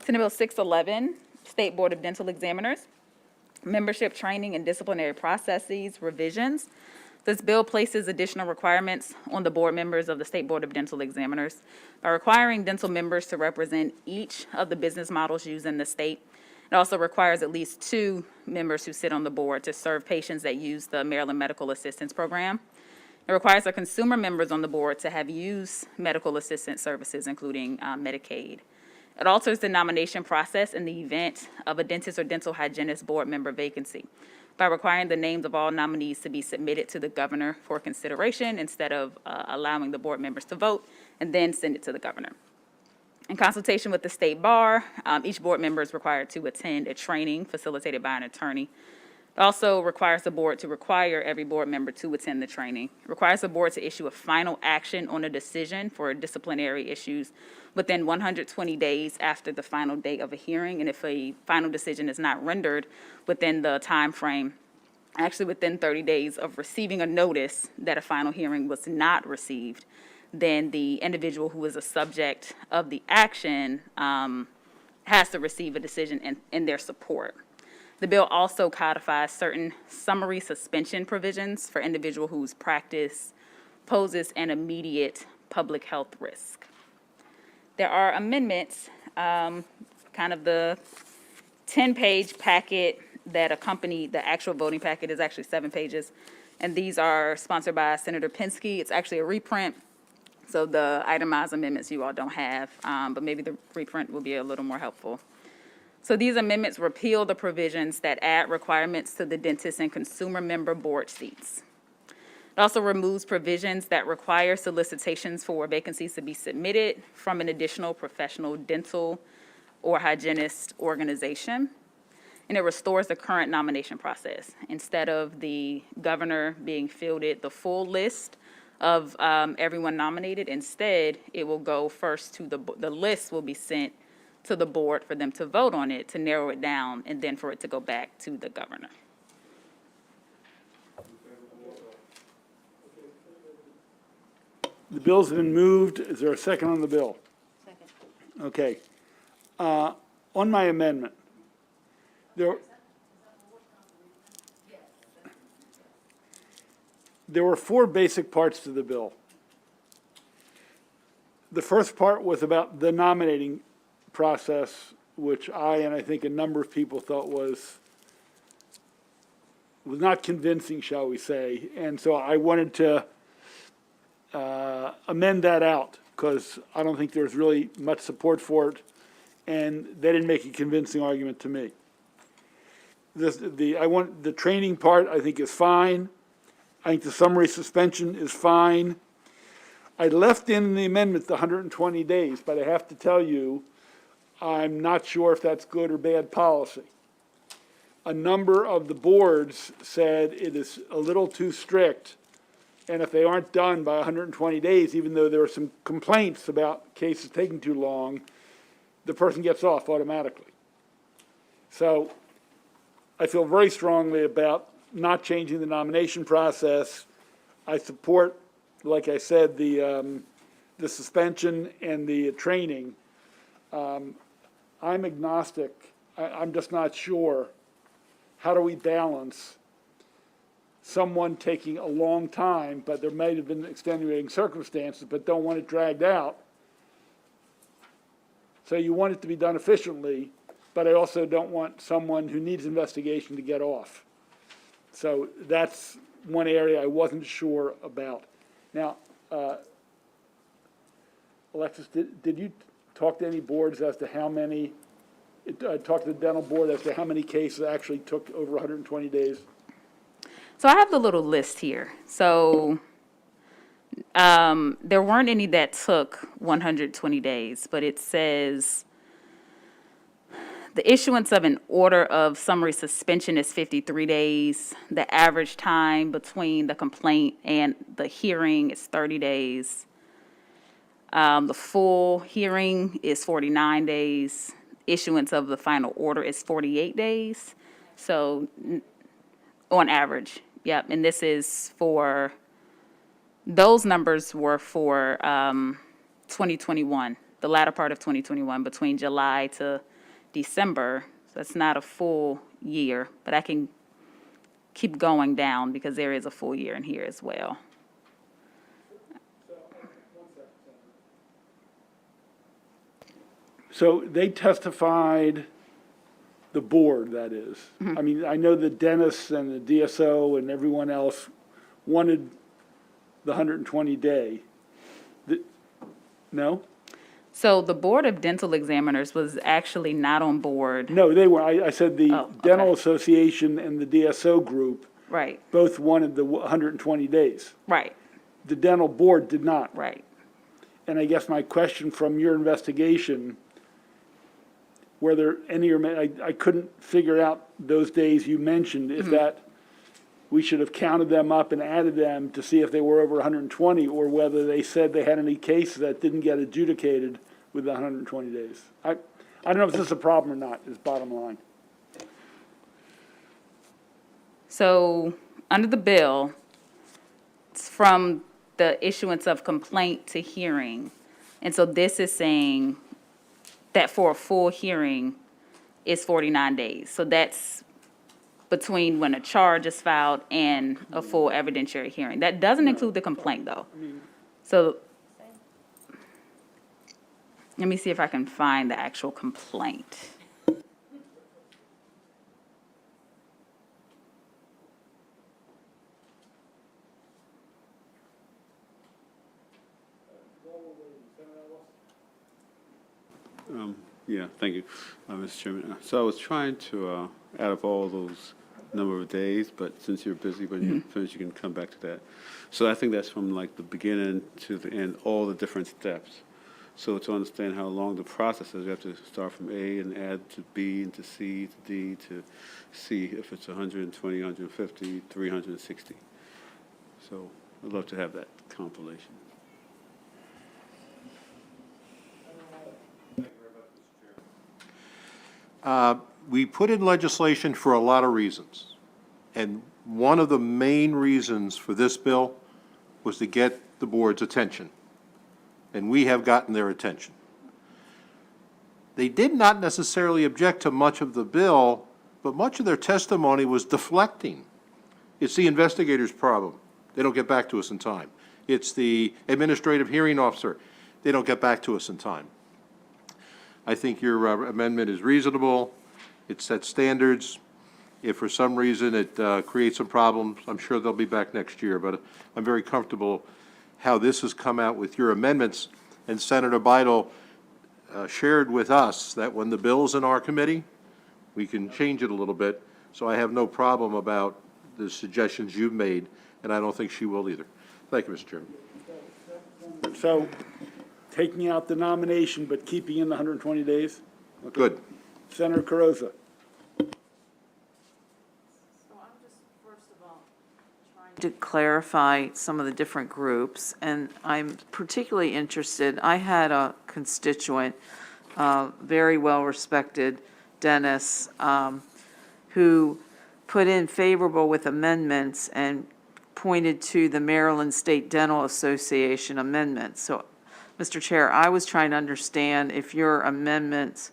Senate Bill 611, State Board of Dental Examiners, membership training and disciplinary processes revisions. This bill places additional requirements on the board members of the State Board of Dental Examiners by requiring dental members to represent each of the business models used in the state. It also requires at least 2 members who sit on the board to serve patients that use the Maryland Medical Assistance Program. It requires the consumer members on the board to have used medical assistance services, including Medicaid. It alters the nomination process in the event of a dentist or dental hygienist board member vacancy by requiring the names of all nominees to be submitted to the governor for consideration instead of allowing the board members to vote and then send it to the governor. In consultation with the state bar, each board member is required to attend a training facilitated by an attorney. It also requires the board to require every board member to attend the training. It requires the board to issue a final action on a decision for disciplinary issues within 120 days after the final date of a hearing, and if a final decision is not rendered within the time frame, actually within 30 days of receiving a notice that a final hearing was not received, then the individual who is a subject of the action has to receive a decision in their support. The bill also codifies certain summary suspension provisions for individual whose practice poses an immediate public health risk. There are amendments, kind of the 10-page packet that accompanied the actual voting packet. Is actually 7 pages. And these are sponsored by Senator Pinsky. It's actually a reprint. So the itemized amendments you all don't have, but maybe the reprint will be a little more helpful. So these amendments repeal the provisions that add requirements to the dentist and consumer member board seats. It also removes provisions that require solicitations for vacancies to be submitted from an additional professional dental or hygienist organization. And it restores the current nomination process. Instead of the governor being fielded the full list of everyone nominated, instead, it will go first to the list will be sent to the board for them to vote on it, to narrow it down, and then for it to go back to the governor. The bill's been moved. Is there a second on the bill? Second. Okay. On my amendment, there were 4 basic parts to the bill. The first part was about the nominating process, which I think a number of people thought was not convincing, shall we say. And so I wanted to amend that out because I don't think there's really much support for it, and they didn't make a convincing argument to me. The training part I think is fine. I think the summary suspension is fine. I left in the amendment the 120 days, but I have to tell you, I'm not sure if that's good or bad policy. A number of the boards said it is a little too strict, and if they aren't done by 120 days, even though there are some complaints about cases taking too long, the person gets off automatically. So I feel very strongly about not changing the nomination process. I support, like I said, the suspension and the training. I'm agnostic. I'm just not sure. How do we balance someone taking a long time, but there might have been extenuating circumstances, but don't want it dragged out? So you want it to be done efficiently, but I also don't want someone who needs investigation to get off. So that's one area I wasn't sure about. Now, Alexis, did you talk to any boards as to how many, talk to the dental board as to how many cases actually took over 120 days? So I have the little list here. So there weren't any that took 120 days, but it says the issuance of an order of summary suspension is 53 days. The average time between the complaint and the hearing is 30 days. The full hearing is 49 days. Issuance of the final order is 48 days. So on average, yep. And this is for, those numbers were for 2021, the latter part of 2021, between July to December. So it's not a full year, but I can keep going down because there is a full year in here as well. So they testified, the board, that is. I mean, I know the dentists and the DSO and everyone else wanted the 120-day. No? So the Board of Dental Examiners was actually not on board. No, they were. I said the Oh, Dental okay. Association and the DSO group Right, both wanted the 120 days. right, The dental board did not. right. And I guess my question from your investigation, were there any, I couldn't figure out those days you mentioned, if that, we should have counted them up and added them to see if they were over 120, or whether they said they had any cases that didn't get adjudicated with the 120 days. I don't know if this is a problem or not, is bottom line. So, under the bill, it's from the issuance of complaint to hearing. And so this is saying that for a full hearing is 49 days. So that's between when a charge is filed and a full evidentiary hearing. That doesn't include the complaint, though. So, let me see if I can find the actual complaint. Yeah, thank you, Mr. Chairman. So I was trying to add up all those number of days, but since you're busy, when you finish, you can come back to that. So I think that's from like the beginning to the end, all the different steps. So to understand how long the process is, you have to start from A and add to B and to C to D to see if it's 120, 150, 360. So I'd love to have that compilation. We put in legislation for a lot of reasons. And one of the main reasons for this bill was to get the board's attention. And we have gotten their attention. They did not necessarily object to much of the bill, but much of their testimony was deflecting. It's the investigator's problem. They don't get back to us in time. It's the administrative hearing officer. They don't get back to us in time. I think your amendment is reasonable. It sets standards. If for some reason it creates some problems, I'm sure they'll be back next year. But I'm very comfortable how this has come out with your amendments. And Senator Bidle shared with us that when the bill's in our committee, we can change it a little bit. So I have no problem about the suggestions you've made, and I don't think she will either. Thank you, Mr. Chairman. So, taking out the nomination but keeping in the 120 days? Okay. Good. Senator Carrozza. To clarify some of the different groups, and I'm particularly interested, I had a constituent, very well-respected Dennis, who put in favorable with amendments and pointed to the Maryland State Dental Association amendment. So, Mr. Chair, I was trying to understand if your amendments,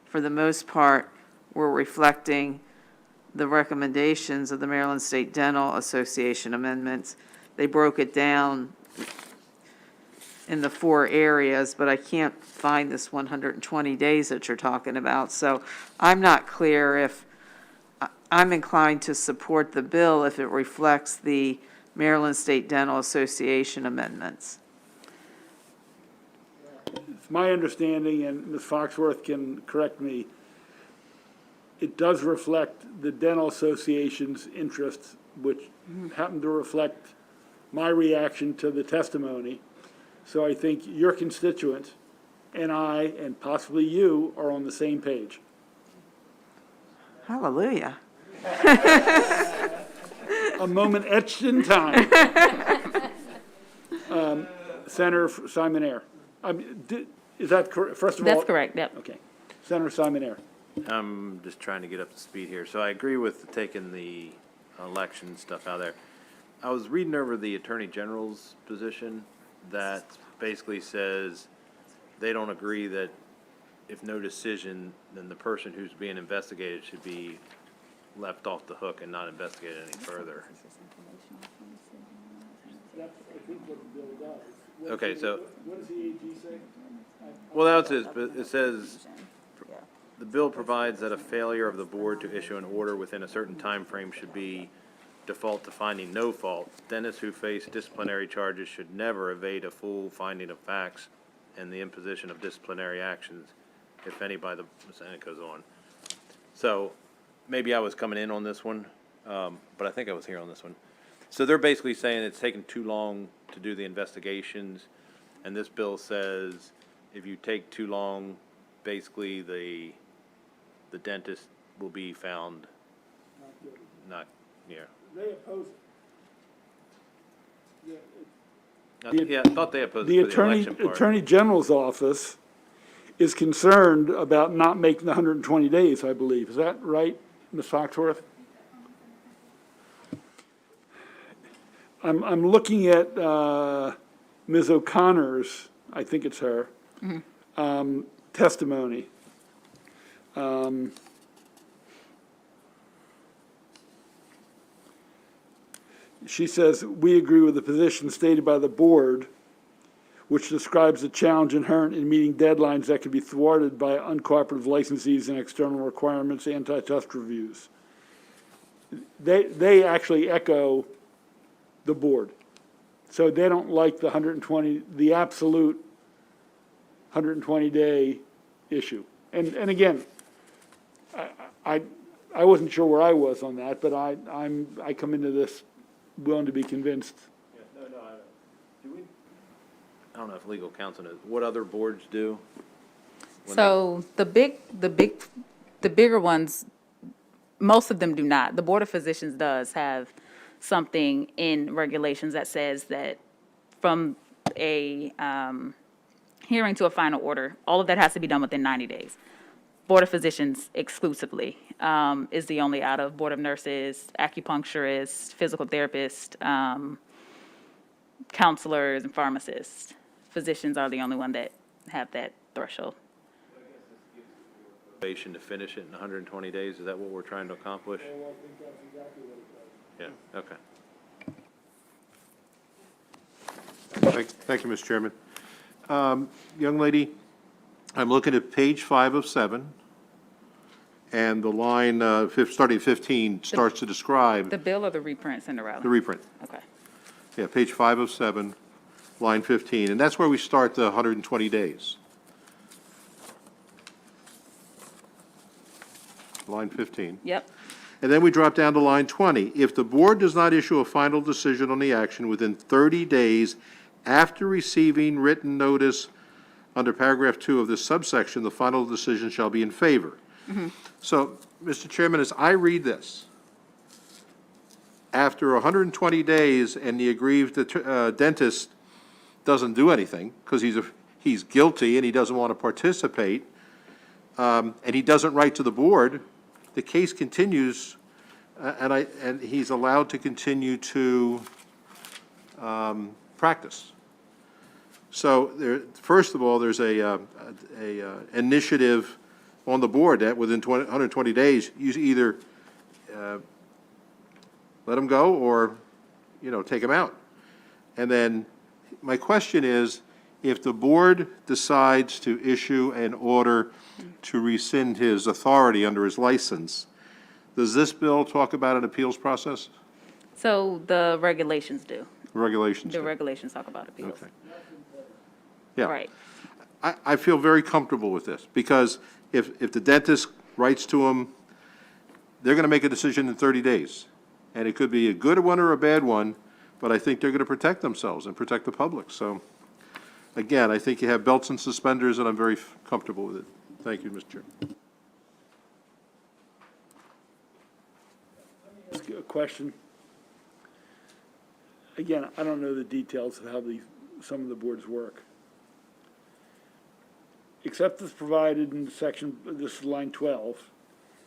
for the most part, were reflecting the recommendations of the Maryland State Dental Association amendments. They broke it down in the 4 areas, but I can't find this 120 days that you're talking about. So I'm not clear if, I'm inclined to support the bill if it reflects the Maryland State Dental Association amendments. It's my understanding, and Ms. Foxworth can correct me, it does reflect the dental association's interests, which happen to reflect my reaction to the testimony. So I think your constituent and I, and possibly you, are on the same page. Hallelujah. A moment etched in time. Senator Simon Ayer. Is that correct? First of all. That's correct, yep. Okay. Senator Simon Ayer. I'm just trying to get up to speed here. So I agree with taking the election stuff out of there. I was reading over the Attorney General's position that basically says they don't agree that if no decision, then the person who's being investigated should be left off the hook and not investigated any further. Okay, so. What does the AG say? Well, that's it, but it says, the bill provides that a failure of the board to issue an order within a certain time frame should be default to finding no fault. Dentists who face disciplinary charges should never evade a full finding of facts and the imposition of disciplinary actions, if any, by the, and it goes on. So, maybe I was coming in on this one, but I think I was here on this one. So they're basically saying it's taken too long to do the investigations, and this bill says if you take too long, basically the dentist will be found not, yeah. They oppose it. Yeah, I thought they opposed it for the election part. Attorney General's office is concerned about not making the 120 days, I believe. Is that right, Ms. Foxworth? I'm looking at Ms. O'Connor's, I think it's her, testimony. She says, "We agree with the position stated by the board, which describes the challenge inherent in meeting deadlines that can be thwarted by uncooperative licensees and external requirements, antitrust reviews." They actually echo the board. So they don't like the 120, the absolute 120-day issue. And again, I wasn't sure where I was on that, but I come into this willing to be convinced. I don't know if legal counsel knows, what other boards do? When So the bigger ones, most of them do not. The Board of Physicians does have something in regulations that says that from a hearing to a final order, all of that has to be done within 90 days. Board of Physicians exclusively is the only out of Board of Nurses, acupuncturists, physical therapists, counselors, and pharmacists. Physicians are the only one that have that threshold. Probation to finish it in 120 days, is that what we're trying to accomplish? Yeah, okay. Thank you, Mr. Chairman. Young lady, I'm looking at page 5 of 7, and the line, starting 15, starts to describe The bill or the reprint, Cinderella? the reprint. Okay. Yeah, page 5 of 7, line 15, and that's where we start the 120 days. Line 15. Yep. And then we drop down to line 20. If the board does not issue a final decision on the action within 30 days after receiving written notice under paragraph 2 of this subsection, the final decision shall be in favor. So, Mr. Chairman, as I read this, after 120 days and the aggrieved dentist doesn't do anything because he's guilty and he doesn't want to participate, and he doesn't write to the board, the case continues, and he's allowed to continue to practice. So there, first of all, there's a initiative on the board that within 120 days, you either let him go or, take him out. And then my question is, if the board decides to issue an order to rescind his authority under his license, does this bill talk about an appeals process? So the regulations do. Regulations? The do. regulations talk about appeals. Okay. Yeah. Right. I feel very comfortable with this, because if the dentist writes to him, they're going to make a decision in 30 days. And it could be a good one or a bad one, but I think they're going to protect themselves and protect the public. So, again, I think you have belts and suspenders, and I'm very comfortable with it. Thank you, Mr. Chair. Ask you a question. Again, I don't know the details of how some of the boards work. Except as provided in section, this is line 12,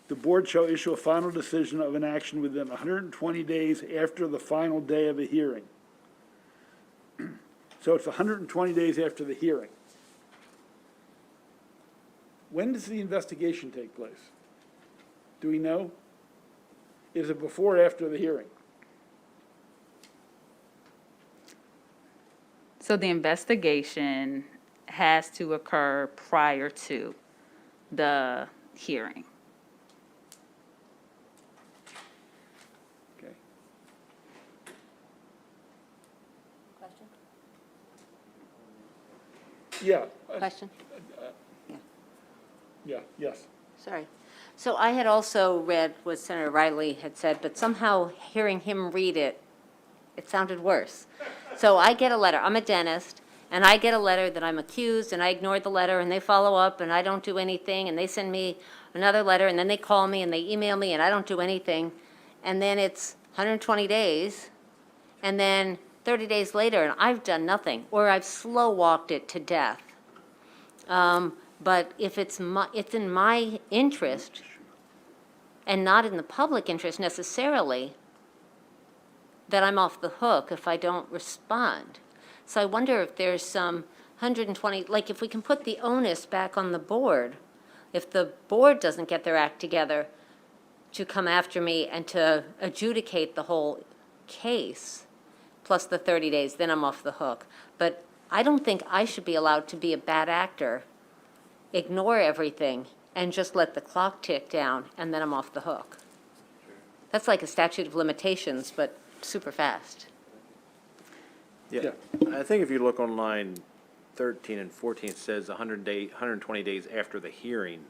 the board shall issue a final decision of an action within 120 days after the final day of a hearing. So it's 120 days after the hearing. When does the investigation take place? Do we know? Is it before or after the hearing? So the investigation has to occur prior to the hearing. Okay. Question? Yeah. Question? Yeah, yes. Sorry. So I had also read what Senator Riley had said, but somehow hearing him read it, it sounded worse. So I get a letter, I'm a dentist, and I get a letter that I'm accused, and I ignore the letter, and they follow up, and I don't do anything, and they send me another letter, and then they call me, and they email me, and I don't do anything. And then it's 120 days, and then 30 days later, and I've done nothing, or I've slow-walked it to death. But if it's in my interest, and not in the public interest necessarily, that I'm off the hook if I don't respond. So I wonder if there's some 120, like if we can put the onus back on the board, if the board doesn't get their act together to come after me and to adjudicate the whole case, plus the 30 days, then I'm off the hook. But I don't think I should be allowed to be a bad actor, ignore everything, and just let the clock tick down, and then I'm off the hook. That's like a statute of limitations, but super fast. Yeah, I think if you look on line 13 and 14, it says 120 days after the hearing.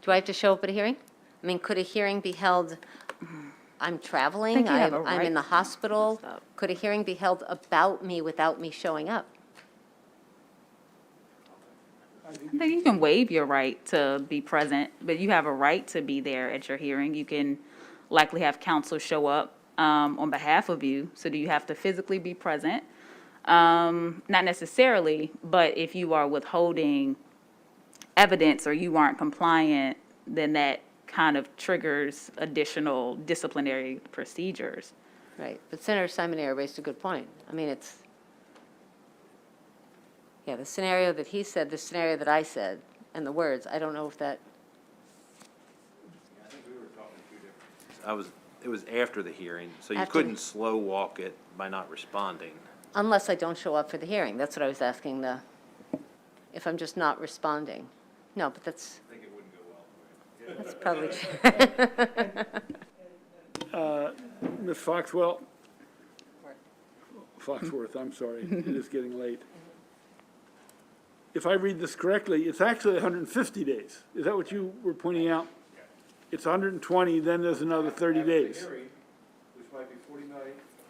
Do I have to show up at a hearing? I mean, could a hearing be held, I'm traveling, think you have a I'm in the right. hospital? Stop. Could a hearing be held about me without me showing up? I think you can waive your right to be present, but you have a right to be there at your hearing. You can likely have counsel show up on behalf of you. So do you have to physically be present? Not necessarily, but if you are withholding evidence or you aren't compliant, then that kind of triggers additional disciplinary procedures. Right, but Senator Simoneer raised a good point. I mean, it's, yeah, the scenario that he said, the scenario that I said, and the words, I don't know if that, It was after the hearing, so you After- couldn't slow walk it by not responding. unless I don't show up for the hearing. That's what I was asking if I'm just not responding. No, but that's. I think it wouldn't go well. That's probably true. Ms. Foxworth, I'm sorry, it is getting late. If I read this correctly, it's actually 150 days. Is that what you were pointing out? It's 120, then there's another 30 days. Which might be 49,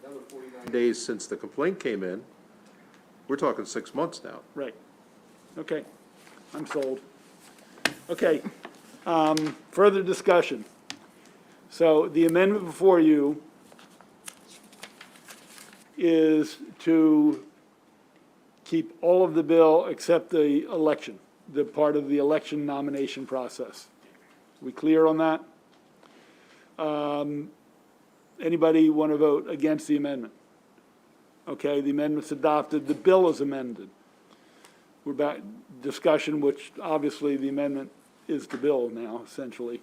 another 49 days since the complaint came in. We're talking 6 months now. Right. Okay, I'm sold. Okay, further discussion. So the amendment before you is to keep all of the bill except the election, the part of the election nomination process. We clear on that? Anybody want to vote against the amendment? Okay, the amendment's adopted, the bill is amended. We're back, discussion, which obviously the amendment is the bill now, essentially.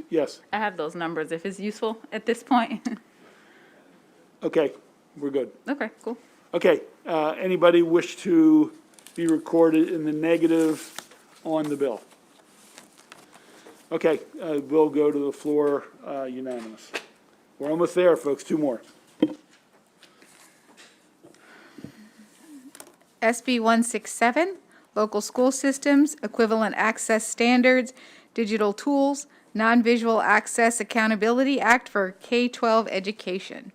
Yes, I have those numbers if it's useful at this point. okay, we're good. Okay, cool. Okay, anybody wish to be recorded in the negative on the bill? Okay, we'll go to the floor unanimous. We're almost there, folks, 2 more. SB 167, Local School Systems, Equivalent Access Standards, Digital Tools, Non-Visual Access Accountability Act for K-12 Education.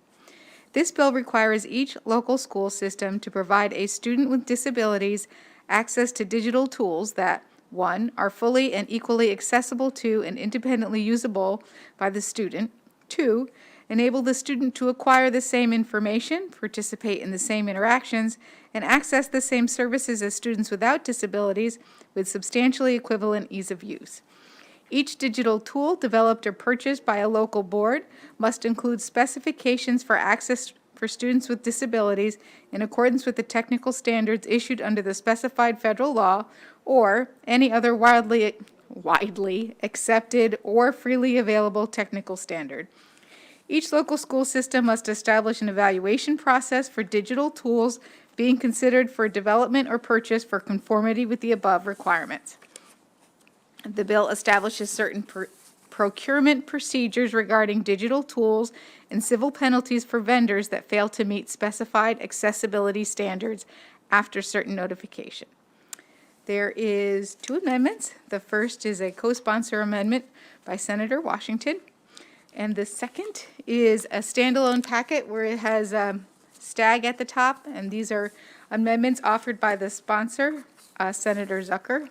This bill requires each local school system to provide a student with disabilities access to digital tools that, 1, are fully and equally accessible to and independently usable by the student, 2, enable the student to acquire the same information, participate in the same interactions, and access the same services as students without disabilities with substantially equivalent ease of use. Each digital tool developed or purchased by a local board must include specifications for access for students with disabilities in accordance with the technical standards issued under the specified federal law or any other widely accepted or freely available technical standard. Each local school system must establish an evaluation process for digital tools being considered for development or purchase for conformity with the above requirements. The bill establishes certain procurement procedures regarding digital tools and civil penalties for vendors that fail to meet specified accessibility standards after certain notification. There is 2 amendments. The first is a co-sponsor amendment by Senator Washington. And the second is a standalone packet where it has STAG at the top, and these are amendments offered by the sponsor, Senator Zucker.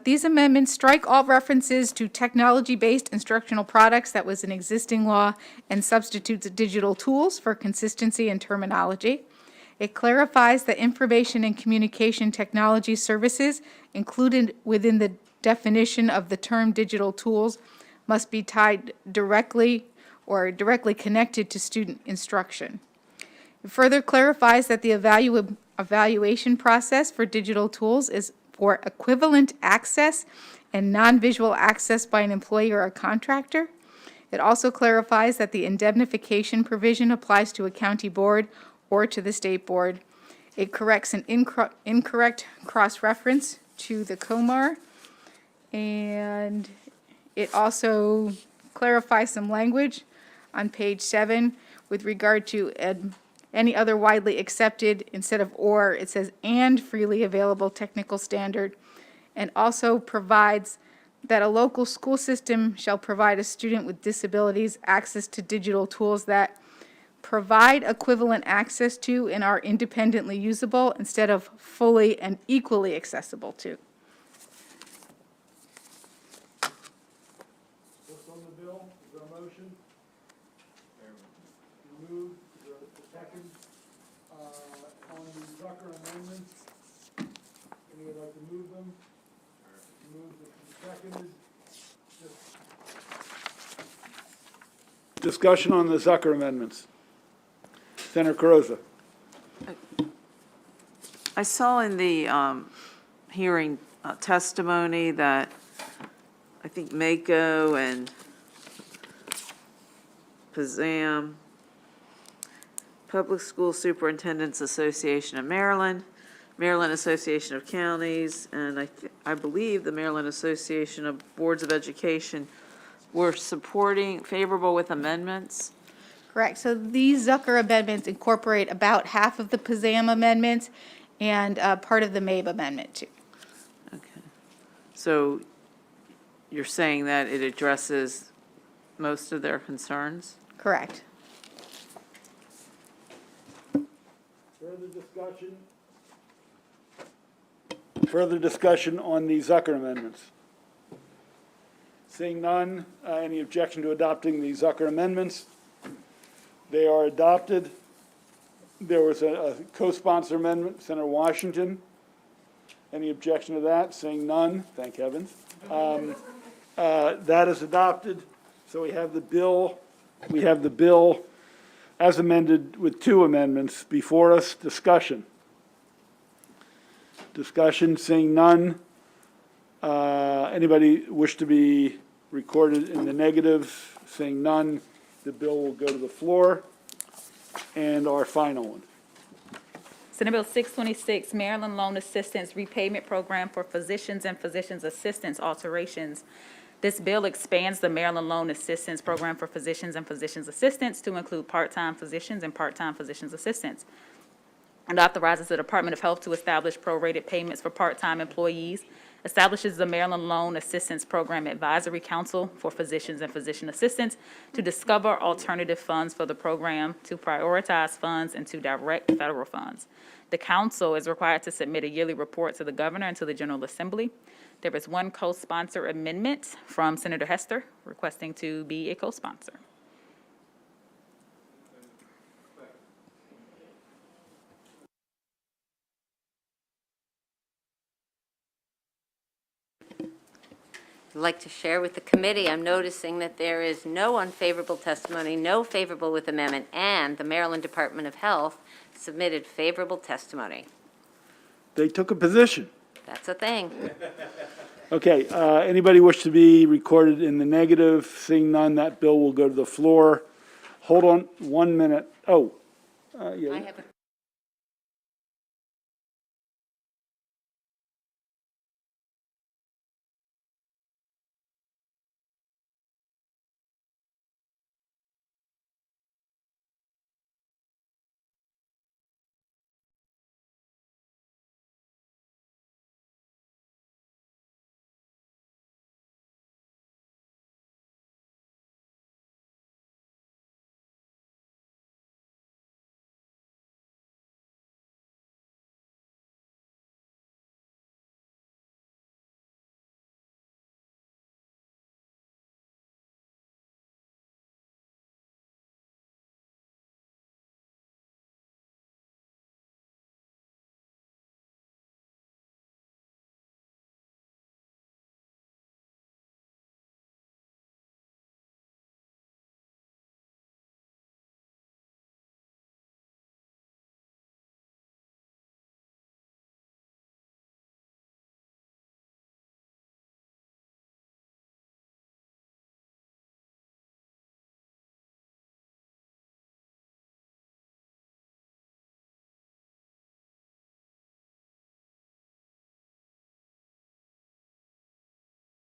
These amendments strike all references to technology-based instructional products that was an existing law and substitutes digital tools for consistency and terminology. It clarifies that information and communication technology services included within the definition of the term digital tools must be tied directly or directly connected to student instruction. It further clarifies that the evaluation process for digital tools is for equivalent access and non-visual access by an employee or a contractor. It also clarifies that the indemnification provision applies to a county board or to the state board. It corrects an incorrect cross-reference to the Comar. And it also clarifies some language on page 7 with regard to any other widely accepted, instead of or, it says and freely available technical standard, and also provides that a local school system shall provide a student with disabilities access to digital tools that provide equivalent access to and are independently usable instead of fully and equally accessible to. What's on the bill? Is there a motion? Moved. Is there a second? On the Zucker amendments, anyone like to move them? Moved and seconded. Discussion on the Zucker amendments. Senator Carozza. I saw in the hearing testimony that I think Mako and PAZAM, Public School Superintendents Association of Maryland, Maryland Association of Counties, and I believe the Maryland Association of Boards of Education were favorable with amendments. Correct. So these Zucker amendments incorporate about half of the PAZAM amendments and part of the MABE amendment too. Okay. So you're saying that it addresses most of their concerns? Correct. Further discussion? Further discussion on the Zucker amendments? Seeing none, any objection to adopting the Zucker amendments? They are adopted. There was a co-sponsor amendment, Senator Washington. Any objection to that? Seeing none, thank heavens. That is adopted. So we have the bill as amended with 2 amendments before us. Discussion. Discussion, seeing none. Anybody wish to be recorded in the negative? Seeing none, the bill will go to the floor. And our final one. Senate Bill 626, Maryland Loan Assistance Repayment Program for Physicians and Physicians Assistants Alterations. This bill expands the Maryland Loan Assistance Program for Physicians and Physicians Assistants to include part-time physicians and part-time physicians assistants. And authorizes the Department of Health to establish prorated payments for part-time employees, establishes the Maryland Loan Assistance Program Advisory Council for Physicians and Physician Assistants to discover alternative funds for the program, to prioritize funds, and to direct federal funds. The council is required to submit a yearly report to the governor and to the General Assembly. There is 1 co-sponsor amendment from Senator Hester requesting to be a co-sponsor. I'd like to share with the committee, I'm noticing that there is no unfavorable testimony, no favorable with amendment, and the Maryland Department of Health submitted favorable testimony. They took a position. That's a thing. Okay, anybody wish to be recorded in the negative? Seeing none, that bill will go to the floor. Hold on 1 minute. Oh, yeah. I have a